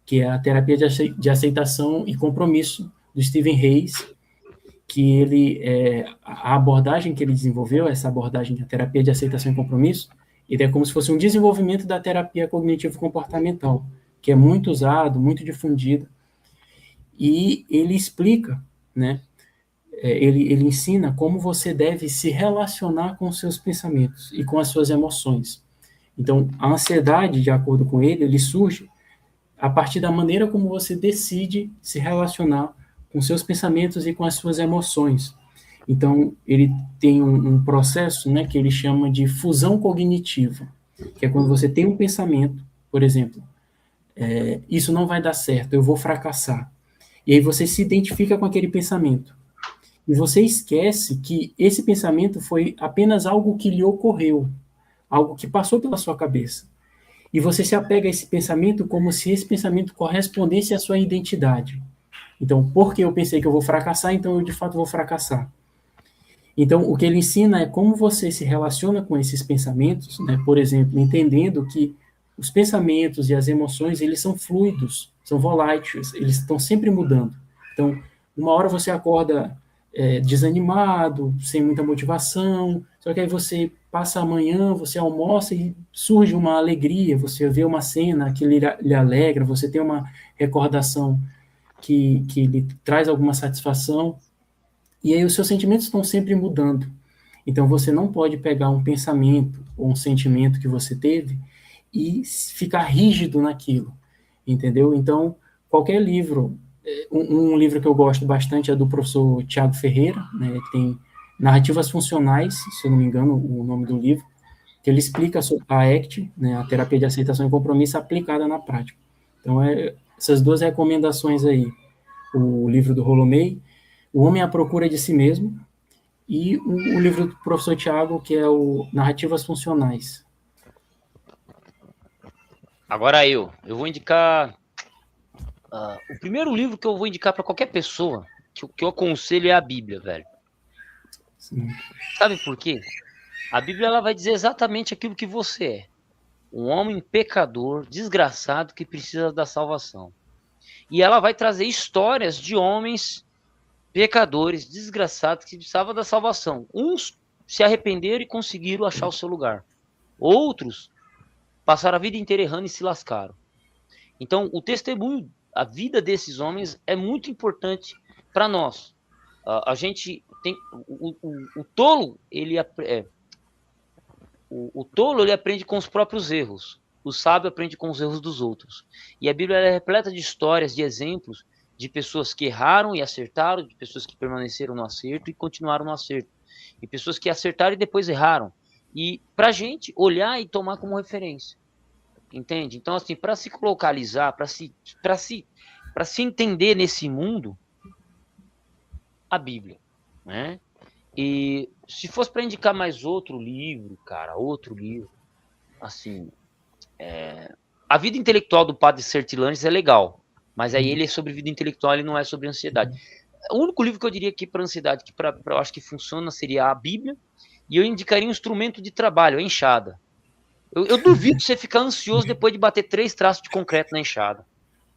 que é a terapia de aceitação e compromisso do Stephen Hayes, que a abordagem que ele desenvolveu, essa abordagem da terapia de aceitação e compromisso, ele é como se fosse um desenvolvimento da terapia cognitivo-comportamental, que é muito usado, muito difundido, e ele explica, né, ele ensina como você deve se relacionar com os seus pensamentos e com as suas emoções. Então, a ansiedade, de acordo com ele surge a partir da maneira como você decide se relacionar com seus pensamentos e com as suas emoções. Então, ele tem um processo, né, que ele chama de fusão cognitiva, que é quando você tem um pensamento, por exemplo, isso não vai dar certo, eu vou fracassar. E aí você se identifica com aquele pensamento. E você esquece que esse pensamento foi apenas algo que lhe ocorreu, algo que passou pela sua cabeça. E você se apega a esse pensamento como se esse pensamento correspondesse à sua identidade. Então, porque eu pensei que eu vou fracassar, então eu de fato vou fracassar. Então, o que ele ensina é como você se relaciona com esses pensamentos, né? Por exemplo, entendendo que os pensamentos e as emoções, eles são fluidos, são voláteis, eles estão sempre mudando. Então, uma hora você acorda desanimado, sem muita motivação, só que aí você passa a manhã, você almoça e surge uma alegria, você vê uma cena que lhe alegra, você tem uma recordação que lhe traz alguma satisfação, e aí os seus sentimentos estão sempre mudando. Então você não pode pegar um pensamento ou um sentimento que você teve e ficar rígido naquilo, entendeu? Então, qualquer livro, um livro que eu gosto bastante é do professor Tiago Ferreira, né, que tem Narrativas Funcionais, se eu não me engano o nome do livro, que ele explica a ACT, né, a terapia de aceitação e compromisso aplicada na prática. Então, essas duas recomendações aí, o livro do Rolomei, O Homem à Procura de Si Mesmo, e o livro do professor Tiago, que é o Narrativas Funcionais. Agora eu vou indicar... o primeiro livro que eu vou indicar para qualquer pessoa, que eu aconselho, é a Bíblia, velho. Sim. Sabe por quê? A Bíblia, ela vai dizer exatamente aquilo que você é. Um homem pecador, desgraçado, que precisa da salvação. E ela vai trazer histórias de homens pecadores, desgraçados, que precisavam da salvação. Uns se arrependeram e conseguiram achar o seu lugar. Outros passaram a vida inteira errando e se lascaram. Então, o testemunho, a vida desses homens é muito importante para nós. A gente tem... O tolo, o tolo, ele aprende com os próprios erros. O sábio aprende com os erros dos outros. E a Bíblia é repleta de histórias, de exemplos, de pessoas que erraram e acertaram, de pessoas que permaneceram no acerto e continuaram no acerto, e pessoas que acertaram e depois erraram. E para a gente olhar e tomar como referência. Entende? Então, assim, para se localizar, para se entender nesse mundo, a Bíblia, né? E se fosse para indicar mais outro livro, assim, A Vida Intelectual do Padre Sertilanes é legal, mas aí ele é sobre vida intelectual, ele não é sobre ansiedade. O único livro que eu diria aqui para ansiedade, que eu acho que funciona, seria a Bíblia, e eu indicaria um instrumento de trabalho, a enxada. Eu duvido você ficar ansioso depois de bater 3 traços de concreto na enxada.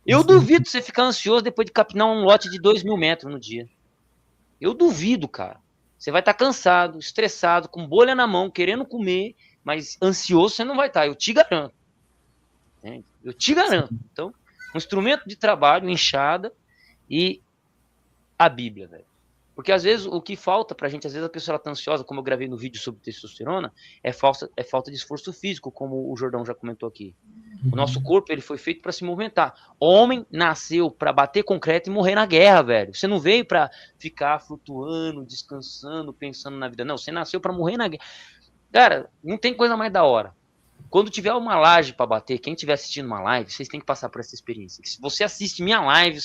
Eu duvido você ficar ansioso depois de capinar um lote de 2.000 metros no dia. Eu duvido, cara. Você vai estar cansado, estressado, com bolha na mão, querendo comer, mas ansioso você não vai estar, eu te garanto. Entende? Eu te garanto. Então, um instrumento de trabalho, enxada e a Bíblia, velho. Porque às vezes o que falta pra gente, às vezes a pessoa está ansiosa, como eu gravei no vídeo sobre testosterona, é falta de esforço físico, como o Jordão já comentou aqui. O nosso corpo, ele foi feito para se movimentar. Homem nasceu para bater concreto e morrer na guerra, velho. Você não veio para ficar flutuando, descansando, pensando na vida. Não, você nasceu para morrer na guerra. Cara, não tem coisa mais da hora. Quando tiver uma laje para bater, quem estiver assistindo uma live, vocês têm que passar por essa experiência. Se você assiste minha live,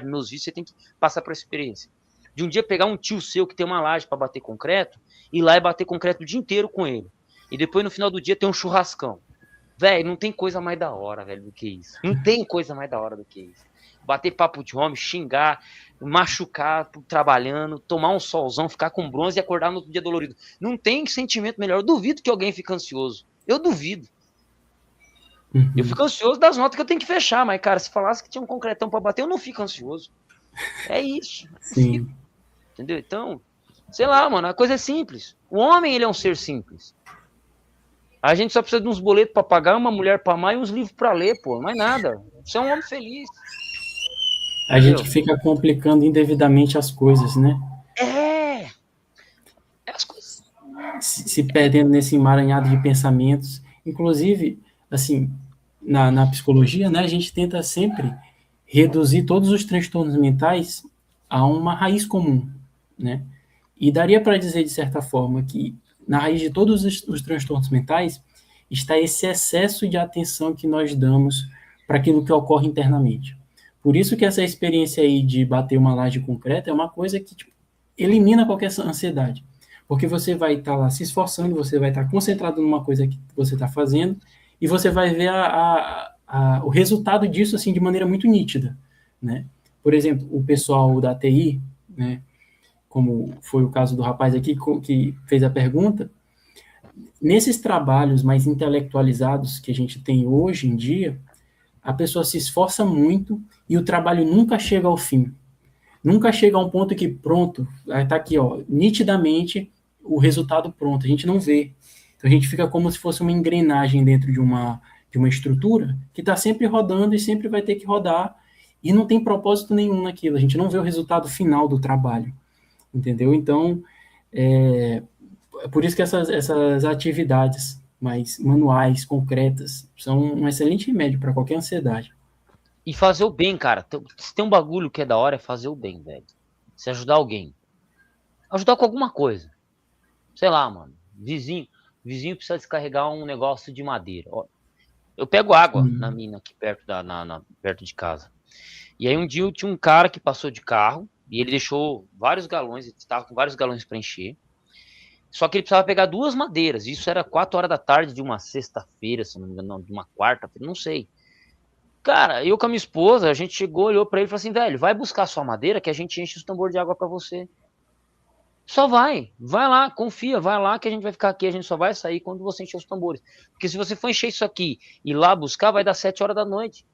meus vídeos, você tem que passar por essa experiência. De um dia pegar um tio seu que tem uma laje para bater concreto, ir lá e bater concreto o dia inteiro com ele. E depois no final do dia ter um churrascão. Velho, não tem coisa mais da hora, velho, do que isso. Não tem coisa mais da hora do que isso. Bater papo de homem, xingar, machucar, trabalhando, tomar um solzão, ficar com bronze e acordar no outro dia dolorido. Não tem sentimento melhor. Eu duvido que alguém fique ansioso. Eu duvido. Eu fico ansioso das notas que eu tenho que fechar, mas, cara, se falasse que tinha um concretão pra bater, eu não fico ansioso. É isso. Sim. Entendeu? Então, sei lá, mano, a coisa é simples. O homem, ele é um ser simples. A gente só precisa de uns boletos pra pagar, uma mulher pra amar e uns livros pra ler, pô. Mais nada. Você é um homem feliz. A gente fica complicando indevidamente as coisas, né? É as coisas. Se perdendo nesse emaranhado de pensamentos. Inclusive, assim, na psicologia, né, a gente tenta sempre reduzir todos os transtornos mentais a uma raiz comum, né? E daria para dizer, de certa forma, que na raiz de todos os transtornos mentais está esse excesso de atenção que nós damos para aquilo que ocorre internamente. Por isso que essa experiência aí de bater uma laje concreta é uma coisa que tipo, elimina qualquer ansiedade. Porque você vai estar lá se esforçando, você vai estar concentrado numa coisa que você está fazendo e você vai ver o resultado disso assim de maneira muito nítida, né? Por exemplo, o pessoal da TI, né, como foi o caso do rapaz aqui que fez a pergunta, nesses trabalhos mais intelectualizados que a gente tem hoje em dia, a pessoa se esforça muito e o trabalho nunca chega ao fim. Nunca chega a um ponto que, pronto, está aqui, ó, nitidamente o resultado pronto, a gente não vê. Então a gente fica como se fosse uma engrenagem dentro de uma estrutura que está sempre rodando e sempre vai ter que rodar e não tem propósito nenhum naquilo, a gente não vê o resultado final do trabalho, entendeu? Então, é por isso que essas atividades mais manuais, concretas, são um excelente remédio para qualquer ansiedade. E fazer o bem, cara. Se tem um bagulho que é da hora, é fazer o bem, velho. Se ajudar alguém. Ajudar com alguma coisa. Sei lá, mano. Vizinho precisa descarregar um negócio de madeira. Ó, eu pego água na mina aqui perto, perto de casa. E aí um dia eu tinha um cara que passou de carro e ele deixou vários galões, ele estava com vários galões para encher. Só que ele precisava pegar 2 madeiras. Isso era 4 horas da tarde de uma sexta-feira, se não me engano, não, de uma quarta-feira, não sei. Cara, eu com a minha esposa, a gente chegou, olhou pra ele e falou assim, velho, vai buscar sua madeira que a gente enche os tambores de água pra você. Só vai lá, confia, vai lá que a gente vai ficar aqui, a gente só vai sair quando você encher os tambores. Porque se você for encher isso aqui e ir lá buscar, vai dar 7 horas da noite.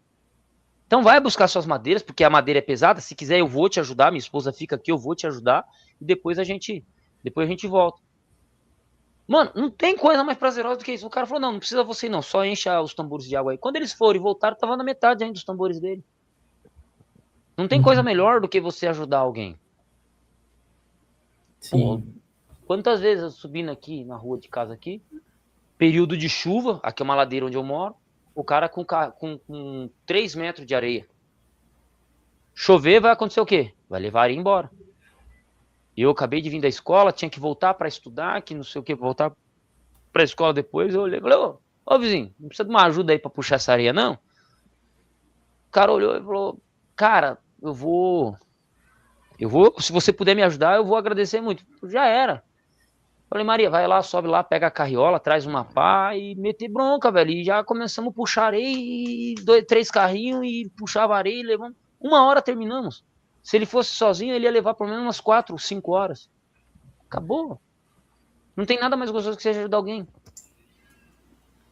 Então vai buscar suas madeiras, porque a madeira é pesada, se quiser eu vou te ajudar, minha esposa fica aqui, eu vou te ajudar, e depois a gente volta. Mano, não tem coisa mais prazerosa do que isso. O cara falou, não precisa você ir não, só encha os tambores de água aí. Quando eles foram e voltaram, tava na metade ainda dos tambores dele. Não tem coisa melhor do que você ajudar alguém. Sim. Pô, quantas vezes eu subindo aqui na rua de casa aqui, período de chuva, aqui é uma ladeira onde eu moro, o cara com 3 metros de areia. Chover, vai acontecer o quê? Vai levar ele embora. Eu acabei de vir da escola, tinha que voltar para estudar, que não sei o que, voltar para a escola depois. Eu olhei e falei, ô vizinho, não precisa de uma ajuda aí para puxar essa areia, não? O cara olhou e falou, cara, eu vou, se você puder me ajudar, eu vou agradecer muito. Já era. Falei, Maria, vai lá, sobe lá, pega a carriola, traz uma pá e meter bronca, velho. E já começamos a puxar areia e 3 carrinhos e puxava areia e levamos. 1 hora terminamos. Se ele fosse sozinho, ele ia levar pelo menos umas 4 ou 5 horas. Acabou. Não tem nada mais gostoso que seja ajudar alguém.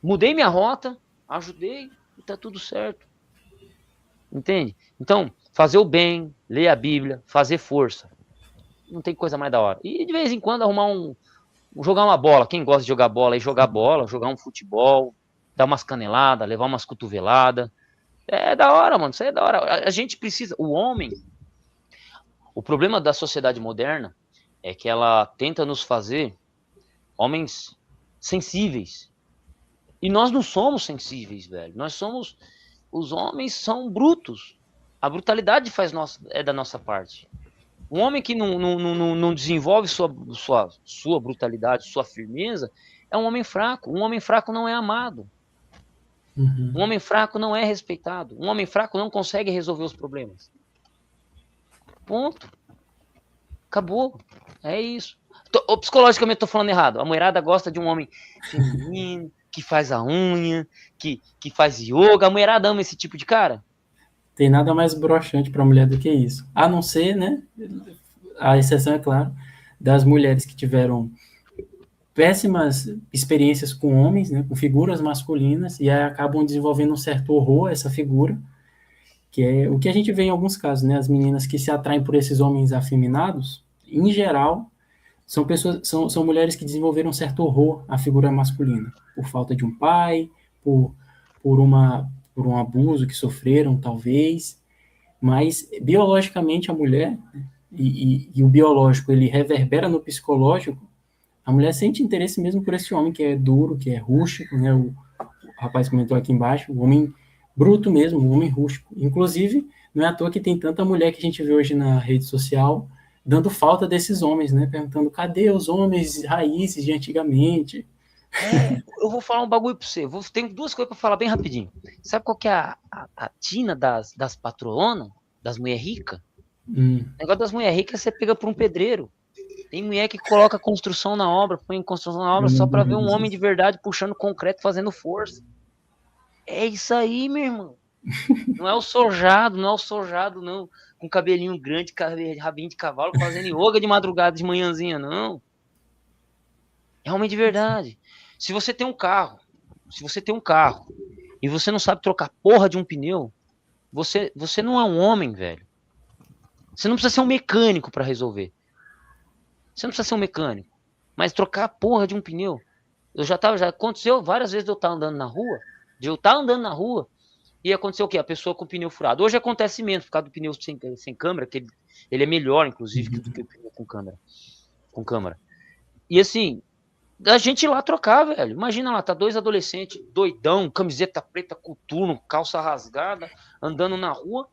Mudei minha rota, ajudei e tá tudo certo. Entende? Então, fazer o bem, ler a Bíblia, fazer força. Não tem coisa mais da hora. E de vez em quando arrumar jogar uma bola. Quem gosta de jogar bola aí, jogar bola, jogar um futebol, dar umas caneladas, levar umas cotoveladas. É da hora, mano. Isso aí é da hora. A gente precisa. O homem. O problema da sociedade moderna é que ela tenta nos fazer homens sensíveis. E nós não somos sensíveis, velho. Nós somos. Os homens são brutos. A brutalidade é da nossa parte. Um homem que não desenvolve sua brutalidade, sua firmeza, é um homem fraco. Um homem fraco não é amado. Um homem fraco não é respeitado. Um homem fraco não consegue resolver os problemas. Ponto. Acabou. É isso. Psicologicamente estou falando errado. A mulherada gosta de um homem feminino, que faz a unha, que faz yoga. A mulherada ama esse tipo de cara. Tem nada mais broxante para a mulher do que isso. A não ser, né? A exceção, é claro, das mulheres que tiveram péssimas experiências com homens, né, com figuras masculinas, e aí acabam desenvolvendo um certo horror a essa figura, que é o que a gente vê em alguns casos, né? As meninas que se atraem por esses homens afeminados, em geral, são pessoas, são mulheres que desenvolveram um certo horror à figura masculina, por falta de um pai, por um abuso que sofreram, talvez, mas biologicamente a mulher, e o biológico ele reverbera no psicológico, a mulher sente interesse mesmo por esse homem que é duro, que é rústico, né? O rapaz comentou aqui embaixo, o homem bruto mesmo, o homem rústico. Inclusive, não é à toa que tem tanta mulher que a gente vê hoje na rede social dando falta desses homens, né? Perguntando, cadê os homens raízes de antigamente? Eu vou falar um bagulho pra você. Tenho duas coisas pra falar bem rapidinho. Sabe qual que é a tina das patronas, das mulher ricas? O negócio das mulher ricas você pega por um pedreiro. Tem mulher que coloca construção na obra, põe construção na obra só pra ver um homem de verdade puxando concreto, fazendo força. É isso aí, meu irmão. Não é o sojado, não. Com cabelinho grande, rabinho de cavalo, fazendo yoga de madrugada, de manhãzinha, não. É homem de verdade. Se você tem um carro e você não sabe trocar porra de um pneu, você não é um homem, velho. Você não precisa ser um mecânico pra resolver. Você não precisa ser um mecânico. Mas trocar a porra de um pneu. Já aconteceu várias vezes de eu estar andando na rua, e aconteceu o quê? A pessoa com o pneu furado. Hoje acontece menos, por causa do pneu sem câmera, que ele é melhor, inclusive, do que o pneu com câmera. E assim, a gente ir lá trocar, velho. Imagina lá, tá dois adolescentes, doidão, camiseta preta, coturno, calça rasgada, andando na rua,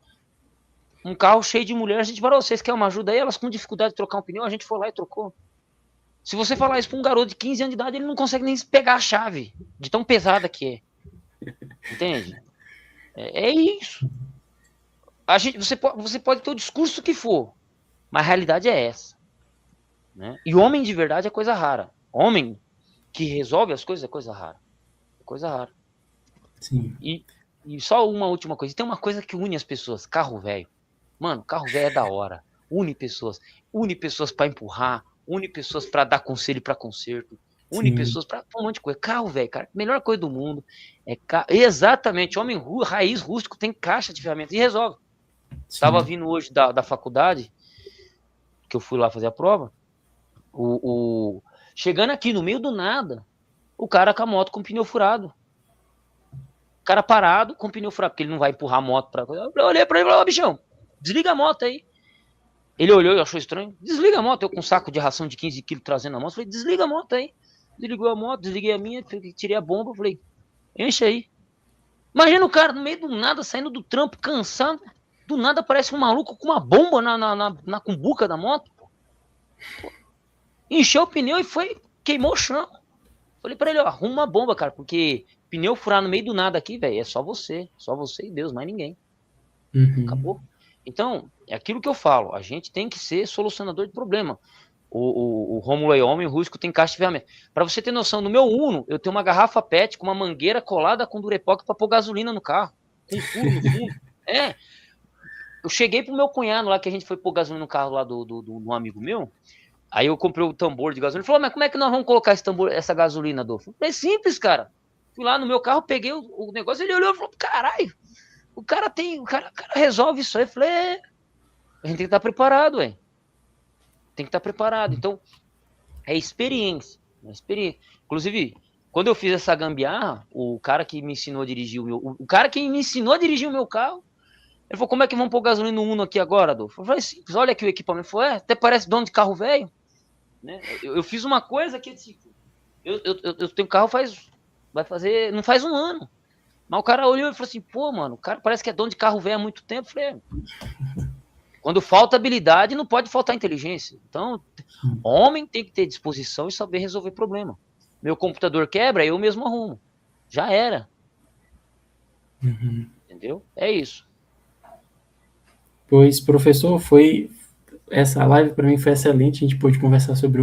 um carro cheio de mulher, a gente falou, vocês querem uma ajuda aí? Elas com dificuldade de trocar um pneu, a gente foi lá e trocou. Se você falar isso pra um garoto de 15 anos de idade, ele não consegue nem pegar a chave, de tão pesada que é. Entende? É isso. Você pode ter o discurso que for, mas a realidade é essa. Né? E homem de verdade é coisa rara. Homem que resolve as coisas é coisa rara. É coisa rara. Sim. E só uma última coisa. Tem uma coisa que une as pessoas. Carro velho. Mano, carro velho é da hora. Une pessoas para empurrar, une pessoas para dar conselho para conserto, une pessoas para um monte de coisa. Carro velho, cara, melhor coisa do mundo. Exatamente, homem raiz rústico tem caixa de ferramentas e resolve. Sim. Tava vindo hoje da faculdade, que eu fui lá fazer a prova, chegando aqui no meio do nada, o cara com a moto com o pneu furado. O cara parado com o pneu furado, porque ele não vai empurrar a moto para. Eu olhei para ele e falei, bichão, desliga a moto aí. Ele olhou e achou estranho. Desliga a moto. Eu com um saco de ração de 15 quilos trazendo a moto. Falei, desliga a moto aí. Desligou a moto, desliguei a minha, tirei a bomba. Falei, enche aí. Imagina o cara no meio do nada, saindo do trampo, cansado. Do nada aparece um maluco com uma bomba na cumbuca da moto. Pô. Encheu o pneu e queimou o chão. Falei pra ele, ó, arruma uma bomba, cara, porque pneu furar no meio do nada aqui, velho, é só você e Deus, mais ninguém. Acabou. Então, é aquilo que eu falo, a gente tem que ser solucionador de problema. O Rômulo é homem, o Rústico tem caixa de ferramenta. Para você ter noção, no meu Uno, eu tenho uma garrafa PET com uma mangueira colada com durepox para pôr gasolina no carro, com furo no fundo. Eu cheguei pro meu cunhado lá, que a gente foi pôr gasolina no carro lá do amigo meu, aí eu comprei o tambor de gasolina, ele falou, mas como é que nós vamos colocar essa gasolina, Adolfo? É simples, cara. Fui lá no meu carro, peguei o negócio, ele olhou e falou, caralho, o cara resolve isso aí. Eu falei, a gente tem que estar preparado, ué. tem que estar preparado. Então, é experiência. Inclusive, quando eu fiz essa gambiarra, o cara que me ensinou a dirigir o cara que me ensinou a dirigir o meu carro, ele falou, como é que vamos pôr gasolina no Uno aqui agora, Adolfo? Eu falei, simples, olha aqui o equipamento. Falei, até parece dono de carro velho. Né? Eu fiz uma coisa que, tipo, eu tenho carro não faz um ano. Mas o cara olhou e falou assim, pô, mano, o cara parece que é dono de carro velho há muito tempo. Eu falei, quando falta habilidade, não pode faltar inteligência. Então, homem tem que ter disposição e saber resolver problema. Meu computador quebra, eu mesmo arrumo. Já era. Uhum. Entendeu? É isso. Pois, professor, essa live para mim foi excelente. A gente pôde conversar sobre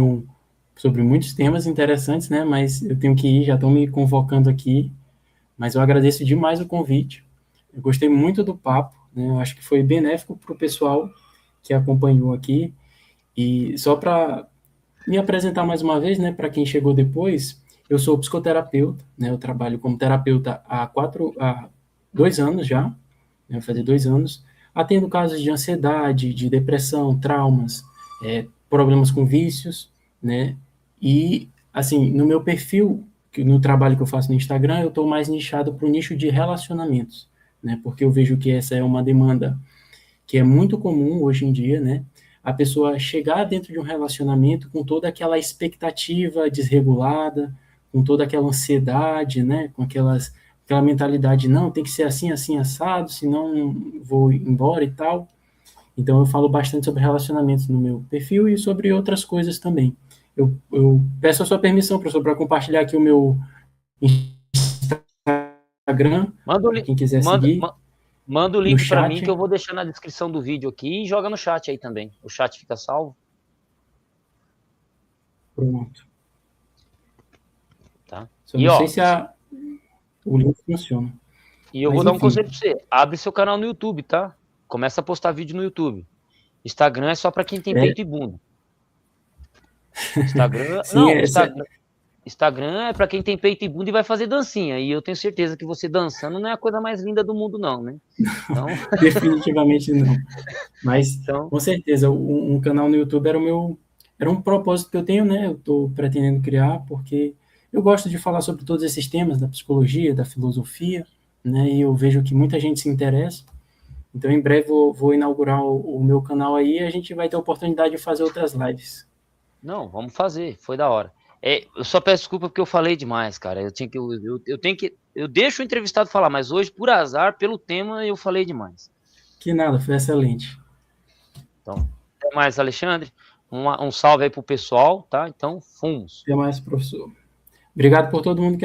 muitos temas interessantes, né? Mas eu tenho que ir, já estão me convocando aqui. Mas eu agradeço demais o convite. Eu gostei muito do papo, né? Eu acho que foi benéfico para o pessoal que acompanhou aqui. E só para me apresentar mais uma vez, né? Para quem chegou depois, eu sou psicoterapeuta, né? Eu trabalho como terapeuta há 2 anos já, né? Vai fazer 2 anos. Atendo casos de ansiedade, de depressão, traumas, problemas com vícios, né? E, assim, no meu perfil, no trabalho que eu faço no Instagram, eu estou mais nichado para o nicho de relacionamentos, né? Porque eu vejo que essa é uma demanda que é muito comum hoje em dia, né? A pessoa chegar dentro de um relacionamento com toda aquela expectativa desregulada, com toda aquela ansiedade, né? Com aquela mentalidade, não, tem que ser assim, assim, assado, senão vou embora e tal. Então, eu falo bastante sobre relacionamentos no meu perfil e sobre outras coisas também. Eu peço a sua permissão, professor, para compartilhar aqui o meu Instagram, para quem quiser seguir. Manda o link para mim que eu vou deixar na descrição do vídeo aqui e joga no chat aí também. O chat fica salvo. Pronto. Tá? Só não sei se o link funciona. E eu vou dar um conselho para você. Abre seu canal no YouTube, tá? Começa a postar vídeo no YouTube. Instagram é só para quem tem peito e bunda. Instagram, sim, não, Instagram é para quem tem peito e bunda e vai fazer dancinha. E eu tenho certeza que você dançando não é a coisa mais linda do mundo, não, né? Então... Definitivamente não. Mas, então, com certeza, um canal no YouTube era um propósito que eu tenho, né? Eu estou pretendendo criar, porque eu gosto de falar sobre todos esses temas da psicologia, da filosofia, né? E eu vejo que muita gente se interessa. Então, em breve, vou inaugurar o meu canal aí e a gente vai ter a oportunidade de fazer outras lives. Não, vamos fazer. Foi da hora. Eu só peço desculpa porque eu falei demais, cara. Eu deixo o entrevistado falar, mas hoje, por azar, pelo tema, eu falei demais. Que nada, foi excelente. Então, até mais, Alexandre. Um salve aí pro pessoal, tá? Então, fomos. Até mais, professor. Obrigado por todo mundo que